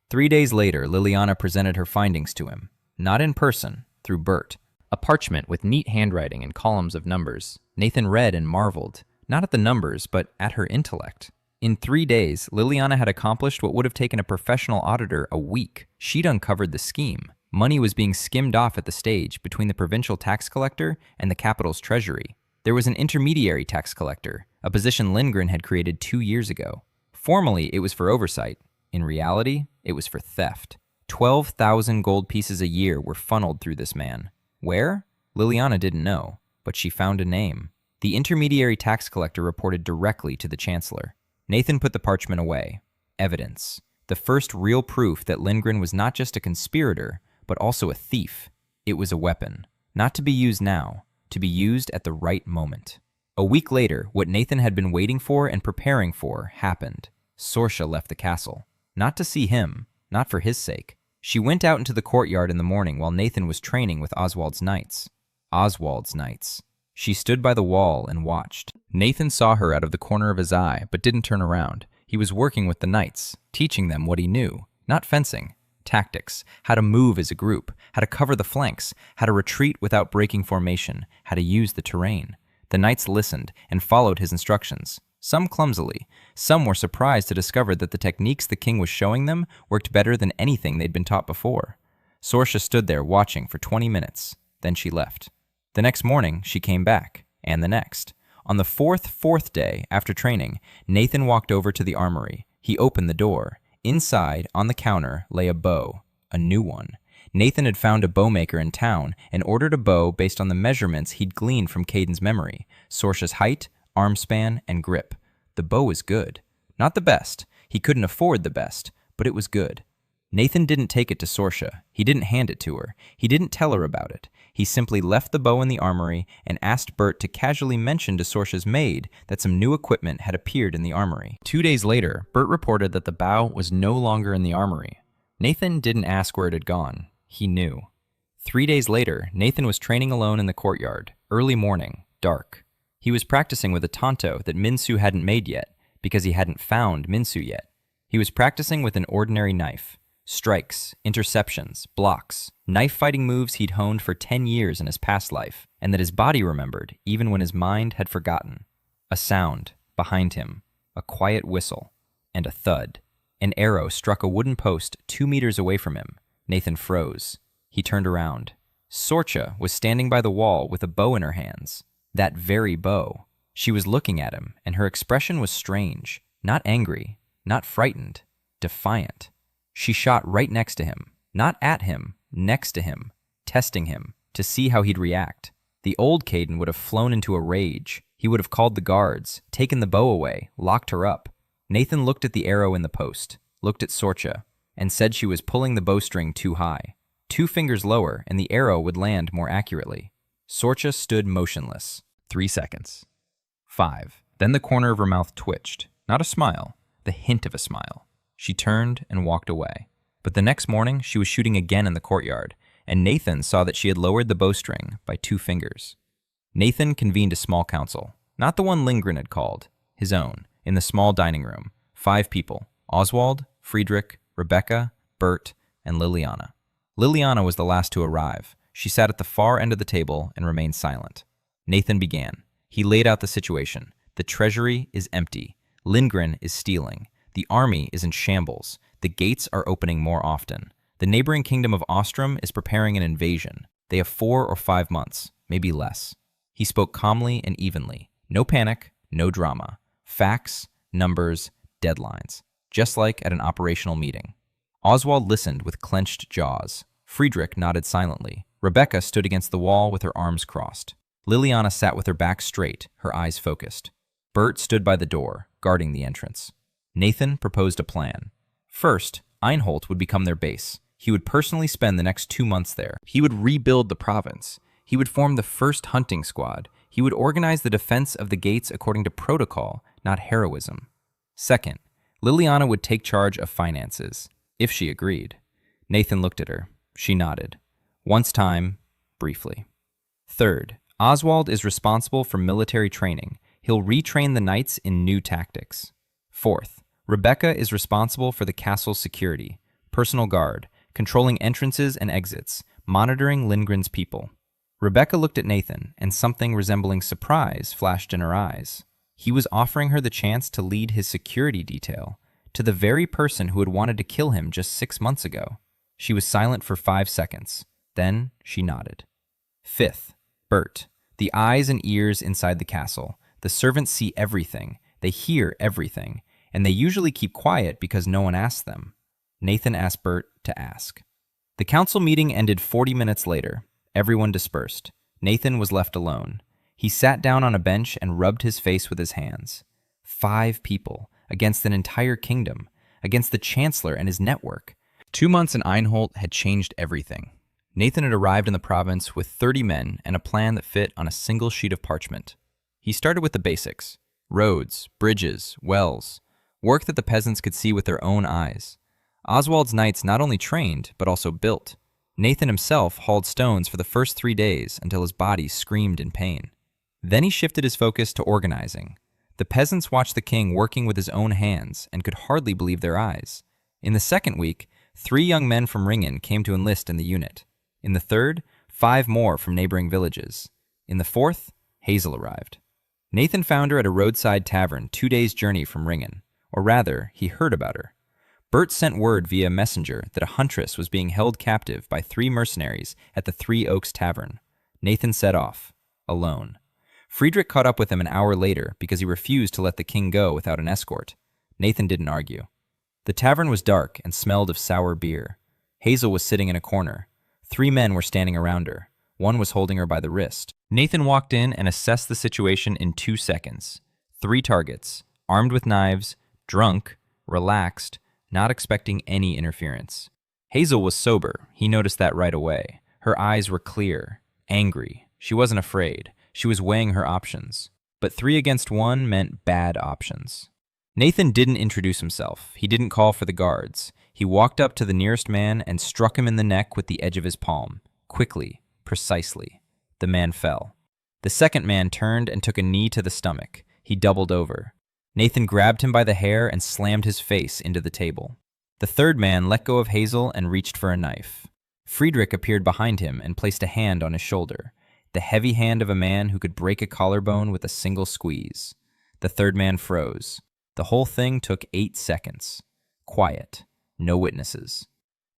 3 days later, Liliana presented her findings to him. Not in person, through Bert. A parchment with neat handwriting and columns of numbers. Nathan read and marveled, not at the numbers, but at her intellect. In 3 days, Liliana had accomplished what would have taken a professional auditor a week. She'd uncovered the scheme. Money was being skimmed off at the stage between the provincial tax collector and the capital's treasury. There was an intermediary tax collector, a position Ringan had created 2 years ago. Formally, it was for oversight. In reality, it was for theft. 12,000 gold pieces a year were funneled through this man. Where? Liliana didn't know, but she found a name. The intermediary tax collector reported directly to the chancellor. Nathan put the parchment away. Evidence. The first real proof that Ringan was not just a conspirator, but also a thief. It was a weapon. Not to be used now, to be used at the right moment. A week later, what Nathan had been waiting for and preparing for happened. Sorsha left the castle. Not to see him, not for his sake. She went out into the courtyard in the morning while Nathan was training with Oswald's knights. Oswald's knights. She stood by the wall and watched. Nathan saw her out of the corner of his eye, but didn't turn around. He was working with the knights, teaching them what he knew. Not fencing. Tactics. How to move as a group. How to cover the flanks. How to retreat without breaking formation. How to use the terrain. The knights listened and followed his instructions. Some clumsily. Some were surprised to discover that the techniques the king was showing them worked better than anything they'd been taught before. Sorsha stood there watching for 20 minutes. Then she left. The next morning, she came back, and the next. On the fourth day after training, Nathan walked over to the armory. He opened the door. Inside, on the counter, lay a bow, a new one. Nathan had found a bowmaker in town and ordered a bow based on the measurements he'd gleaned from Caden's memory: Sorcia's height, arm span, and grip. The bow was good. Not the best. He couldn't afford the best, but it was good. Nathan didn't take it to Sorcia. He didn't hand it to her. He didn't tell her about it. He simply left the bow in the armory and asked Bert to casually mention to Sorcia's maid that some new equipment had appeared in the armory. 2 days later, Bert reported that the bow was no longer in the armory. Nathan didn't ask where it had gone. He knew. 3 days later, Nathan was training alone in the courtyard. Early morning, dark. He was practicing with a tanto that Minsu hadn't made yet, because he hadn't found Minsu yet. He was practicing with an ordinary knife. Strikes, interceptions, blocks, knife-fighting moves he'd honed for 10 years in his past life, and that his body remembered even when his mind had forgotten. A sound, behind him, a quiet whistle, and a thud. An arrow struck a wooden post 2 meters away from him. Nathan froze. He turned around. Sorcia was standing by the wall with a bow in her hands. That very bow. She was looking at him, and her expression was strange. Not angry, not frightened, defiant. She shot right next to him, not at him, next to him, testing him to see how he'd react. The old Caden would have flown into a rage. He would have called the guards, taken the bow away, locked her up. Nathan looked at the arrow in the post, looked at Sorcia, and said she was pulling the bowstring too high. 2 fingers lower, and the arrow would land more accurately. Sorcia stood motionless. 3 seconds. 5. Then the corner of her mouth twitched. Not a smile, the hint of a smile. She turned and walked away. But the next morning, she was shooting again in the courtyard, and Nathan saw that she had lowered the bowstring by 2 fingers. Nathan convened a small council. Not the one Ringan had called, his own, in the small dining room. 5 people: Oswald, Friedrich, Rebecca, Bert, and Liliana. Liliana was the last to arrive. She sat at the far end of the table and remained silent. Nathan began. He laid out the situation. The treasury is empty. Ringan is stealing. The army is in shambles. The gates are opening more often. The neighboring kingdom of Ostrom is preparing an invasion. They have 4 or 5 months, maybe less. He spoke calmly and evenly. No panic, no drama. Facts, numbers, deadlines. Just like at an operational meeting. Oswald listened with clenched jaws. Friedrich nodded silently. Rebecca stood against the wall with her arms crossed. Liliana sat with her back straight, her eyes focused. Bert stood by the door, guarding the entrance. Nathan proposed a plan. First, Einholt would become their base. He would personally spend the next 2 months there. He would rebuild the province. He would form the first hunting squad. He would organize the defense of the gates according to protocol, not heroism. Second, Liliana would take charge of finances, if she agreed. Nathan looked at her. She nodded. Once time, briefly. Third, Oswald is responsible for military training. He'll retrain the knights in new tactics. Fourth, Rebecca is responsible for the castle's security, personal guard, controlling entrances and exits, monitoring Lindgren's people. Rebecca looked at Nathan, and something resembling surprise flashed in her eyes. He was offering her the chance to lead his security detail, to the very person who had wanted to kill him just 6 months ago. She was silent for 5 seconds. Then she nodded. Fifth, Bert. The eyes and ears inside the castle. The servants see everything. They hear everything. And they usually keep quiet because no one asks them. Nathan asked Bert to ask. The council meeting ended 40 minutes later. Everyone dispersed. Nathan was left alone. He sat down on a bench and rubbed his face with his hands. 5 people, against an entire kingdom, against the chancellor and his network. 2 months in Einholt had changed everything. Nathan had arrived in the province with 30 men and a plan that fit on a single sheet of parchment. He started with the basics: roads, bridges, wells, work that the peasants could see with their own eyes. Oswald's knights not only trained, but also built. Nathan himself hauled stones for the first 3 days until his body screamed in pain. Then he shifted his focus to organizing. The peasants watched the king working with his own hands and could hardly believe their eyes. In the second week, 3 young men from Ringan came to enlist in the unit. In the third, 5 more from neighboring villages. In the fourth, Hazel arrived. Nathan found her at a roadside tavern 2 days' journey from Ringan. Or rather, he heard about her. Bert sent word via messenger that a huntress was being held captive by 3 mercenaries at the 3 Oaks Tavern. Nathan set off, alone. Friedrich caught up with him an hour later because he refused to let the king go without an escort. Nathan didn't argue. The tavern was dark and smelled of sour beer. Hazel was sitting in a corner. 3 men were standing around her. One was holding her by the wrist. Nathan walked in and assessed the situation in 2 seconds. 3 targets, armed with knives, drunk, relaxed, not expecting any interference. Hazel was sober. He noticed that right away. Her eyes were clear, angry. She wasn't afraid. She was weighing her options. But 3 against 1 meant bad options. Nathan didn't introduce himself. He didn't call for the guards. He walked up to the nearest man and struck him in the neck with the edge of his palm. Quickly, precisely. The man fell. The second man turned and took a knee to the stomach. He doubled over. Nathan grabbed him by the hair and slammed his face into the table. The third man let go of Hazel and reached for a knife. Friedrich appeared behind him and placed a hand on his shoulder. The heavy hand of a man who could break a collarbone with a single squeeze. The third man froze. The whole thing took 8 seconds. Quiet. No witnesses.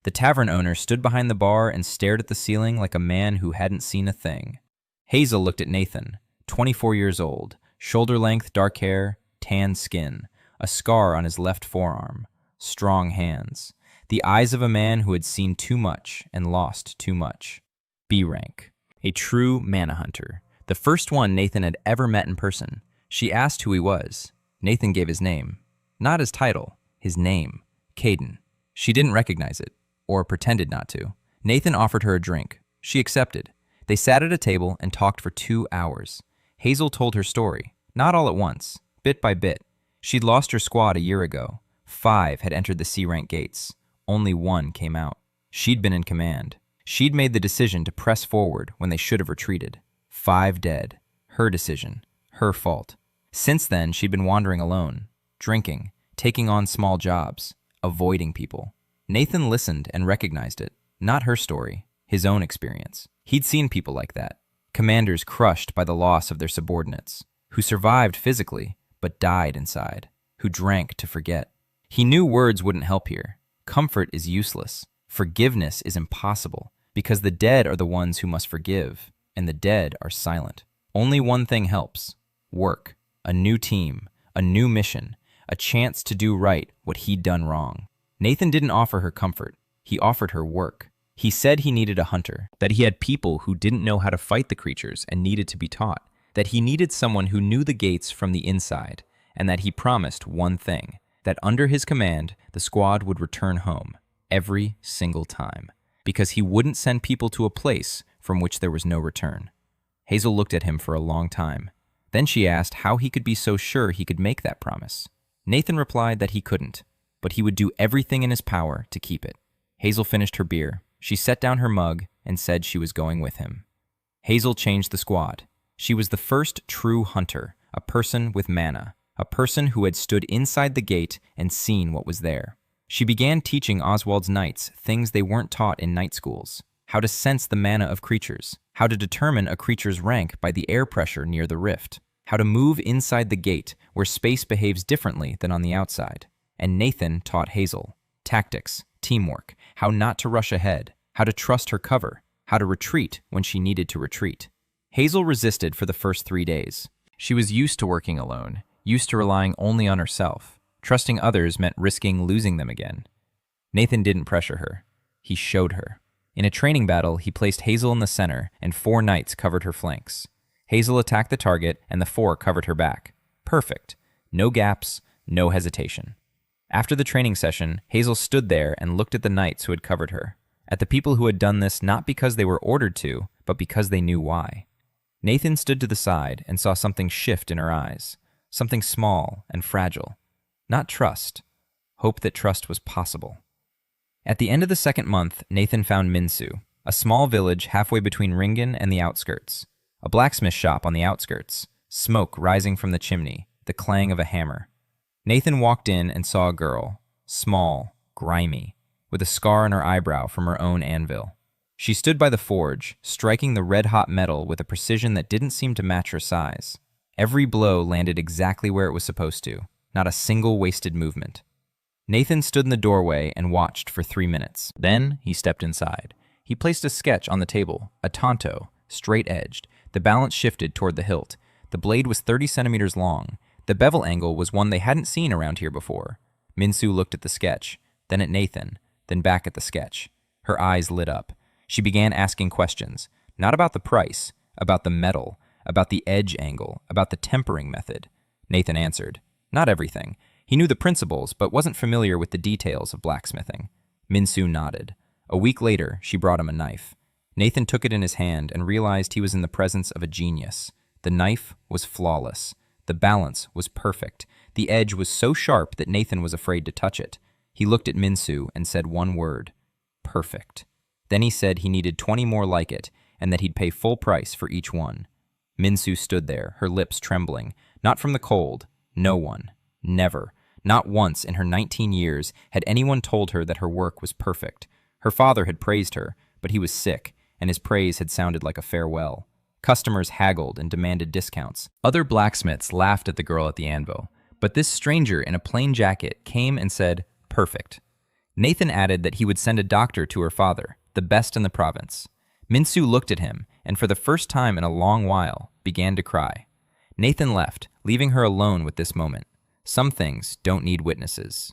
The tavern owner stood behind the bar and stared at the ceiling like a man who hadn't seen a thing. Hazel looked at Nathan, 24 years old, shoulder-length dark hair, tan skin, a scar on his left forearm, strong hands, the eyes of a man who had seen too much and lost too much. B rank. A true mana hunter. The first one Nathan had ever met in person. She asked who he was. Nathan gave his name. Not his title, his name. Caden. She didn't recognize it, or pretended not to. Nathan offered her a drink. She accepted. They sat at a table and talked for 2 hours. Hazel told her story, not all at once, bit by bit. She'd lost her squad a year ago. 5 had entered the C-rank gates. Only 1 came out. She'd been in command. She'd made the decision to press forward when they should have retreated. 5 dead. Her decision. Her fault. Since then, she'd been wandering alone, drinking, taking on small jobs, avoiding people. Nathan listened and recognized it. Not her story, his own experience. He'd seen people like that. Commanders crushed by the loss of their subordinates, who survived physically, but died inside, who drank to forget. He knew words wouldn't help here. Comfort is useless. Forgiveness is impossible, because the dead are the ones who must forgive, and the dead are silent. Only one thing helps. Work. A new team. A new mission. A chance to do right what he'd done wrong. Nathan didn't offer her comfort. He offered her work. He said he needed a hunter, that he had people who didn't know how to fight the creatures and needed to be taught, that he needed someone who knew the gates from the inside, and that he promised one thing, that under his command, the squad would return home, every single time, because he wouldn't send people to a place from which there was no return. Hazel looked at him for a long time. Then she asked how he could be so sure he could make that promise. Nathan replied that he couldn't, but he would do everything in his power to keep it. Hazel finished her beer. She set down her mug and said she was going with him. Hazel changed the squad. She was the first true hunter, a person with mana, a person who had stood inside the gate and seen what was there. She began teaching Oswald's knights things they weren't taught in night schools, how to sense the mana of creatures, how to determine a creature's rank by the air pressure near the rift, how to move inside the gate where space behaves differently than on the outside. And Nathan taught Hazel tactics, teamwork, how not to rush ahead, how to trust her cover, how to retreat when she needed to retreat. Hazel resisted for the first 3 days. She was used to working alone, used to relying only on herself. Trusting others meant risking losing them again. Nathan didn't pressure her. He showed her. In a training battle, he placed Hazel in the center and 4 knights covered her flanks. Hazel attacked the target and the 4 covered her back. Perfect. No gaps, no hesitation. After the training session, Hazel stood there and looked at the knights who had covered her, at the people who had done this not because they were ordered to, but because they knew why. Nathan stood to the side and saw something shift in her eyes, something small and fragile. Not trust. Hope that trust was possible. At the end of the 2nd month, Nathan found Minsu, a small village halfway between Ringan and the outskirts. A blacksmith shop on the outskirts, smoke rising from the chimney, the clang of a hammer. Nathan walked in and saw a girl, small, grimy, with a scar on her eyebrow from her own anvil. She stood by the forge, striking the red-hot metal with a precision that didn't seem to match her size. Every blow landed exactly where it was supposed to, not a single wasted movement. Nathan stood in the doorway and watched for 3 minutes. Then he stepped inside. He placed a sketch on the table, a tanto, straight-edged. The balance shifted toward the hilt. The blade was 30 centimeters long. The bevel angle was one they hadn't seen around here before. Minsu looked at the sketch, then at Nathan, then back at the sketch. Her eyes lit up. She began asking questions, not about the price, about the metal, about the edge angle, about the tempering method. Nathan answered, not everything. He knew the principles, but wasn't familiar with the details of blacksmithing. Minsu nodded. A week later, she brought him a knife. Nathan took it in his hand and realized he was in the presence of a genius. The knife was flawless. The balance was perfect. The edge was so sharp that Nathan was afraid to touch it. He looked at Minsu and said one word, perfect. Then he said he needed 20 more like it and that he'd pay full price for each one. Minsu stood there, her lips trembling, not from the cold. No one, never, not once in her 19 years had anyone told her that her work was perfect. Her father had praised her, but he was sick, and his praise had sounded like a farewell. Customers haggled and demanded discounts. Other blacksmiths laughed at the girl at the anvil, but this stranger in a plain jacket came and said, perfect. Nathan added that he would send a doctor to her father, the best in the province. Minsu looked at him, and for the first time in a long while, began to cry. Nathan left, leaving her alone with this moment. Some things don't need witnesses.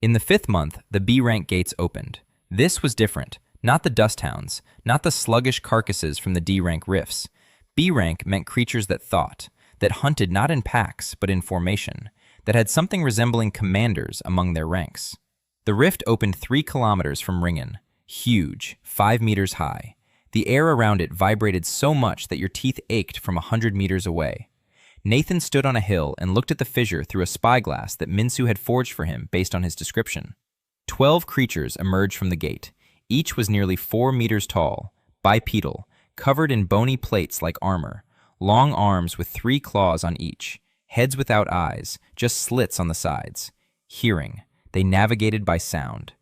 In the 5th month, the B rank gates opened. This was different. Not the dust hounds, not the sluggish carcasses from the D rank rifts. B rank meant creatures that thought, that hunted not in packs but in formation, that had something resembling commanders among their ranks. The rift opened 3 kilometers from Ringan, huge, 5 meters high. The air around it vibrated so much that your teeth ached from 100 meters away. Nathan stood on a hill and looked at the fissure through a spyglass that Minsu had forged for him based on his description. 12 creatures emerged from the gate. Each was nearly 4 meters tall, bipedal, covered in bony plates like armor, long arms with 3 claws on each, heads without eyes, just slits on the sides. Hearing, they navigated by sound.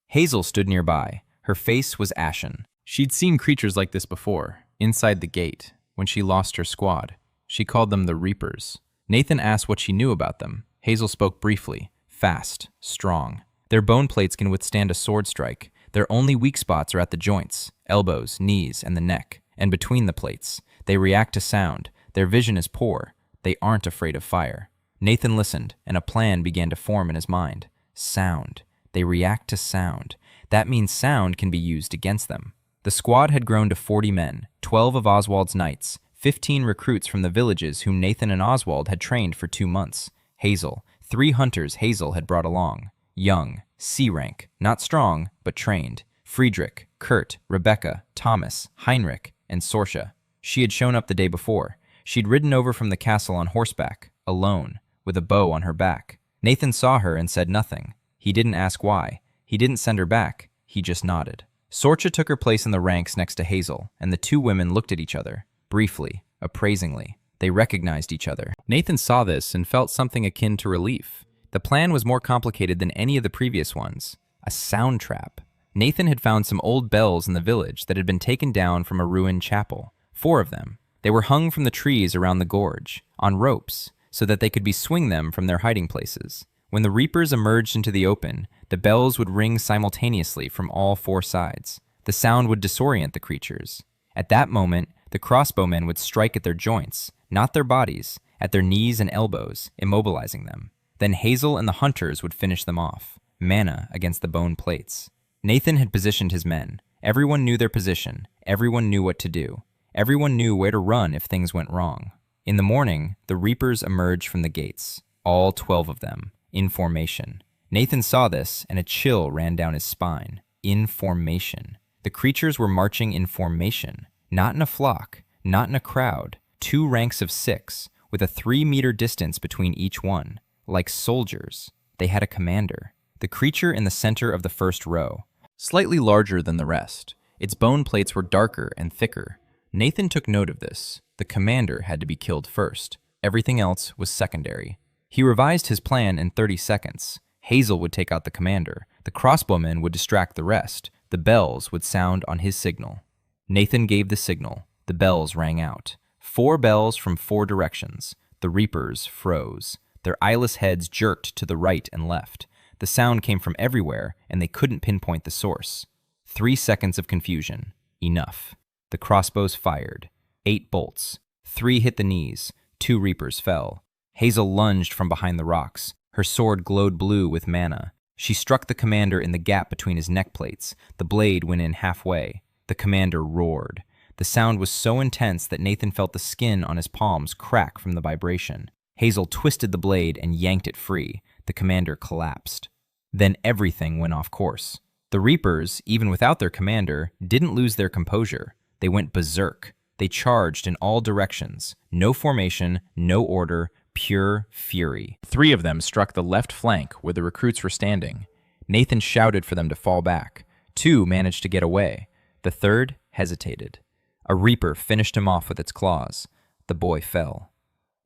Hazel stood nearby. Her face was ashen. She'd seen creatures like this before, inside the gate, when she lost her squad. She called them the Reapers. Nathan asked what she knew about them. Hazel spoke briefly, fast, strong. Their bone plates can withstand a sword strike. Their only weak spots are at the joints, elbows, knees, and the neck, and between the plates. They react to sound. Their vision is poor. They aren't afraid of fire. Nathan listened, and a plan began to form in his mind. Sound. They react to sound. That means sound can be used against them. The squad had grown to 40 men, 12 of Oswald's knights, 15 recruits from the villages whom Nathan and Oswald had trained for 2 months. Hazel, 3 hunters Hazel had brought along. Young, C rank, not strong, but trained. Friedrich, Kurt, Rebecca, Thomas, Heinrich, and Sorsha. She had shown up the day before. She'd ridden over from the castle on horseback, alone, with a bow on her back. Nathan saw her and said nothing. He didn't ask why. He didn't send her back. He just nodded. Sorsha took her place in the ranks next to Hazel, and the 2 women looked at each other, briefly, appraisingly. They recognized each other. Nathan saw this and felt something akin to relief. The plan was more complicated than any of the previous ones. A sound trap. Nathan had found some old bells in the village that had been taken down from a ruined chapel. 4 of them. They were hung from the trees around the gorge, on ropes, so that they could swing them from their hiding places. When the Reapers emerged into the open, the bells would ring simultaneously from all 4 sides. The sound would disorient the creatures. At that moment, the crossbowmen would strike at their joints, not their bodies, at their knees and elbows, immobilizing them. Then Hazel and the hunters would finish them off, mana against the bone plates. Nathan had positioned his men. Everyone knew their position. Everyone knew what to do. Everyone knew where to run if things went wrong. In the morning, the Reapers emerged from the gates, all 12 of them, in formation. Nathan saw this, and a chill ran down his spine. In formation. The creatures were marching in formation, not in a flock, not in a crowd. 2 ranks of 6, with a 3-meter distance between each one. Like soldiers. They had a commander. The creature in the center of the first row. Slightly larger than the rest. Its bone plates were darker and thicker. Nathan took note of this. The commander had to be killed first. Everything else was secondary. He revised his plan in 30 seconds. Hazel would take out the commander. The crossbowmen would distract the rest. The bells would sound on his signal. Nathan gave the signal. The bells rang out. 4 bells from 4 directions. The Reapers froze. Their eyeless heads jerked to the right and left. The sound came from everywhere, and they couldn't pinpoint the source. 3 seconds of confusion. Enough. The crossbows fired. 8 bolts. 3 hit the knees. 2 Reapers fell. Hazel lunged from behind the rocks. Her sword glowed blue with mana. She struck the commander in the gap between his neck plates. The blade went in halfway. The commander roared. The sound was so intense that Nathan felt the skin on his palms crack from the vibration. Hazel twisted the blade and yanked it free. The commander collapsed. Then everything went off course. The Reapers, even without their commander, didn't lose their composure. They went berserk. They charged in all directions. No formation, no order, pure fury. 3 of them struck the left flank where the recruits were standing. Nathan shouted for them to fall back. 2 managed to get away. The third hesitated. A Reaper finished him off with its claws. The boy fell.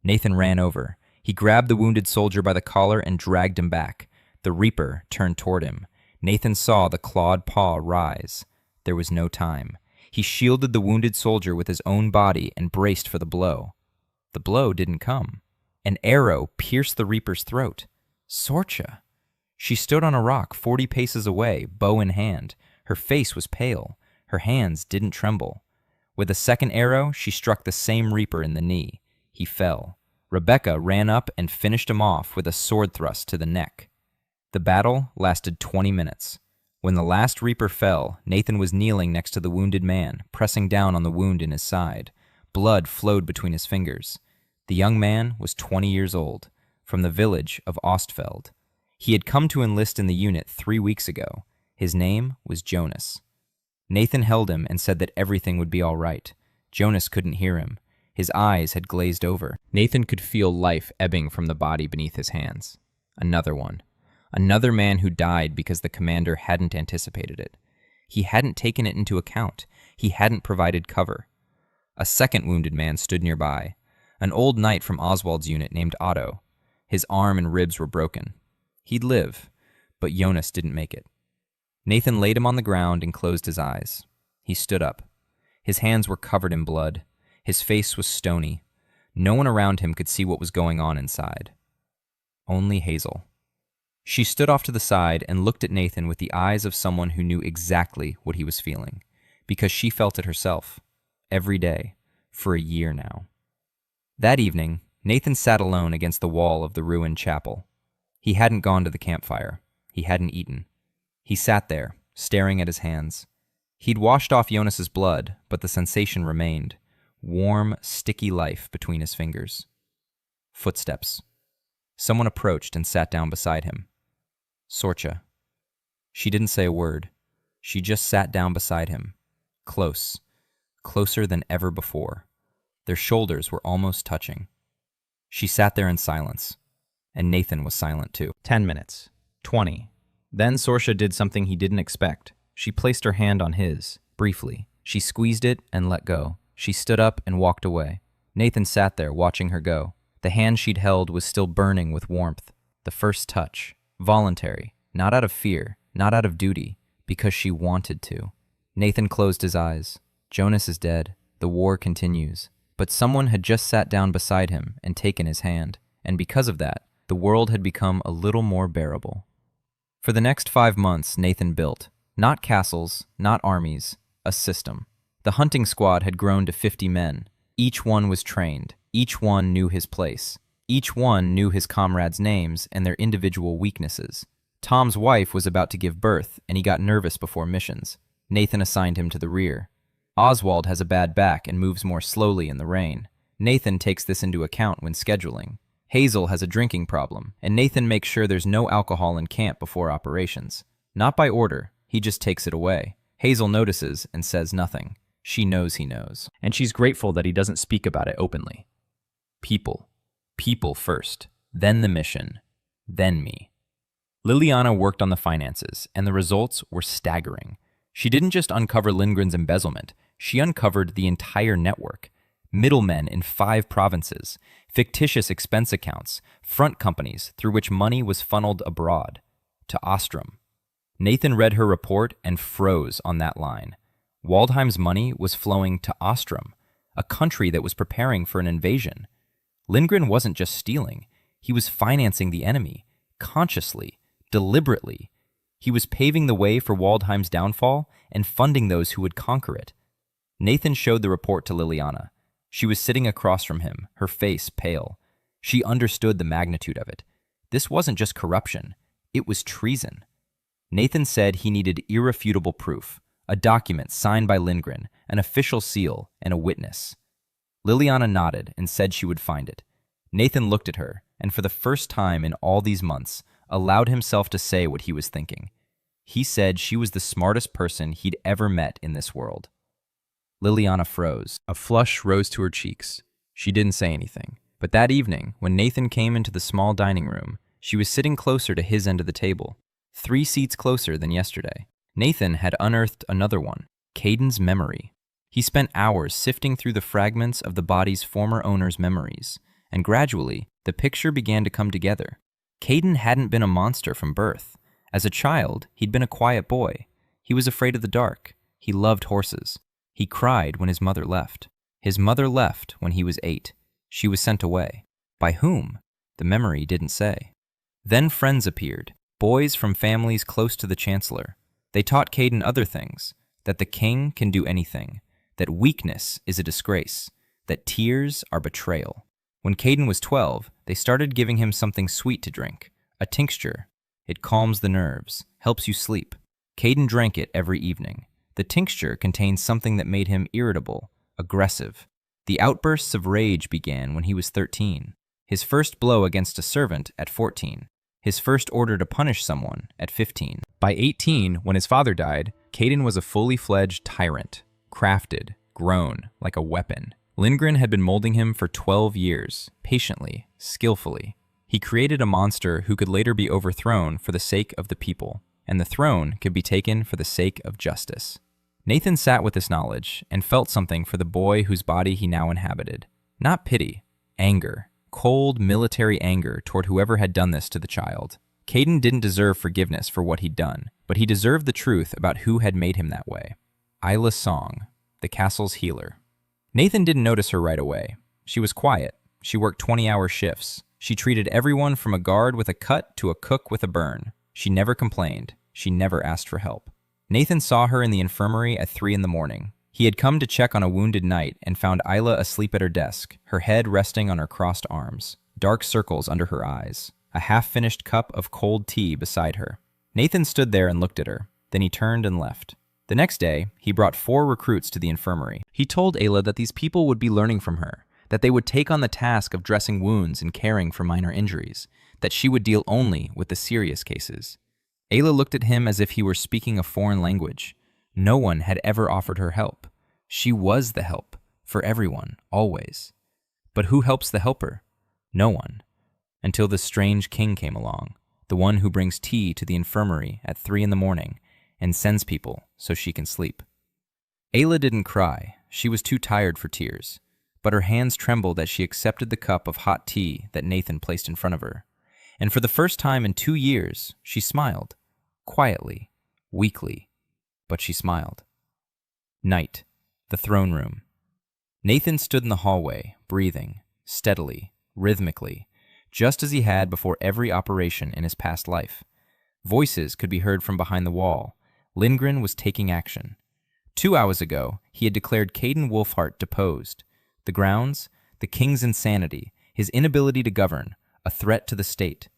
Nathan ran over. He grabbed the wounded soldier by the collar and dragged him back. The Reaper turned toward him. Nathan saw the clawed paw rise. There was no time. He shielded the wounded soldier with his own body and braced for the blow. The blow didn't come. An arrow pierced the Reaper's throat. Sorcha! She stood on a rock 40 paces away, bow in hand. Her face was pale. Her hands didn't tremble. With a second arrow, she struck the same Reaper in the knee. He fell. Rebecca ran up and finished him off with a sword thrust to the neck. The battle lasted 20 minutes. When the last Reaper fell, Nathan was kneeling next to the wounded man, pressing down on the wound in his side. Blood flowed between his fingers. The young man was 20 years old, from the village of Ostfeld. He had come to enlist in the unit 3 weeks ago. His name was Jonas. Nathan held him and said that everything would be all right. Jonas couldn't hear him. His eyes had glazed over. Nathan could feel life ebbing from the body beneath his hands. Another one. Another man who died because the commander hadn't anticipated it. He hadn't taken it into account. He hadn't provided cover. A second wounded man stood nearby. An old knight from Oswald's unit named Otto. His arm and ribs were broken. He'd live, but Jonas didn't make it. Nathan laid him on the ground and closed his eyes. He stood up. His hands were covered in blood. His face was stony. No one around him could see what was going on inside. Only Hazel. She stood off to the side and looked at Nathan with the eyes of someone who knew exactly what he was feeling, because she felt it herself, every day, for a year now. That evening, Nathan sat alone against the wall of the ruined chapel. He hadn't gone to the campfire. He hadn't eaten. He sat there, staring at his hands. He'd washed off Jonas's blood, but the sensation remained. Warm, sticky life between his fingers. Footsteps. Someone approached and sat down beside him. Sorcha. She didn't say a word. She just sat down beside him. Close. Closer than ever before. Their shoulders were almost touching. She sat there in silence, and Nathan was silent too. 10 minutes. 20. Then Sorcha did something he didn't expect. She placed her hand on his, briefly. She squeezed it and let go. She stood up and walked away. Nathan sat there watching her go. The hand she'd held was still burning with warmth. The first touch. Voluntary. Not out of fear. Not out of duty. Because she wanted to. Nathan closed his eyes. Jonas is dead. The war continues. But someone had just sat down beside him and taken his hand. And because of that, the world had become a little more bearable. For the next 5 months, Nathan built. Not castles, not armies. A system. The hunting squad had grown to 50 men. Each one was trained. Each one knew his place. Each one knew his comrades' names and their individual weaknesses. Tom's wife was about to give birth, and he got nervous before missions. Nathan assigned him to the rear. Oswald has a bad back and moves more slowly in the rain. Nathan takes this into account when scheduling. Hazel has a drinking problem, and Nathan makes sure there's no alcohol in camp before operations. Not by order, he just takes it away. Hazel notices and says nothing. She knows he knows. And she's grateful that he doesn't speak about it openly. People. People first. Then the mission. Then me. Liliana worked on the finances, and the results were staggering. She didn't just uncover Lindgren's embezzlement, she uncovered the entire network. Middlemen in 5 provinces, fictitious expense accounts, front companies through which money was funneled abroad. To Ostrom. Nathan read her report and froze on that line. Waldheim's money was flowing to Ostrom, a country that was preparing for an invasion. Lindgren wasn't just stealing, he was financing the enemy, consciously, deliberately. He was paving the way for Waldheim's downfall and funding those who would conquer it. Nathan showed the report to Liliana. She was sitting across from him, her face pale. She understood the magnitude of it. This wasn't just corruption, it was treason. Nathan said he needed irrefutable proof, a document signed by Ringan, an official seal, and a witness. Liliana nodded and said she would find it. Nathan looked at her, and for the first time in all these months, allowed himself to say what he was thinking. He said she was the smartest person he'd ever met in this world. Liliana froze. A flush rose to her cheeks. She didn't say anything. But that evening, when Nathan came into the small dining room, she was sitting closer to his end of the table, 3 seats closer than yesterday. Nathan had unearthed another one, Caden's memory. He spent hours sifting through the fragments of the body's former owner's memories, and gradually, the picture began to come together. Caden hadn't been a monster from birth. As a child, he'd been a quiet boy. He was afraid of the dark. He loved horses. He cried when his mother left. His mother left when he was 8. She was sent away. By whom? The memory didn't say. Then friends appeared, boys from families close to the chancellor. They taught Caden other things, that the king can do anything, that weakness is a disgrace, that tears are betrayal. When Caden was 12, they started giving him something sweet to drink, a tincture. It calms the nerves, helps you sleep. Caden drank it every evening. The tincture contained something that made him irritable, aggressive. The outbursts of rage began when he was 13. His first blow against a servant at 14. His first order to punish someone at 15. By 18, when his father died, Caden was a fully fledged tyrant, crafted, grown, like a weapon. Ringan had been molding him for 12 years, patiently, skillfully. He created a monster who could later be overthrown for the sake of the people, and the throne could be taken for the sake of justice. Nathan sat with this knowledge and felt something for the boy whose body he now inhabited. Not pity, anger, cold military anger toward whoever had done this to the child. Caden didn't deserve forgiveness for what he'd done, but he deserved the truth about who had made him that way. Isla Song, the castle's healer. Nathan didn't notice her right away. She was quiet. She worked 20-hour shifts. She treated everyone from a guard with a cut to a cook with a burn. She never complained. She never asked for help. Nathan saw her in the infirmary at 3 in the morning. He had come to check on a wounded knight and found Isla asleep at her desk, her head resting on her crossed arms, dark circles under her eyes, a half-finished cup of cold tea beside her. Nathan stood there and looked at her. Then he turned and left. The next day, he brought 4 recruits to the infirmary. He told Ayla that these people would be learning from her, that they would take on the task of dressing wounds and caring for minor injuries, that she would deal only with the serious cases. Ayla looked at him as if he were speaking a foreign language. No one had ever offered her help. She was the help, for everyone, always. But who helps the helper? No one. Until this strange king came along, the one who brings tea to the infirmary at 3 in the morning and sends people so she can sleep. Ayla didn't cry. She was too tired for tears. But her hands trembled as she accepted the cup of hot tea that Nathan placed in front of her. And for the first time in 2 years, she smiled. Quietly, weakly, but she smiled. Night, the throne room. Nathan stood in the hallway, breathing, steadily, rhythmically, just as he had before every operation in his past life. Voices could be heard from behind the wall. Ringan was taking action. 2 hours ago, he had declared Caden Wolfhart deposed. The grounds, the king's insanity, his inability to govern, a threat to the state.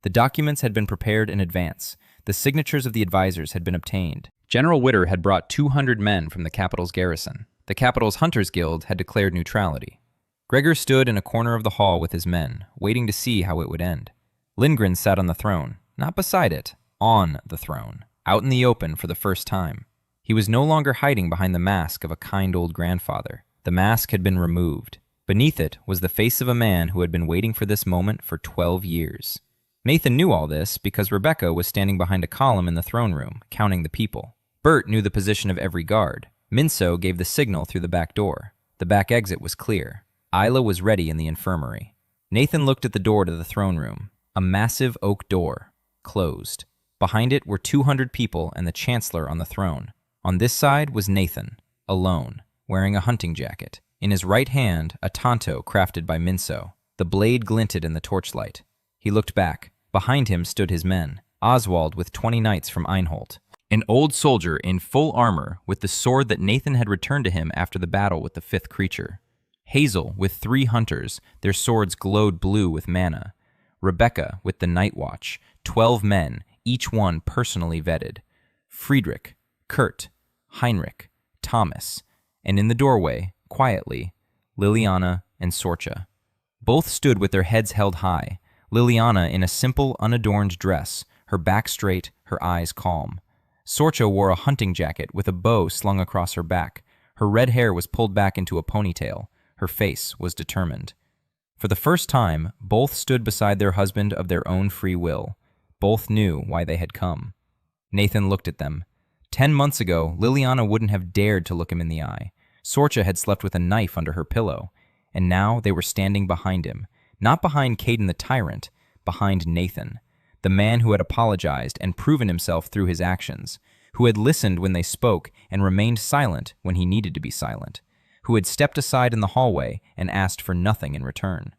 The documents had been prepared in advance. The signatures of the advisors had been obtained. General Witter had brought 200 men from the capital's garrison. The capital's Hunters Guild had declared neutrality. Gregor stood in a corner of the hall with his men, waiting to see how it would end. Ringan sat on the throne, not beside it, on the throne, out in the open for the first time. He was no longer hiding behind the mask of a kind old grandfather. The mask had been removed. Beneath it was the face of a man who had been waiting for this moment for 12 years. Nathan knew all this because Rebecca was standing behind a column in the throne room, counting the people. Bert knew the position of every guard. Minso gave the signal through the back door. The back exit was clear. Isla was ready in the infirmary. Nathan looked at the door to the throne room. A massive oak door, closed. Behind it were 200 people and the chancellor on the throne. On this side was Nathan, alone, wearing a hunting jacket. In his right hand, a tanto crafted by Minso. The blade glinted in the torchlight. He looked back. Behind him stood his men, Oswald with 20 knights from Einholt. An old soldier in full armor with the sword that Nathan had returned to him after the battle with the 5th creature. Hazel with 3 hunters, their swords glowed blue with mana. Rebecca with the night watch, 12 men, each one personally vetted. Friedrich, Kurt, Heinrich, Thomas, and in the doorway, quietly, Liliana and Sorcha. Both stood with their heads held high, Liliana in a simple, unadorned dress, her back straight, her eyes calm. Sorcha wore a hunting jacket with a bow slung across her back. Her red hair was pulled back into a ponytail. Her face was determined. For the first time, both stood beside their husband of their own free will. Both knew why they had come. Nathan looked at them. 10 months ago, Liliana wouldn't have dared to look him in the eye. Sorcha had slept with a knife under her pillow, and now they were standing behind him. Not behind Caden the Tyrant, behind Nathan, the man who had apologized and proven himself through his actions, who had listened when they spoke and remained silent when he needed to be silent, who had stepped aside in the hallway and asked for nothing in return.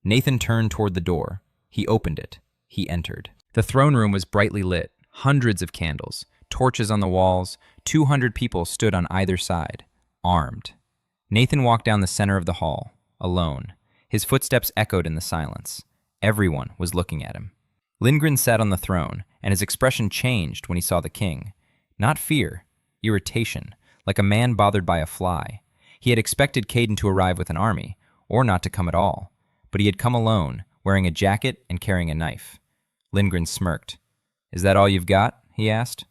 Nathan turned toward the door. He opened it. He entered. The throne room was brightly lit, hundreds of candles, torches on the walls. 200 people stood on either side, armed. Nathan walked down the center of the hall, alone. His footsteps echoed in the silence. Everyone was looking at him. Lindgren sat on the throne, and his expression changed when he saw the king. Not fear, irritation, like a man bothered by a fly. He had expected Caden to arrive with an army, or not to come at all, but he had come alone, wearing a jacket and carrying a knife. Lindgren smirked. "Is that all you've got?" he asked.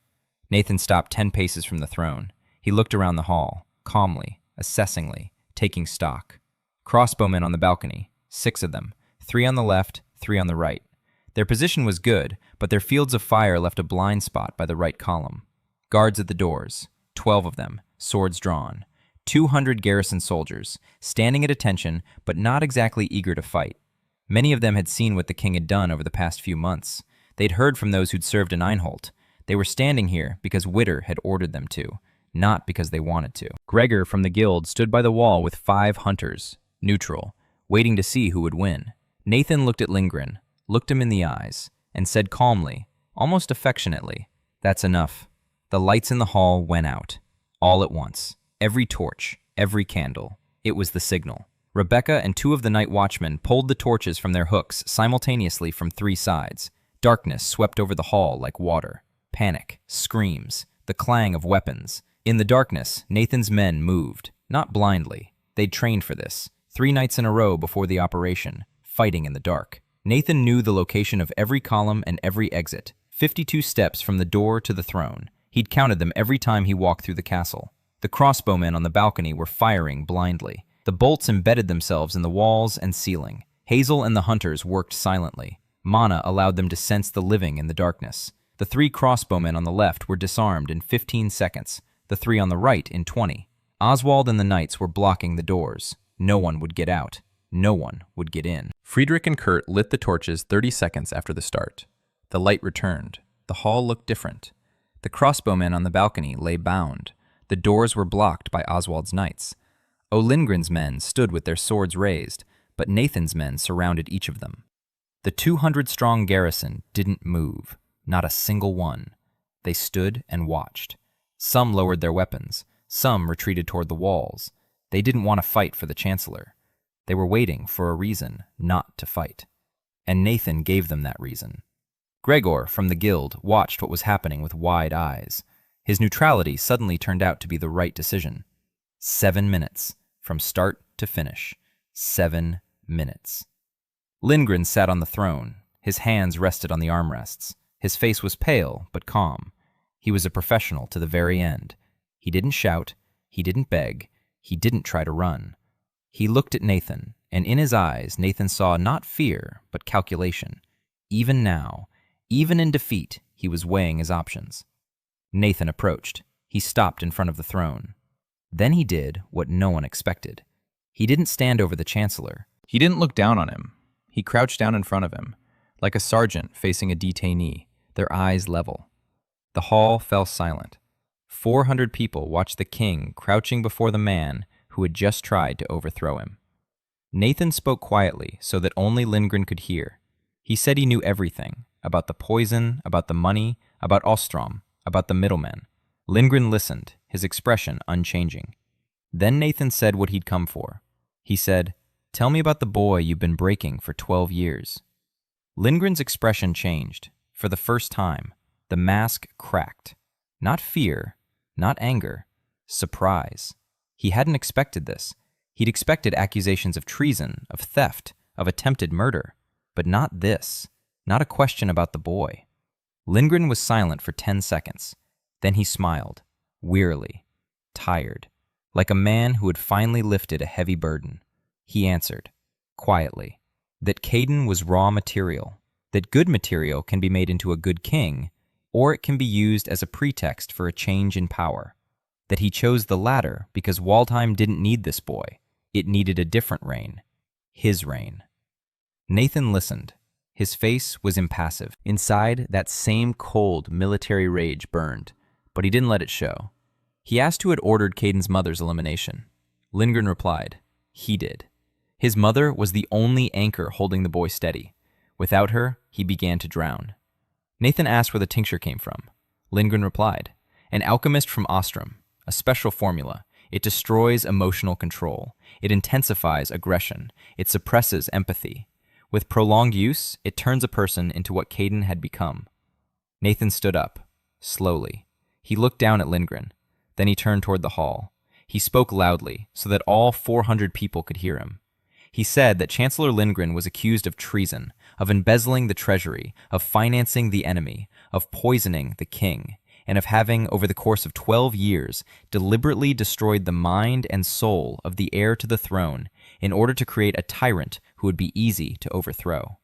Nathan stopped 10 paces from the throne. He looked around the hall, calmly, assessingly, taking stock. Crossbowmen on the balcony, 6 of them, 3 on the left, 3 on the right. Their position was good, but their fields of fire left a blind spot by the right column. Guards at the doors, 12 of them, swords drawn. 200 garrison soldiers, standing at attention, but not exactly eager to fight. Many of them had seen what the king had done over the past few months. They'd heard from those who'd served in Einholt. They were standing here because Witter had ordered them to, not because they wanted to. Gregor from the guild stood by the wall with 5 hunters, neutral, waiting to see who would win. Nathan looked at Lindgren, looked him in the eyes, and said calmly, almost affectionately, "That's enough." The lights in the hall went out, all at once. Every torch, every candle. It was the signal. Rebecca and 2 of the night watchmen pulled the torches from their hooks simultaneously from 3 sides. Darkness swept over the hall like water. Panic, screams, the clang of weapons. In the darkness, Nathan's men moved, not blindly. They'd trained for this, 3 nights in a row before the operation, fighting in the dark. Nathan knew the location of every column and every exit, 52 steps from the door to the throne. He'd counted them every time he walked through the castle. The crossbowmen on the balcony were firing blindly. The bolts embedded themselves in the walls and ceiling. Hazel and the hunters worked silently. Mana allowed them to sense the living in the darkness. The 3 crossbowmen on the left were disarmed in 15 seconds, the 3 on the right in 20. Oswald and the knights were blocking the doors. No one would get out. No one would get in. Friedrich and Kurt lit the torches 30 seconds after the start. The light returned. The hall looked different. The crossbowmen on the balcony lay bound. The doors were blocked by Oswald's knights. Lindgren's men stood with their swords raised, but Nathan's men surrounded each of them. The 200-strong garrison didn't move, not a single one. They stood and watched. Some lowered their weapons. Some retreated toward the walls. They didn't want to fight for the chancellor. They were waiting for a reason not to fight. And Nathan gave them that reason. Gregor from the guild watched what was happening with wide eyes. His neutrality suddenly turned out to be the right decision. 7 minutes, from start to finish. 7 minutes. Lindgren sat on the throne. His hands rested on the armrests. His face was pale, but calm. He was a professional to the very end. He didn't shout. He didn't beg. He didn't try to run. He looked at Nathan, and in his eyes, Nathan saw not fear, but calculation. Even now, even in defeat, he was weighing his options. Nathan approached. He stopped in front of the throne. Then he did what no one expected. He didn't stand over the chancellor. He didn't look down on him. He crouched down in front of him, like a sergeant facing a detainee, their eyes level. The hall fell silent. 400 people watched the king crouching before the man who had just tried to overthrow him. Nathan spoke quietly so that only Lindgren could hear. He said he knew everything, about the poison, about the money, about Ostrom, about the middlemen. Lindgren listened, his expression unchanging. Then Nathan said what he'd come for. He said, "Tell me about the boy you've been breaking for 12 years. Lindgren's expression changed. For the first time, the mask cracked. Not fear, not anger, surprise. He hadn't expected this. He'd expected accusations of treason, of theft, of attempted murder. But not this. Not a question about the boy. Lindgren was silent for 10 seconds. Then he smiled, wearily, tired, like a man who had finally lifted a heavy burden. He answered, quietly, that Caden was raw material, that good material can be made into a good king, or it can be used as a pretext for a change in power. That he chose the latter because Waldheim didn't need this boy. It needed a different reign. His reign. Nathan listened. His face was impassive. Inside, that same cold military rage burned, but he didn't let it show. He asked who had ordered Caden's mother's elimination. Lindgren replied, he did. His mother was the only anchor holding the boy steady. Without her, he began to drown. Nathan asked where the tincture came from. Lindgren replied, an alchemist from Ostrom, a special formula. It destroys emotional control. It intensifies aggression. It suppresses empathy. With prolonged use, it turns a person into what Caden had become. Nathan stood up, slowly. He looked down at Lindgren. Then he turned toward the hall. He spoke loudly, so that all 400 people could hear him. He said that Chancellor Lindgren was accused of treason, of embezzling the treasury, of financing the enemy, of poisoning the king, and of having, over the course of 12 years, deliberately destroyed the mind and soul of the heir to the throne in order to create a tyrant who would be easy to overthrow.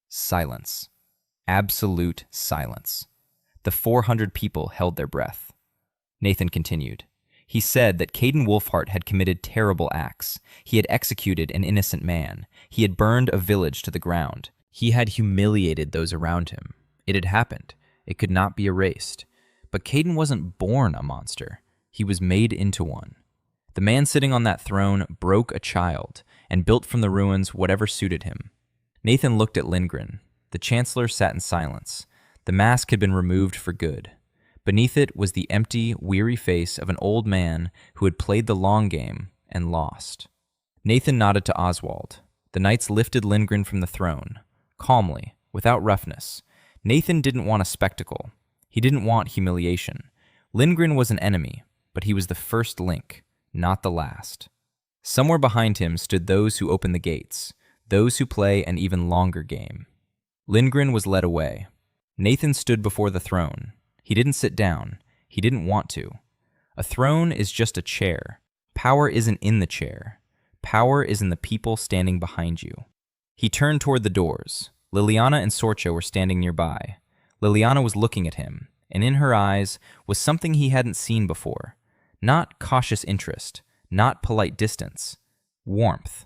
Silence. Absolute silence. The 400 people held their breath. Nathan continued. He said that Caden Wolfhart had committed terrible acts. He had executed an innocent man. He had burned a village to the ground. He had humiliated those around him. It had happened. It could not be erased. But Caden wasn't born a monster. He was made into one. The man sitting on that throne broke a child and built from the ruins whatever suited him. Nathan looked at Lindgren. The chancellor sat in silence. The mask had been removed for good. Beneath it was the empty, weary face of an old man who had played the long game and lost. Nathan nodded to Oswald. The knights lifted Lindgren from the throne, calmly, without roughness. Nathan didn't want a spectacle. He didn't want humiliation. Lindgren was an enemy, but he was the first link, not the last. Somewhere behind him stood those who open the gates, those who play an even longer game. Lindgren was led away. Nathan stood before the throne. He didn't sit down. He didn't want to. A throne is just a chair. Power isn't in the chair. Power is in the people standing behind you. He turned toward the doors. Liliana and Sorcha were standing nearby. Liliana was looking at him, and in her eyes was something he hadn't seen before. Not cautious interest, not polite distance. Warmth.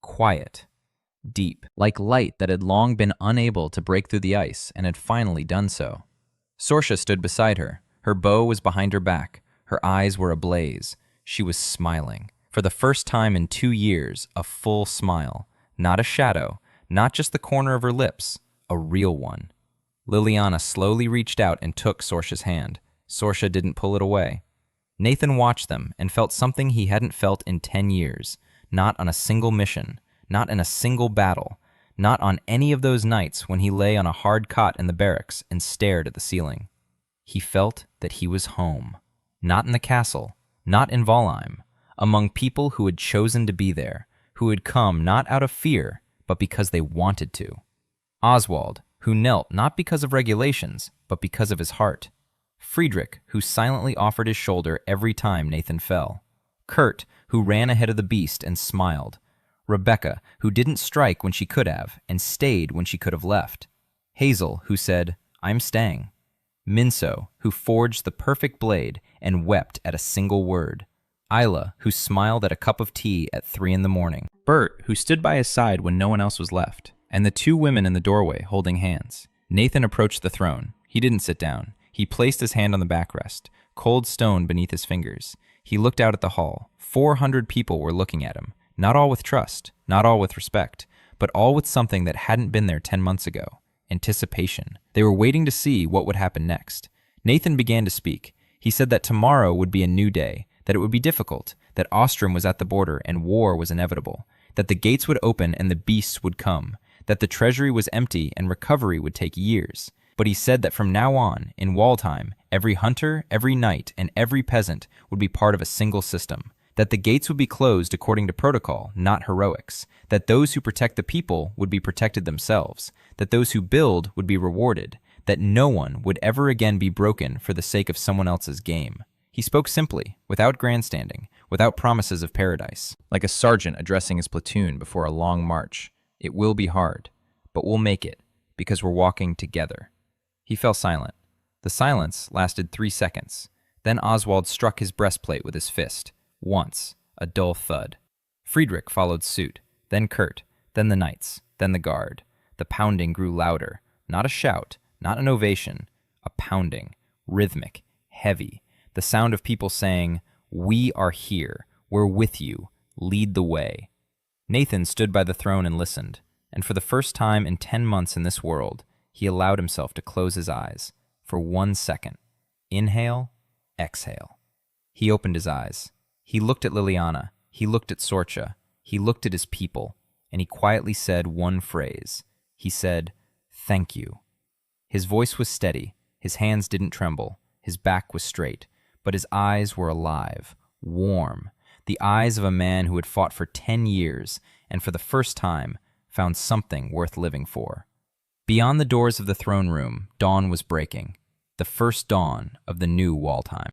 Quiet. Deep, like light that had long been unable to break through the ice and had finally done so. Sorcha stood beside her. Her bow was behind her back. Her eyes were ablaze. She was smiling. For the first time in 2 years, a full smile. Not a shadow, not just the corner of her lips, a real one. Liliana slowly reached out and took Sorcha's hand. Sorcha didn't pull it away. Nathan watched them and felt something he hadn't felt in 10 years. Not on a single mission, not in a single battle. Not on any of those nights when he lay on a hard cot in the barracks and stared at the ceiling. He felt that he was home. Not in the castle, not in Valheim, among people who had chosen to be there, who had come not out of fear, but because they wanted to. Oswald, who knelt not because of regulations, but because of his heart. Friedrich, who silently offered his shoulder every time Nathan fell. Kurt, who ran ahead of the beast and smiled. Rebecca, who didn't strike when she could have, and stayed when she could have left. Hazel, who said, I'm staying. Minso, who forged the perfect blade and wept at a single word. Isla, who smiled at a cup of tea at 3 a.m. Bert, who stood by his side when no one else was left. And the 2 women in the doorway holding hands. Nathan approached the throne. He didn't sit down. He placed his hand on the backrest, cold stone beneath his fingers. He looked out at the hall. 400 people were looking at him. Not all with trust, not all with respect, but all with something that hadn't been there 10 months ago. Anticipation. They were waiting to see what would happen next. Nathan began to speak. He said that tomorrow would be a new day, that it would be difficult, that Ostrom was at the border and war was inevitable, that the gates would open and the beasts would come, that the treasury was empty and recovery would take years. But he said that from now on, in wall time, every hunter, every knight, and every peasant would be part of a single system, that the gates would be closed according to protocol, not heroics, that those who protect the people would be protected themselves, that those who build would be rewarded, that no one would ever again be broken for the sake of someone else's game. He spoke simply, without grandstanding, without promises of paradise. Like a sergeant addressing his platoon before a long march. It will be hard, but we'll make it, because we're walking together. He fell silent. The silence lasted 3 seconds. Then Oswald struck his breastplate with his fist. Once, a dull thud. Friedrich followed suit, then Kurt, then the knights, then the guard. The pounding grew louder, not a shout, not an ovation, a pounding, rhythmic, heavy, the sound of people saying, "We are here, we're with you, lead the way." Nathan stood by the throne and listened, and for the first time in 10 months in this world, he allowed himself to close his eyes for 1 second. Inhale, exhale. He opened his eyes. He looked at Liliana, he looked at Sorcha, he looked at his people, and he quietly said one phrase. He said, "Thank you." His voice was steady, his hands didn't tremble, his back was straight, but his eyes were alive, warm, the eyes of a man who had fought for 10 years and for the first time found something worth living for. Beyond the doors of the throne room, dawn was breaking, the first dawn of the new wall time.